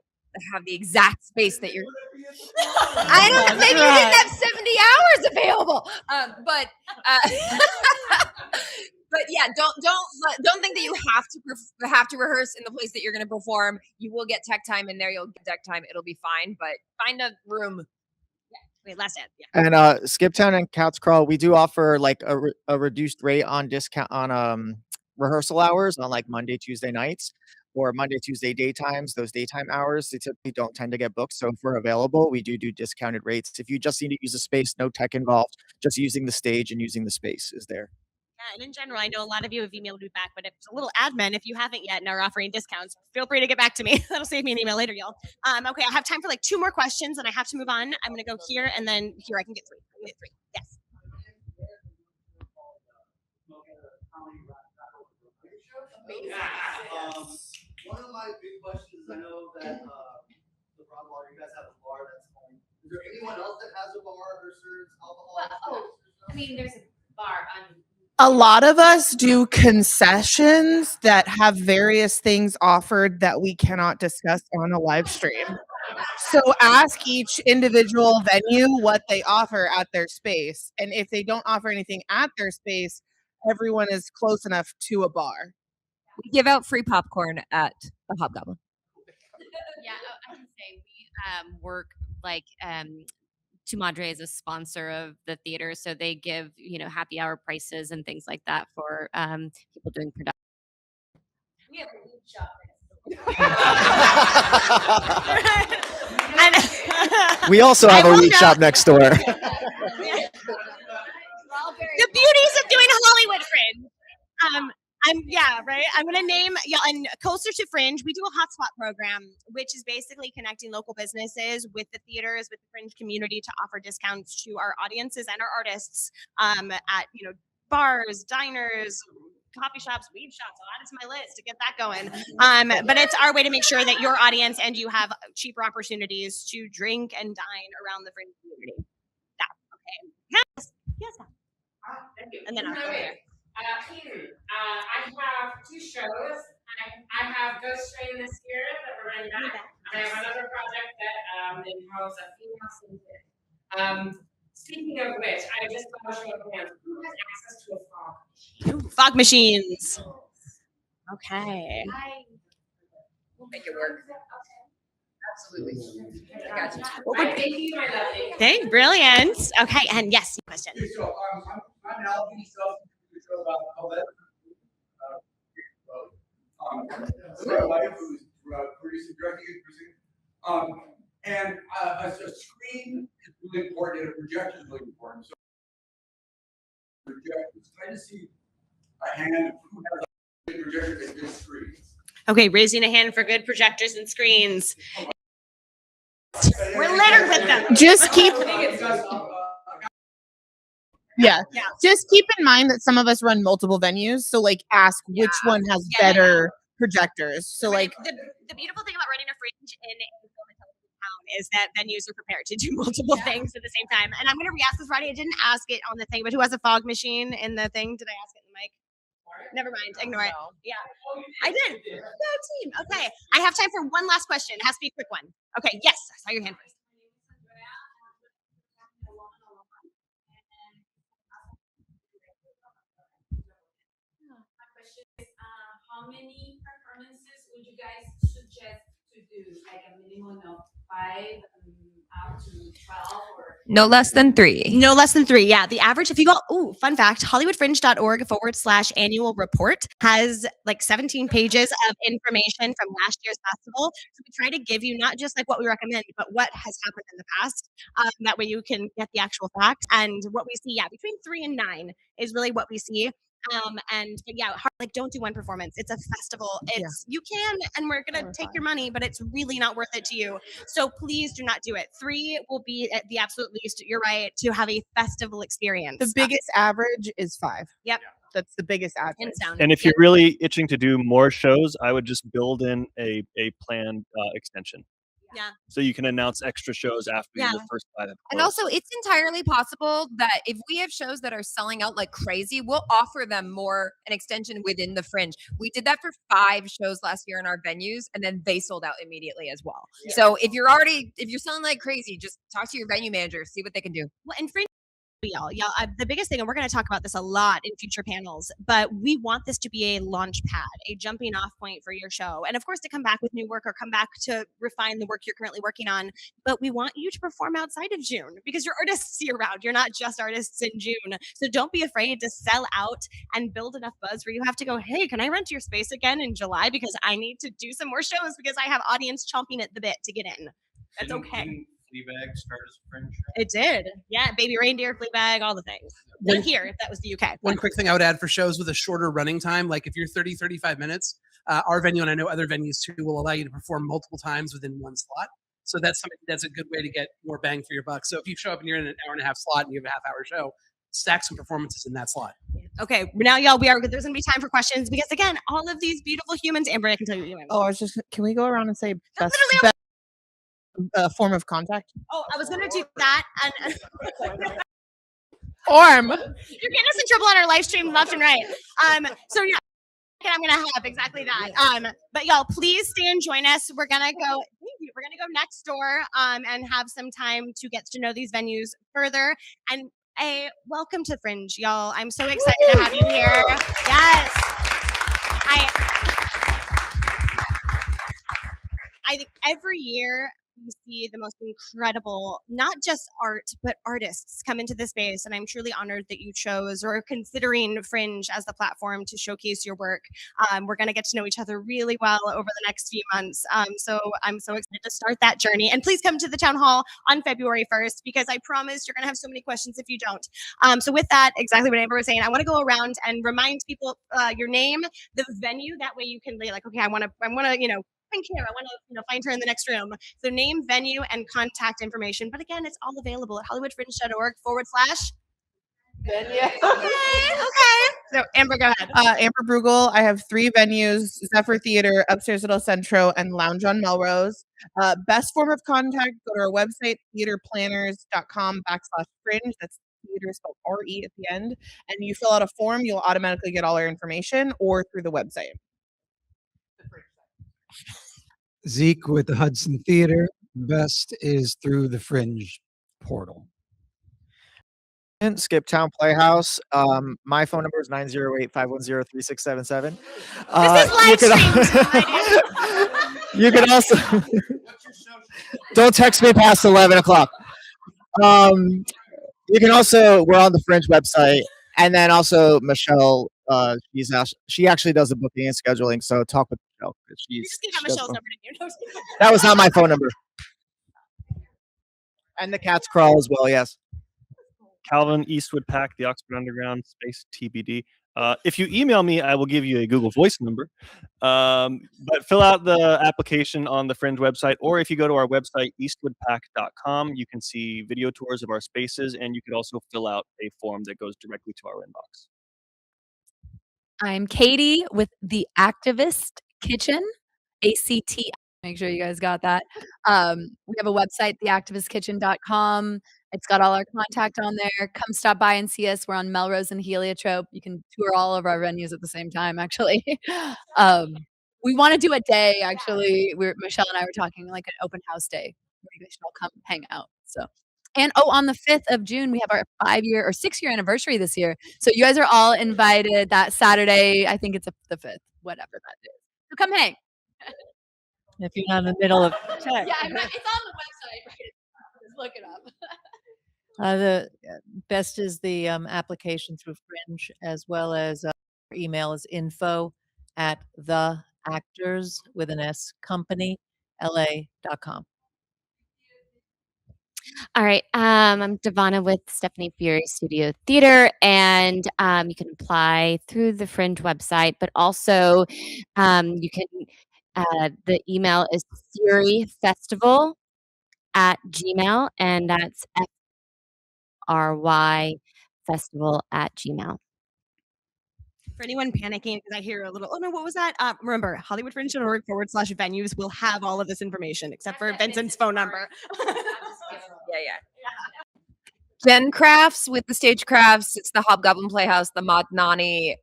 have the exact space that you're. I don't know. Maybe you didn't have 70 hours available. But yeah, don't think that you have to rehearse in the place that you're going to perform. You will get tech time in there. You'll get tech time. It'll be fine. But find a room. Wait, last ad. Yeah. And Skiptown and Cats Crawl, we do offer a reduced rate on discount on rehearsal hours on Monday, Tuesday nights, or Monday, Tuesday daytimes. Those daytime hours, they typically don't tend to get booked. So if we're available, we do discounted rates. If you just need to use a space, no tech involved, just using the stage and using the space is there. Yeah, and in general, I know a lot of you have emailed me back, but it's a little admin if you haven't yet and are offering discounts. Feel free to get back to me. That'll save me an email later, y'all. Okay, I have time for 2 more questions, and I have to move on. I'm going to go here, and then here I can get 3. I can get 3. Yes. One of my big questions is I know that the Broadwater, you guys have a bar that's home. Is there anyone else that has a bar or serves alcohol? I mean, there's a bar on. A lot of us do concessions that have various things offered that we cannot discuss on a live stream. So ask each individual venue what they offer at their space. And if they don't offer anything at their space, everyone is close enough to a bar. We give out free popcorn at the Hobgoblin. Yeah, I can say we work Tu Madre is a sponsor of the theater, so they give happy hour prices and things like that for people doing production. We have a weed shop. We also have a weed shop next door. The beauties of doing Hollywood Fringe. I'm going to name, and closer to Fringe, we do a hotspot program, which is basically connecting local businesses with the theaters, with the Fringe community to offer discounts to our audiences and our artists at, bars, diners, coffee shops, weed shops. I'll add it to my list to get that going. But it's our way to make sure that your audience and you have cheaper opportunities to drink and dine around the Fringe community. Okay. Yes. Thank you. And then I'll go there. I have 2 shows. I have Ghost Train this year that we're running back. I have another project that involves a female syndic. Speaking of which, I just got a show of hands. Who has access to a fog machine? Fog machines. Okay. We'll make it work. Absolutely. I got you. Thank you, my lovely. Okay, brilliant. Okay, and yes, question. So I'm Alvin, so about how that. My wife who's producing, directing, and a screen is really important, and a projector is really important. So projectors, try to see a hand of who has a projector and good screens. Okay, raising a hand for good projectors and screens. We're littered with them. Just keep. Yeah. Just keep in mind that some of us run multiple venues, so like ask which one has better projectors. So like The beautiful thing about running a Fringe in a film and television town is that venues are prepared to do multiple things at the same time. And I'm going to re-ask this, Roddy. I didn't ask it on the thing, but who has a fog machine in the thing? Did I ask it in the mic? Never mind. Ignore it. Yeah, I did. No team. Okay. I have time for one last question. It has to be a quick one. Okay. Yes. I saw your hand first. How many performances would you guys suggest to do? Like a minimum of 5, up to 12, or No less than 3. No less than 3. Yeah. The average, if you go, fun fact, hollywoodfringe.org/annual report has like 17 pages of information from last year's festival. So we try to give you not just like what we recommend, but what has happened in the past. That way you can get the actual facts. And what we see, between 3 and 9 is really what we see. Like don't do one performance. It's a festival. You can, and we're gonna take your money, but it's really not worth it to you. So please do not do it. 3 will be at the absolute least. You're right, to have a festival experience. the biggest average is 5. Yep. That's the biggest average. And if you're really itching to do more shows, I would just build in a planned extension. Yeah. So you can announce extra shows after your first 5 have And closed. also, it's entirely possible that if we have shows that are selling out like crazy, we'll offer them an extension within the Fringe. We did that for 5 shows last year in our venues, and then they sold out immediately as well. Yeah. So if you're selling like crazy, just talk to your venue manager, see what they can do. Well, and Fringe, y'all, the biggest thing, and we're going to talk about this a lot in future panels, but we want this to be a launch pad, a jumping off point for your show. And of course, to come back with new work or come back to refine the work you're currently working on. But we want you to perform outside of June because you're artists year round. You're not just artists in June. So don't be afraid to sell out and build enough buzz where you have to go, hey, can I rent your space again in July? Because I need to do some more shows because I have audience chomping at the bit to get in. That's okay. Fleabag start as a Fringe. It did. Yeah, Baby Reindeer, Fleabag, all the things. Not here. That was the UK. One quick thing I would add for shows with a shorter running time, like if you're 30, 35 minutes, our venue, and I know other venues too, will allow you to perform multiple times within one slot. So that's a good way to get more bang for your buck. So if you show up and you're in an hour and a half slot and you have a half-hour show, stack some performances in that slot. Okay, now y'all, there's going to be time for questions because again, all of these beautiful humans, Amber, I can tell you what you're doing. Oh, can we go around and say best form of contact? Oh, I was going to do that. And Form. You're getting us in trouble on our live stream left and right. So yeah, and I'm gonna have exactly that. But y'all, please stay and join us. We're gonna go next door and have some time to get to know these venues further. And welcome to Fringe, y'all. I'm so excited to have you here. Yes. I think every year we see the most incredible, not just art, but artists come into this space. And I'm truly honored that you chose or are considering Fringe as the platform to showcase your work. We're going to get to know each other really well over the next few months. So I'm so excited to start that journey. And please come to the town hall on February 1st, because I promise you're going to have so many questions if you don't. So with that, exactly what Amber was saying, I want to go around and remind people your name, the venue. That way you can be like, okay, I want to, find Kara. I want to, find her in the next room. So name, venue, and contact information. But again, it's all available at hollywoodfringe.org/. Venue. Okay. So Amber, go ahead. Amber Brugel. I have 3 venues: Zephyr Theater, Upstairs at El Centro, and Lounge on Melrose. Best form of contact, go to our website, theaterplanners.com/fringe. That's theater spelled R-E at the end. And you fill out a form, you'll automatically get all our information, or through the website. Zeke with the Hudson Theater. Best is through the Fringe portal. Skip Town Playhouse. My phone number is 908-510-3677. This is live stream. You can also don't text me past 11 o'clock. You can also we're on the Fringe website, and then also Michelle. She actually does the booking and scheduling. So talk with Michelle. You just gave out Michelle's number, didn't you? That was not my phone number. And the cats crawl as well. Yes. Calvin Eastwood Pack, the Oxford Underground, space TBD. If you email me, I will give you a Google Voice number. But fill out the application on the Fringe website, or if you go to our website, eastwoodpack.com, you can see video tours of our spaces, and you could also fill out a form that goes directly to our inbox. I'm Katie with the Activist Kitchen, ACT. Make sure you guys got that. We have a website, theactivistkitchen.com. It's got all our contact on there. Come stop by and see us. We're on Melrose and Heliotrope. You can tour all of our venues at the same time, actually. We want to do a day, actually. Michelle and I were talking like an open house day where you guys should all come hang out. So, and on the 5th of June, we have our 5-year or 6-year anniversary this year. So you guys are all invited that Saturday. I think it's the 5th, whatever that is. So come hang. If you're not in the middle of Yeah, it's on the website. Right? Just look it up. the best is the application through Fringe, as well as our email is info@theactors with an S company LA.com. All right. I'm Devana with Stephanie Fury Studio Theater, and you can apply through the Fringe website, but also you can. The email is furyfestival@gmail, and that's FRY festival@gmail. For anyone panicking, because I hear a little, oh no, what was that? Remember, HollywoodFringe.org/venues will have all of this information except for Vincent's phone number. Yeah. Jen Crafts with the Stage Crafts. It's the Hobgoblin Playhouse, the Modnani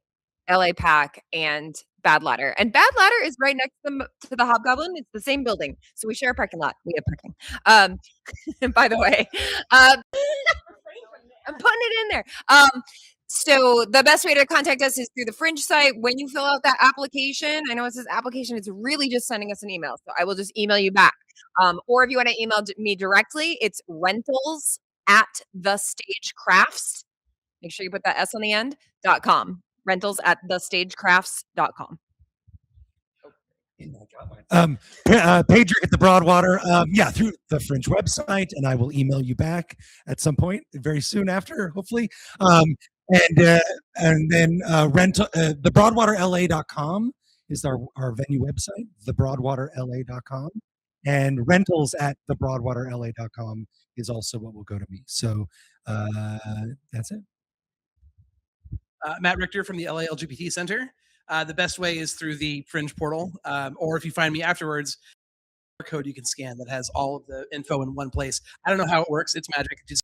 LA Pack, and Bad Ladder. And Bad Ladder is right next to the Hobgoblin. It's the same building. So we share a parking lot. We have parking. By the way, I'm putting it in there. So the best way to contact us is through the Fringe site. When you fill out that application, I know it says application, it's really just sending us an email. So I will just email you back. Or if you want to email me directly, it's rentals@thestagecrafts. Make sure you put that S on the end, .com. Rentals@thestagecrafts.com. Pedrick at the Broadwater. Yeah, through the Fringe website, and I will email you back at some point very soon after, hopefully. And then the broadwaterla.com is our venue website, thebroadwaterla.com, and rentals@thebroadwaterla.com is also what will go to me. So that's it. Matt Richter from the LA LGBT Center. The best way is through the Fringe portal, or if you find me afterwards, code you can scan that has all of the info in one place. I don't know how it works. It's magic. Just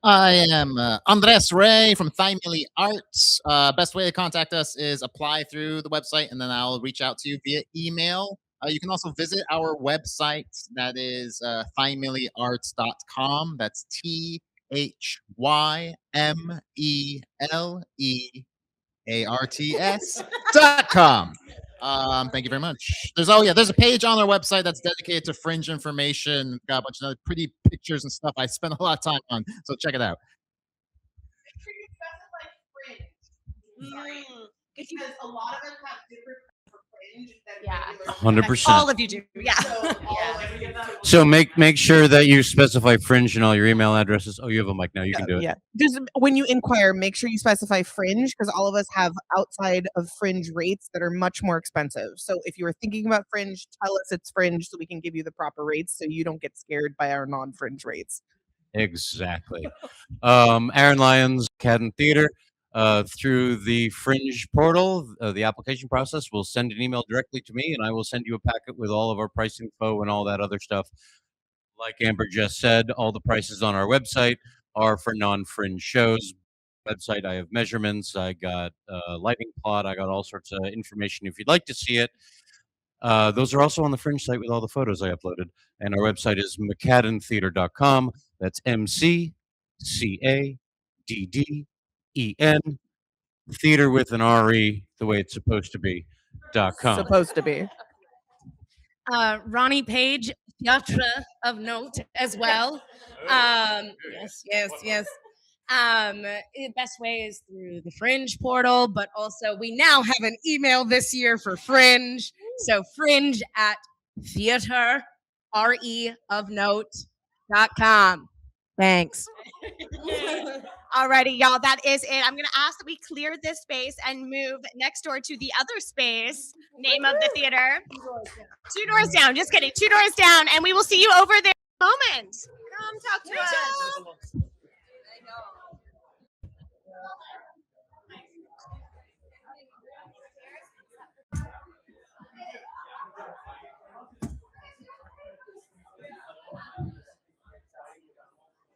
I am Andres Ray from Thymily Arts. Best way to contact us is apply through the website, and then I'll reach out to you via email. You can also visit our website. That is thymelyarts.com. That's THYMELEARTS.com. Thank you very much. There's a page on our website that's dedicated to Fringe information. Got a bunch of other pretty pictures and stuff I spent a lot of time on, so check it out. Because a lot of us have different Fringe than 100%. All of you do, yeah. So make sure that you specify Fringe in all your email addresses. Oh, you have a mic now. You can do it. Yeah. Just when you inquire, make sure you specify Fringe, because all of us have outside of Fringe rates that are much more expensive. So if you were thinking about Fringe, tell us it's Fringe so we can give you the proper rates so you don't get scared by our non-Fringe rates. Exactly. Aaron Lyons, Cadden Theater. Through the Fringe portal, the application process will send an email directly to me, and I will send you a packet with all of our price info and all that other stuff. Like Amber just said, all the prices on our website are for non-Fringe shows. Website, I have measurements, I got a lighting plot, I got all sorts of information if you'd like to see it. Those are also on the Fringe site with all the photos I uploaded. And our website is mcaddentheater.com. That's MCCADDEN, theater with an RE, the way it's supposed to be. Supposed to be. Ronnie Page, Theatre of Note as well. Yes. The best way is through the Fringe portal, but also we now have an email this year for Fringe. So Fringe at theater, of note.com. Thanks. Alrighty, y'all, that is it. I'm going to ask that we clear this space and move next door to the other space, name of the theater. 2 doors down. Just kidding. 2 doors down. And we will see you over there in a moment. Come talk to us.